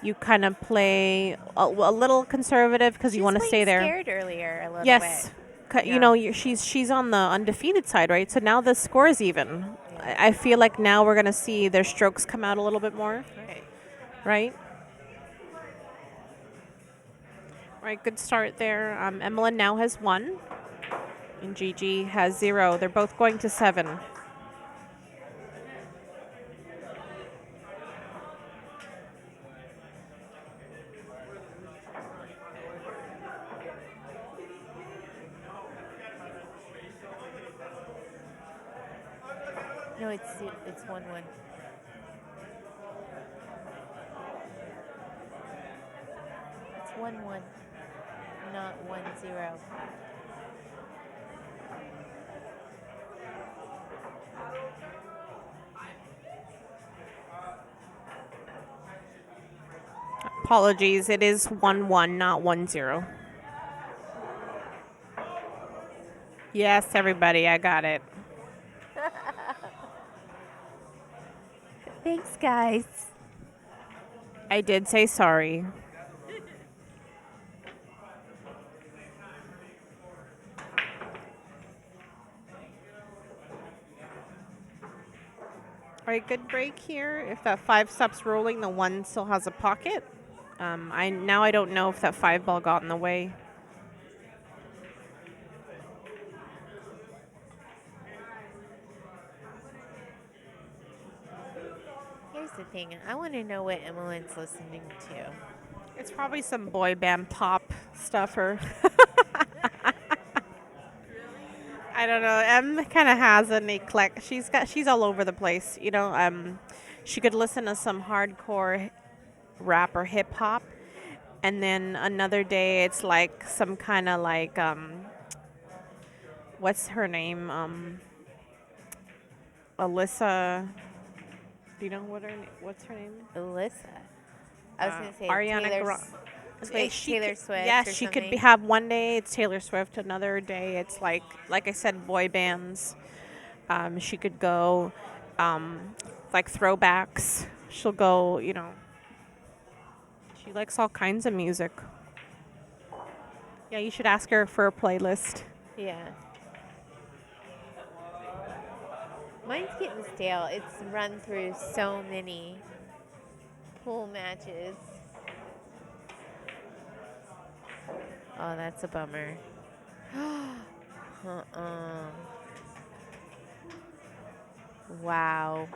you kind of play a little conservative because you want to stay there. Scared earlier a little Yes. bit. She's on the undefeated side, right? So now the score is even. Yeah. I feel like now we're going to see their strokes come out a little bit more, right? Right, good start there. Emilyn now has 1, and Gigi has 0. They're both going to 7. No, it's 1-1. It's 1-1, not 1-0. Apologies, it is 1-1, not 1-0. Yes, everybody, I got it. Thanks, guys. I did say sorry. All right, good break here. If that 5 stops rolling, the 1 still has a pocket. I don't know if that 5 ball got in the way. Here's the thing. I want to know what Emilyn's listening to. It's probably some boy band pop stuff or I don't know. Em kind of has an eclectic. She's all over the place. She could listen to some hardcore rap or hip hop, and then another day it's like some kind of like what's her name? Alyssa. Do you know what's her name? Alyssa. I was going to say Ariana Taylor, Grande. Taylor Swift Yeah, or she something. could have one day it's Taylor Swift, another day it's like I said, boy bands. She could go like throwbacks. She'll go, she likes all kinds of music. Yeah, you should ask her for a playlist. Yeah. Mine's getting stale. It's run through so many pool matches. Oh, that's a bummer. Wow.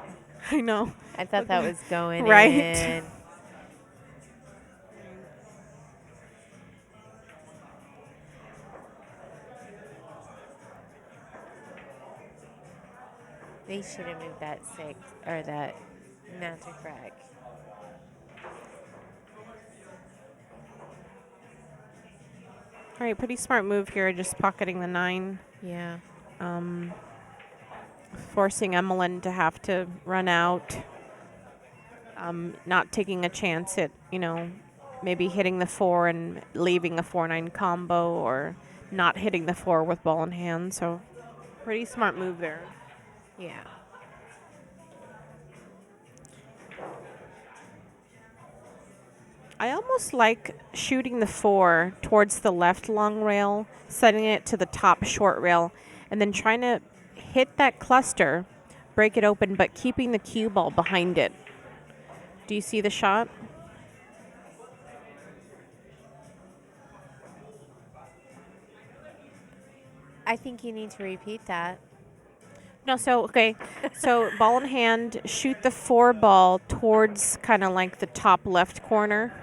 I know. I thought that was going Right? in. They should have moved that that magic rack. All right, pretty smart move here, just pocketing the 9. Yeah. Forcing Emilyn to have to run out. Not taking a chance at, maybe hitting the 4 and leaving a 4-9 combo, or not hitting the 4 with ball in hand. So, pretty smart move there. Yeah. I almost like shooting the 4 towards the left long rail, setting it to the top short rail, and then trying to hit that cluster, break it open, but keeping the cue ball behind it. Do you see the shot? I think you need to repeat that. No, okay. So ball in hand, shoot the 4 ball towards kind of like the top left corner,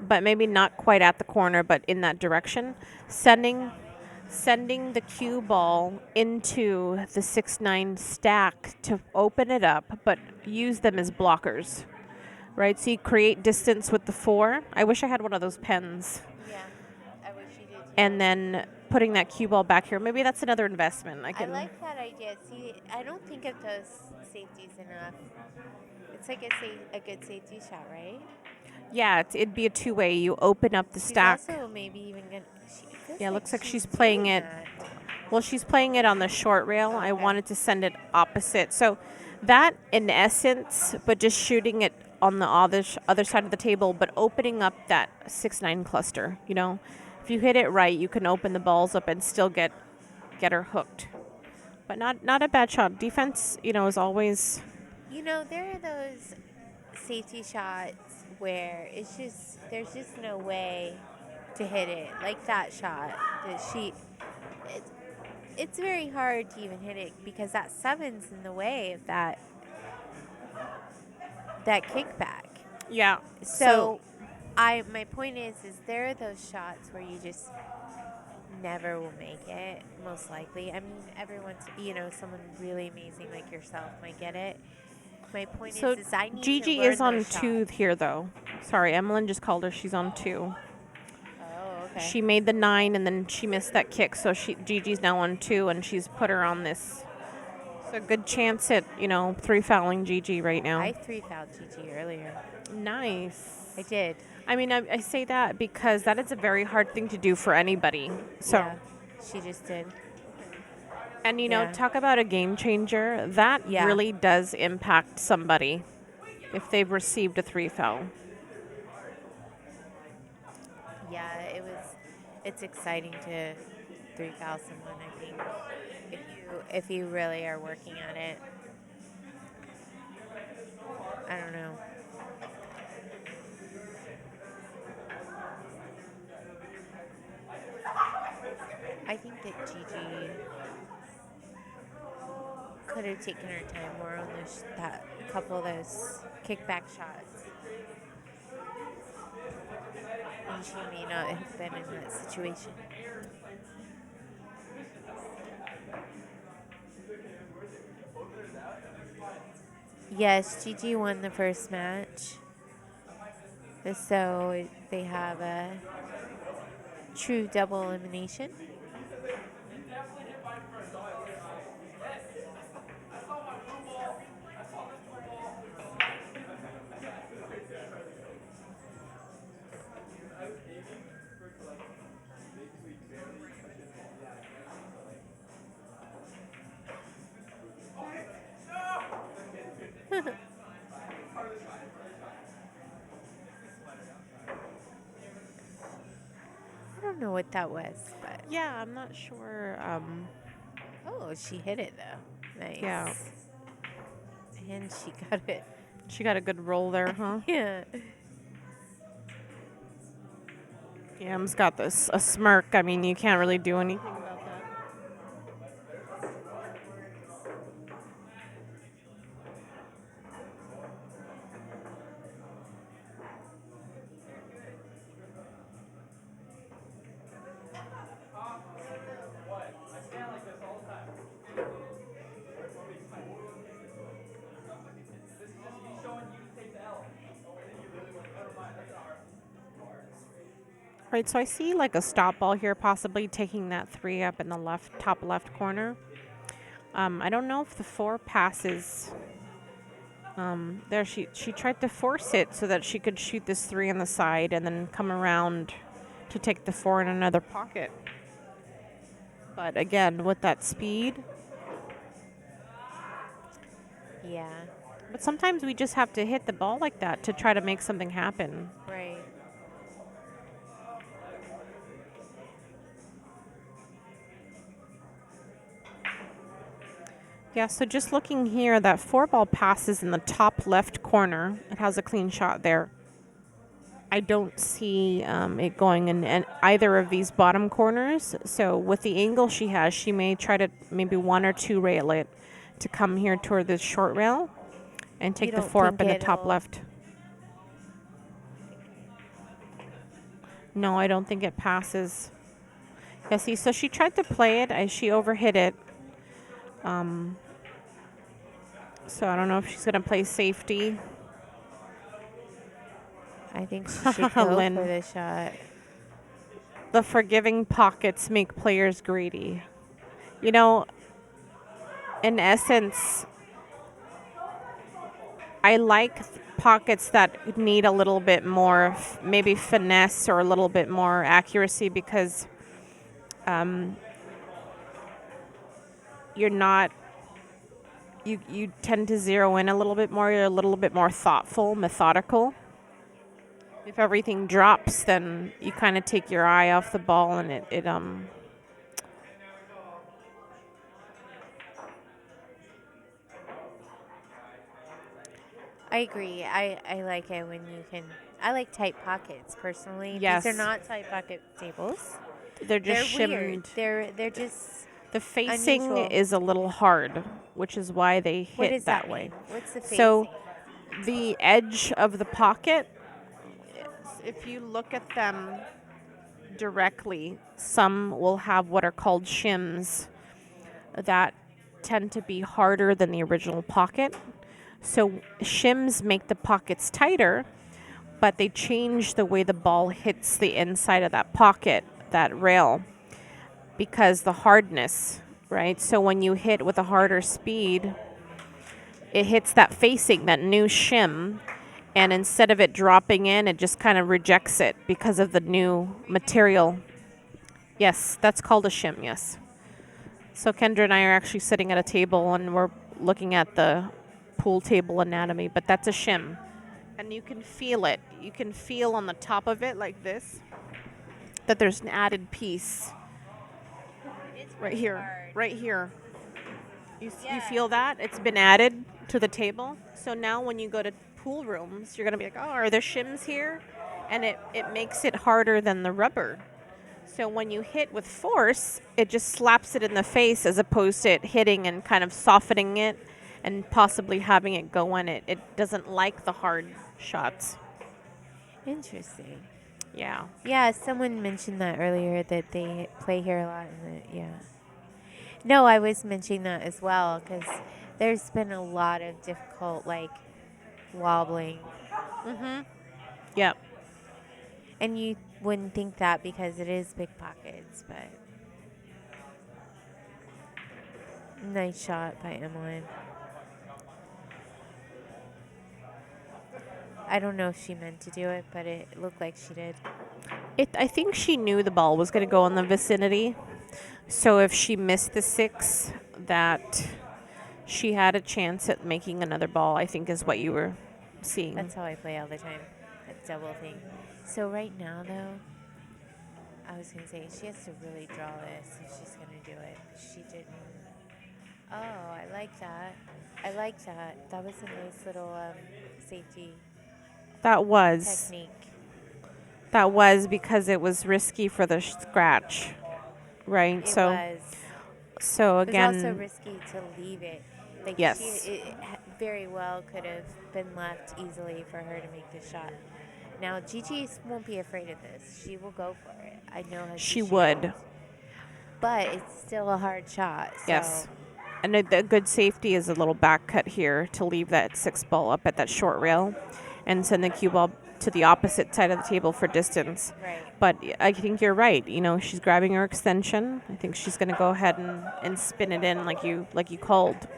but maybe not quite at the corner, but in that direction. Sending the cue ball into the 6-9 stack to open it up, but use them as blockers, right? So you create distance with the 4. I wish I had one of those pens. Yeah. I wish you did too. And then putting that cue ball back here. Maybe that's another investment. I like that idea. See, I don't think of those safeties enough. It's like a good safety shot, right? Yeah, it'd be a 2-way. You open up the stack. She's also maybe even gonna. Yeah, it looks like she's playing it. That. Well, she's playing it on the short rail. Okay. I wanted to send it opposite. So that, in essence, but just shooting it on the other side of the table, but opening up that 6-9 cluster. If you hit it right, you can open the balls up and still get her hooked. But not a bad shot. Defense, is always. There are those safety shots where there's just no way to hit it, like that shot that it's very hard to even hit it because that 7's in the way of that kickback. Yeah. So my point is there are those shots where you just never will make it, most likely. I mean, everyone's, someone really amazing like yourself might get it. My point is I need Gigi to learn is on those 2 shots. here, though. Sorry, Emilyn just called her. She's on 2. Oh, okay. She made the 9, and then she missed that kick, so Gigi's now on 2, and she's put her on this. So good chance at, 3-fouling Gigi right now. I 3-fouled Gigi earlier. Nice. I did. I mean, I say that because that is a very hard thing to do for anybody. So, yeah, she just did. And, talk about a game changer. That really does impact somebody if they've received a 3-foul. Yeah, it's exciting to 3-foul someone, I think, if you really are working at it. I don't know. I think that Gigi could have taken her time more on that couple of those kickback shots. And she may not have been in that situation. Yes, Gigi won the first match. So they have a true double elimination. I don't know what that was, but Yeah, I'm not sure. oh, she hit it though. Nice. Yeah. And she got it. She got a good roll there, huh? Yeah. Yeah, Em's got this a smirk. I mean, you can't really do anything about that. Right, so I see like a stop ball here, possibly taking that 3 up in the left, top left corner. I don't know if the 4 passes. There, she tried to force it so that she could shoot this 3 on the side and then come around to take the 4 in another pocket. But again, with that speed. Yeah. But sometimes we just have to hit the ball like that to try to make something happen. Right. Yeah, so just looking here, that 4 ball passes in the top left corner. It has a clean shot there. I don't see it going in either of these bottom corners. So with the angle she has, she may try to maybe 1 or 2 rail it to come here toward this short rail and take the don't 4 up in think the top it'll- left. No, I don't think it passes. Yeah, see, so she tried to play it. She overhit it. So I don't know if she's going to play safety. I think she should go Lynn. for the shot. The forgiving pockets make players greedy. You know, in essence, I like pockets that need a little bit more, maybe finesse or a little bit more accuracy because you're not, you tend to zero in a little bit more. You're a little bit more thoughtful, methodical. If everything drops, then you kind of take your eye off the ball and it I agree. I like it when you can. I like tight pockets personally. Yes. These are not tight pocket tables. they're just They're shimmed. weird. They're just. The facing unusual. is a little hard, which is why they What hit does that that way. mean? What's the facing? So the edge of the pocket, if you look at them directly, some will have what are called shims that tend to be harder than the original pocket. So shims make the pockets tighter, but they change the way the ball hits the inside of that pocket, that rail, because the hardness, right? So when you hit with a harder speed, it hits that facing, that new shim, and instead of it dropping in, it just kind of rejects it because of the new material. Yes, that's called a shim, yes. So Kendra and I are actually sitting at a table and we're looking at the pool table anatomy, but that's a shim. And you can feel it. You can feel on the top of it like this that there's an added piece. Right here. Right here. You feel that? It's been added to the table. So now when you go to pool rooms, you're going to be like, oh, are there shims here? And it makes it harder than the rubber. So when you hit with force, it just slaps it in the face as opposed to it hitting and kind of softening it and possibly having it go in it. It doesn't like the hard shots. Interesting. Yeah. Yeah, someone mentioned that earlier that they play here a lot. Yeah. No, I was mentioning that as well because there's been a lot of difficult, like, wobbling. Mhm. Yep. And you wouldn't think that because it is big pockets, but nice shot by Emilyn. I don't know if she meant to do it, but it looked like she did. I think she knew the ball was going to go in the vicinity. So if she missed the 6, that she had a chance at making another ball, I think is what you were seeing. That's how I play all the time. That double thing. So right now, though, I was going to say she has to really draw this if she's going to do it. She didn't. Oh, I like that. I like that. That was a nice little safety That was. technique. That was because it was risky for the scratch, right? It So was. so It was also again, risky to leave it. Like yes. it very well could have been left easily for her to make the shot. Now Gigi won't be afraid of this. She will go for it. I know how She she would. is. But it's still a hard shot. Yes. So And a good safety is a little back cut here to leave that 6 ball up at that short rail and send the cue ball to the opposite side of the table for distance. right. But I think you're right. You know, she's grabbing her extension. I think she's going to go ahead and spin it in like you called.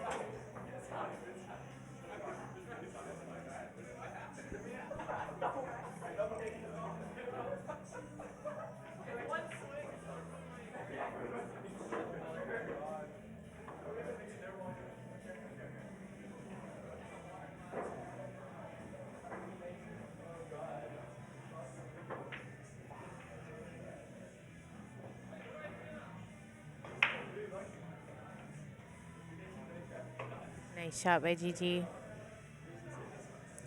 Nice shot by Gigi.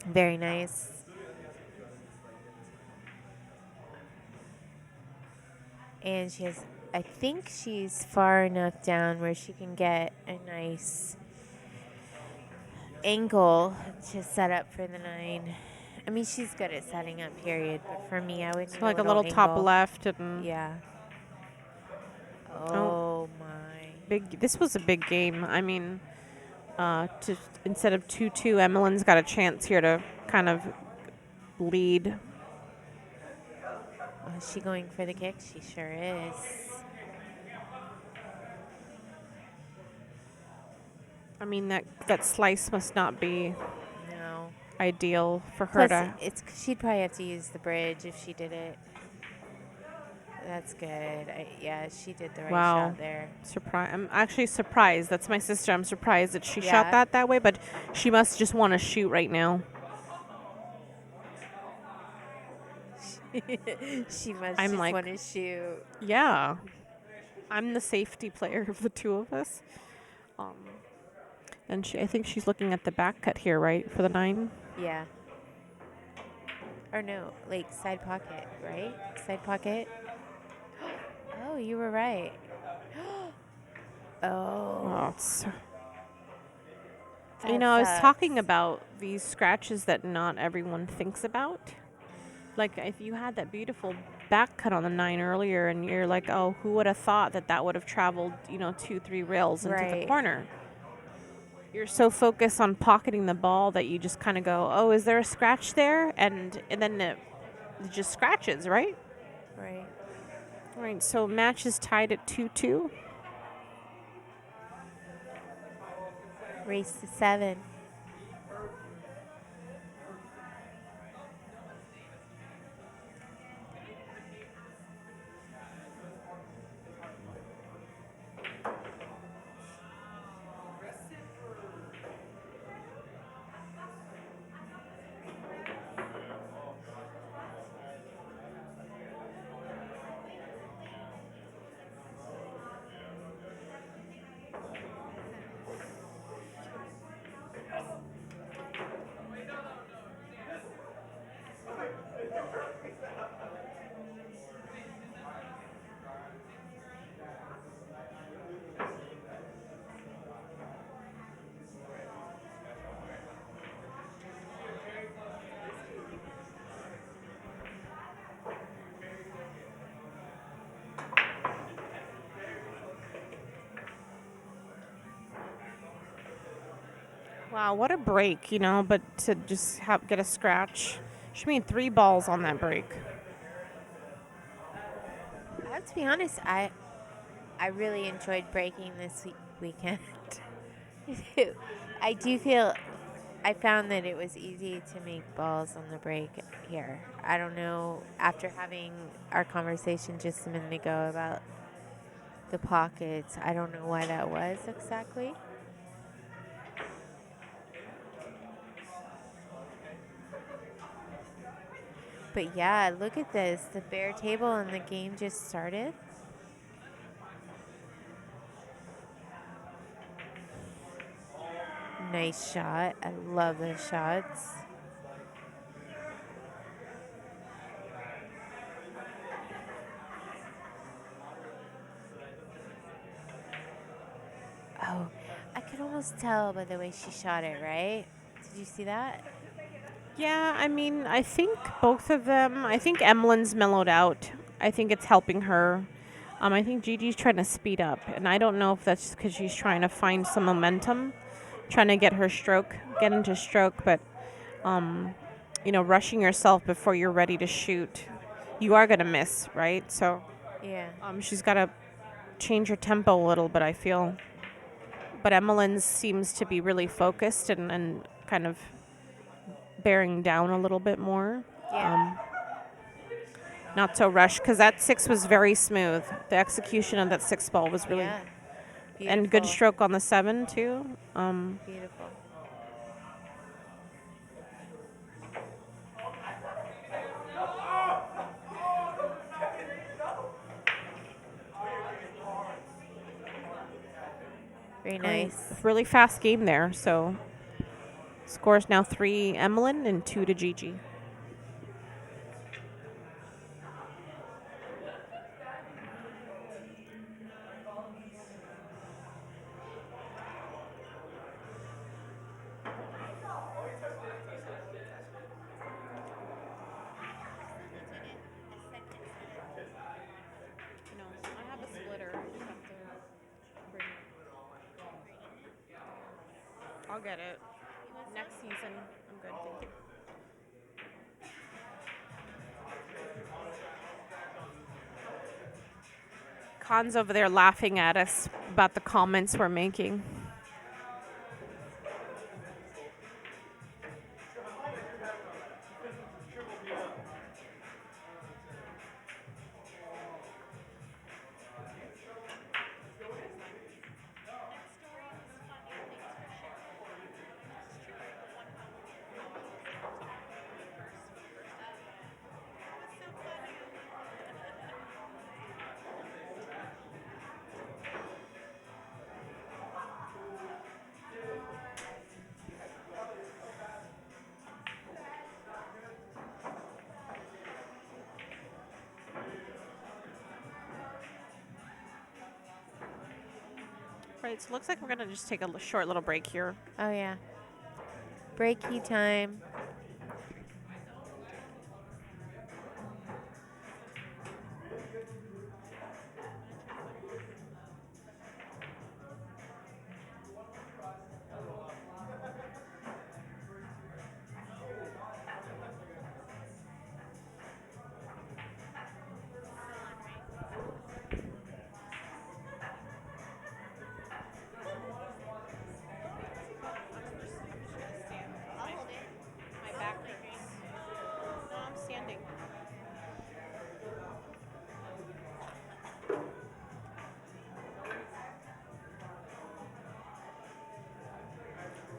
Very nice. And she has, I think she's far enough down where she can get a nice angle to set up for the 9. I mean, she's good at setting up, period. But for me, I would So need like a a little top angle. left and Yeah. Oh. Oh, my. big. This was a big game. I mean, to instead of 2-2, Emilyn's got a chance here to kind of lead. Is she going for the kick? She sure is. I mean, that slice must not be No. ideal for her Plus, to. she'd probably have to use the bridge if she did it. That's good. Yeah, she did the right Wow. shot there. I'm actually surprised. That's my sister. I'm surprised that she shot Yeah. that way, but she must just want to shoot right now. She must I'm just like- want to shoot. Yeah. I'm the safety player of the two of us. And I think she's looking at the back cut here, right, for the 9? Yeah. Or no, like side pocket, right? Side pocket. Oh, you were right. Oh. Oh, it's that you know, I was sucks. talking about these scratches that not everyone thinks about. Like, if you had that beautiful back cut on the 9 earlier, and you're like, oh, who would have thought that would have traveled, 2-3 rails into the Right. corner? You're so focused on pocketing the ball that you just kind of go, oh, is there a scratch there? And then it just scratches, right? Right. Right, so match is tied at 2-2. Race to 7. Wow, what a break, but to just get a scratch. She made 3 balls on that break. I have to be honest, I really enjoyed breaking this weekend. I found that it was easy to make balls on the break here. I don't know, after having our conversation just a minute ago about the pockets, I don't know why that was exactly. But yeah, look at this. The bare table and the game just started. Nice shot. I love those shots. Oh, I could almost tell by the way she shot it, right? Did you see that? Yeah, I think both of them. I think Emilyn's mellowed out. I think it's helping her. I think Gigi's trying to speed up, and I don't know if that's because she's trying to find some momentum, trying to get into stroke, but rushing yourself before you're ready to shoot, you are gonna miss, right? So, Yeah. she's got to change her tempo a little bit, I feel. But Emilyn seems to be really focused and kind of bearing down a little bit more. Yeah. Not so rushed, because that 6 was very smooth. The execution of that 6 ball was really Yeah. Beautiful. and good stroke on the 7 too. Beautiful. Very nice. Really fast game there. So scores now 3 Emilyn and 2 to Gigi. I have a splitter. I'll get it. Next season, I'm good, thank you. Khan's over there laughing at us about the comments we're making. Right, so it looks like we're going to just take a short little break here. Oh, yeah. Breaky time.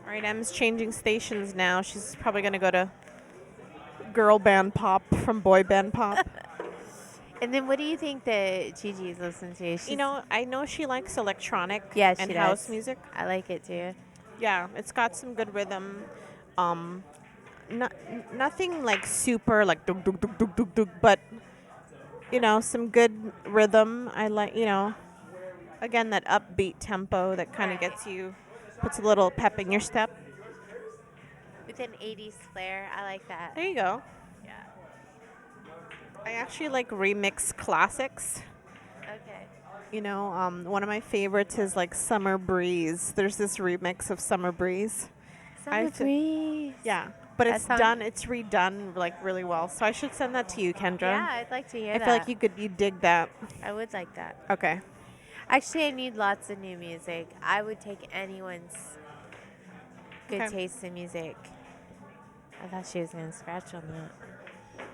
All right, Em's changing stations now. She's probably going to go to girl band pop from boy band pop. And then what do you think that Gigi is listening to? I know she likes electronic and house music. I like it too. Yeah, it's got some good rhythm. Nothing like super like dug dug dug dug dug dug, but some good rhythm. I like, again, that upbeat tempo that kind of puts a little pep in your step. With an 80s flair. I like that. There you go. Yeah. I actually like remix classics. Okay. One of my favorites is like Summer Breeze. There's this remix of Summer Breeze. on I the have to- breeze. Yeah, but That it's sounds- done. It's redone like really well. So I should send that to you, Kendra. Yeah, I'd like to hear I that. feel like you dig that. I would like that. Okay. Actually, I need lots of new music. I would take anyone's good Okay. taste in music. I thought she was going to scratch on that.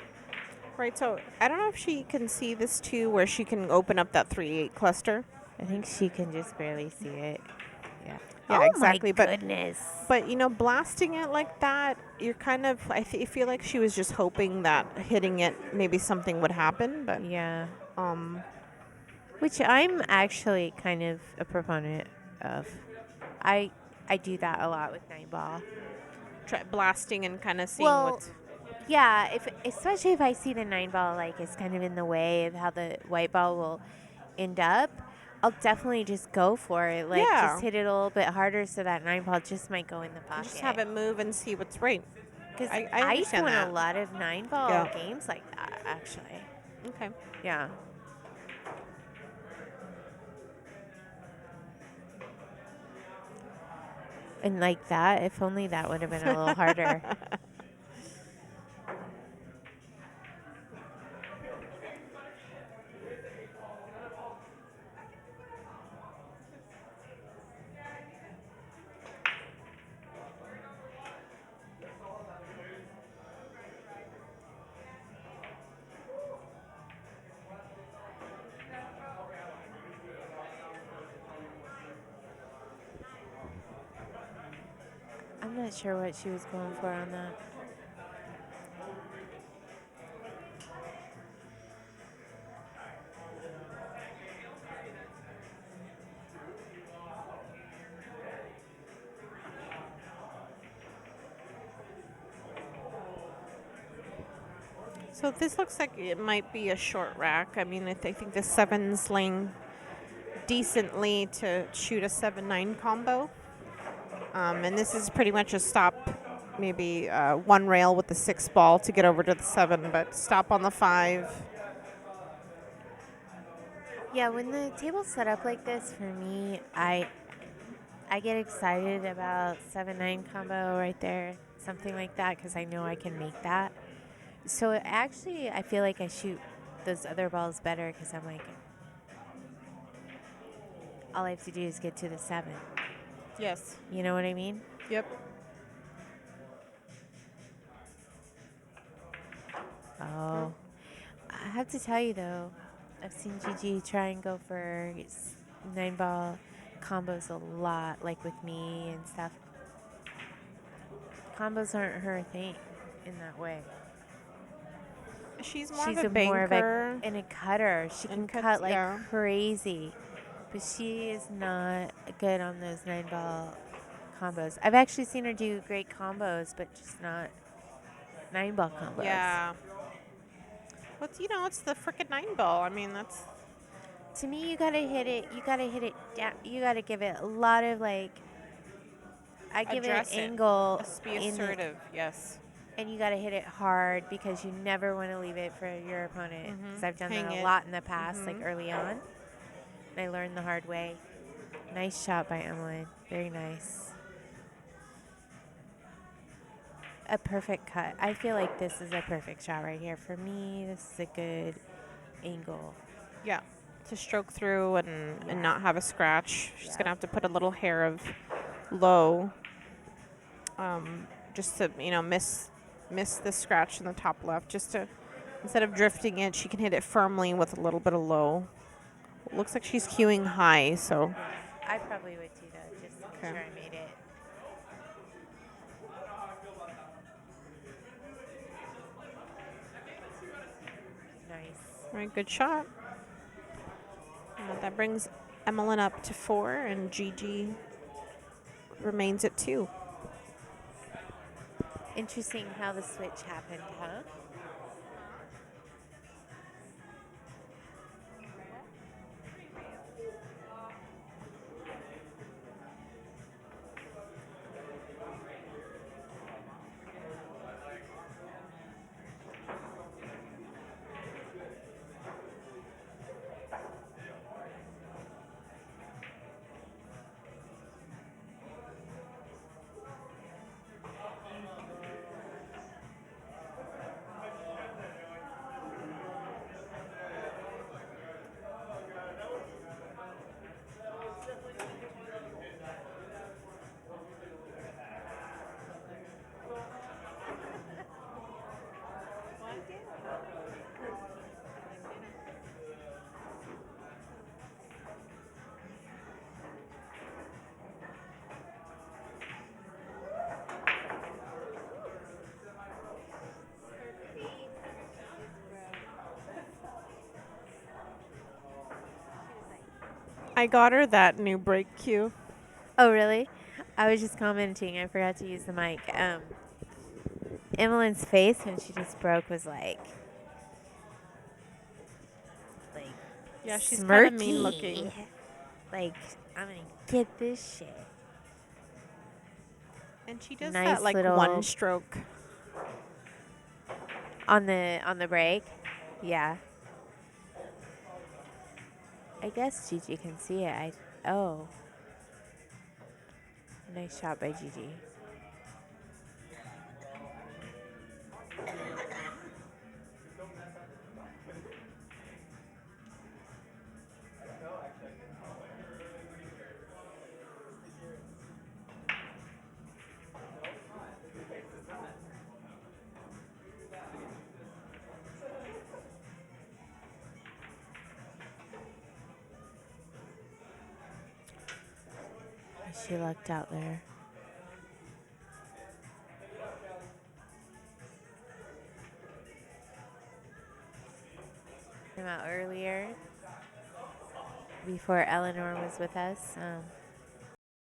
Right. So I don't know if she can see this too, where she can open up that 3/8 cluster. I think she can just barely see it. Yeah. Yeah, oh exactly. my But goodness. But blasting it like that, you're kind of. I feel like she was just hoping that hitting it, maybe something would happen. But Yeah. um, Which I'm actually kind of a proponent of. I do that a lot with nine ball. blasting and kind of seeing Well, what's. yeah, especially if I see the nine ball like is kind of in the way of how the white ball will end up, I'll definitely just go for it. Like Yeah. just hit it a little bit harder so that nine ball just might go in the pocket. Just have it move and see what's right. Because I I've understand won that. a lot of nine ball Yeah. games like that actually. Okay. Yeah. And like that, if only that would have been a little harder. I'm not sure what she was going for on that. So this looks like it might be a short rack. I mean, I think the 7's laying decently to shoot a 7-9 combo. And this is pretty much a stop, maybe one rail with the 6 ball to get over to the 7, but stop on the 5. Yeah, when the table's set up like this, for me, I get excited about 7-9 combo right there, something like that, because I know I can make that. So actually, I feel like I shoot those other balls better because I'm like, all I have to do is get to the 7. Yes. You know what I mean? Yep. Oh. I have to tell you, though, I've seen Gigi try and go for 9 ball combos a lot, like with me and stuff. Combos aren't her thing in that way. She's more She's of a banker. and a cutter. She can And cuts, cut like yeah. crazy. But she is not good on those 9 ball combos. I've actually seen her do great combos, but just not 9 ball combos. Yeah. What's it's the frickin' 9 ball. I mean, that's. To me, you gotta hit it. You gotta hit it down. You gotta give it a lot of like. I give Address it it. an angle. Just be in the- assertive. Yes. and you gotta hit it hard because you never want to leave it for your opponent. Because I've done Hang that a it. lot in the past, like early on. And I learned the hard way. Nice shot by Emilyn. Very nice. A perfect cut. I feel like this is a perfect shot right here. For me, this is a good angle. Yeah. To stroke through and not have a scratch. She's Yeah. going to have to put a little hair of low just to, miss the scratch in the top left. Just to, instead of drifting it, she can hit it firmly with a little bit of low. It looks like she's cueing high, so. I probably would too, though, just to make Okay. sure I made it. Nice. All right, good shot. That brings Emilyn up to 4, and Gigi remains at 2. Interesting how the switch happened, huh? I got her that new break cue. Oh, really? I was just commenting. I forgot to use the mic. Emilyn's face when she just broke was like Yeah, she's kind of smirky. mean looking. Like, I'm gonna get this shit. And she does that Nice like little one stroke. on the break. Yeah. I guess Gigi can see it. Oh. Nice shot by Gigi. She lucked out there. Came out earlier before Eleanor was with us.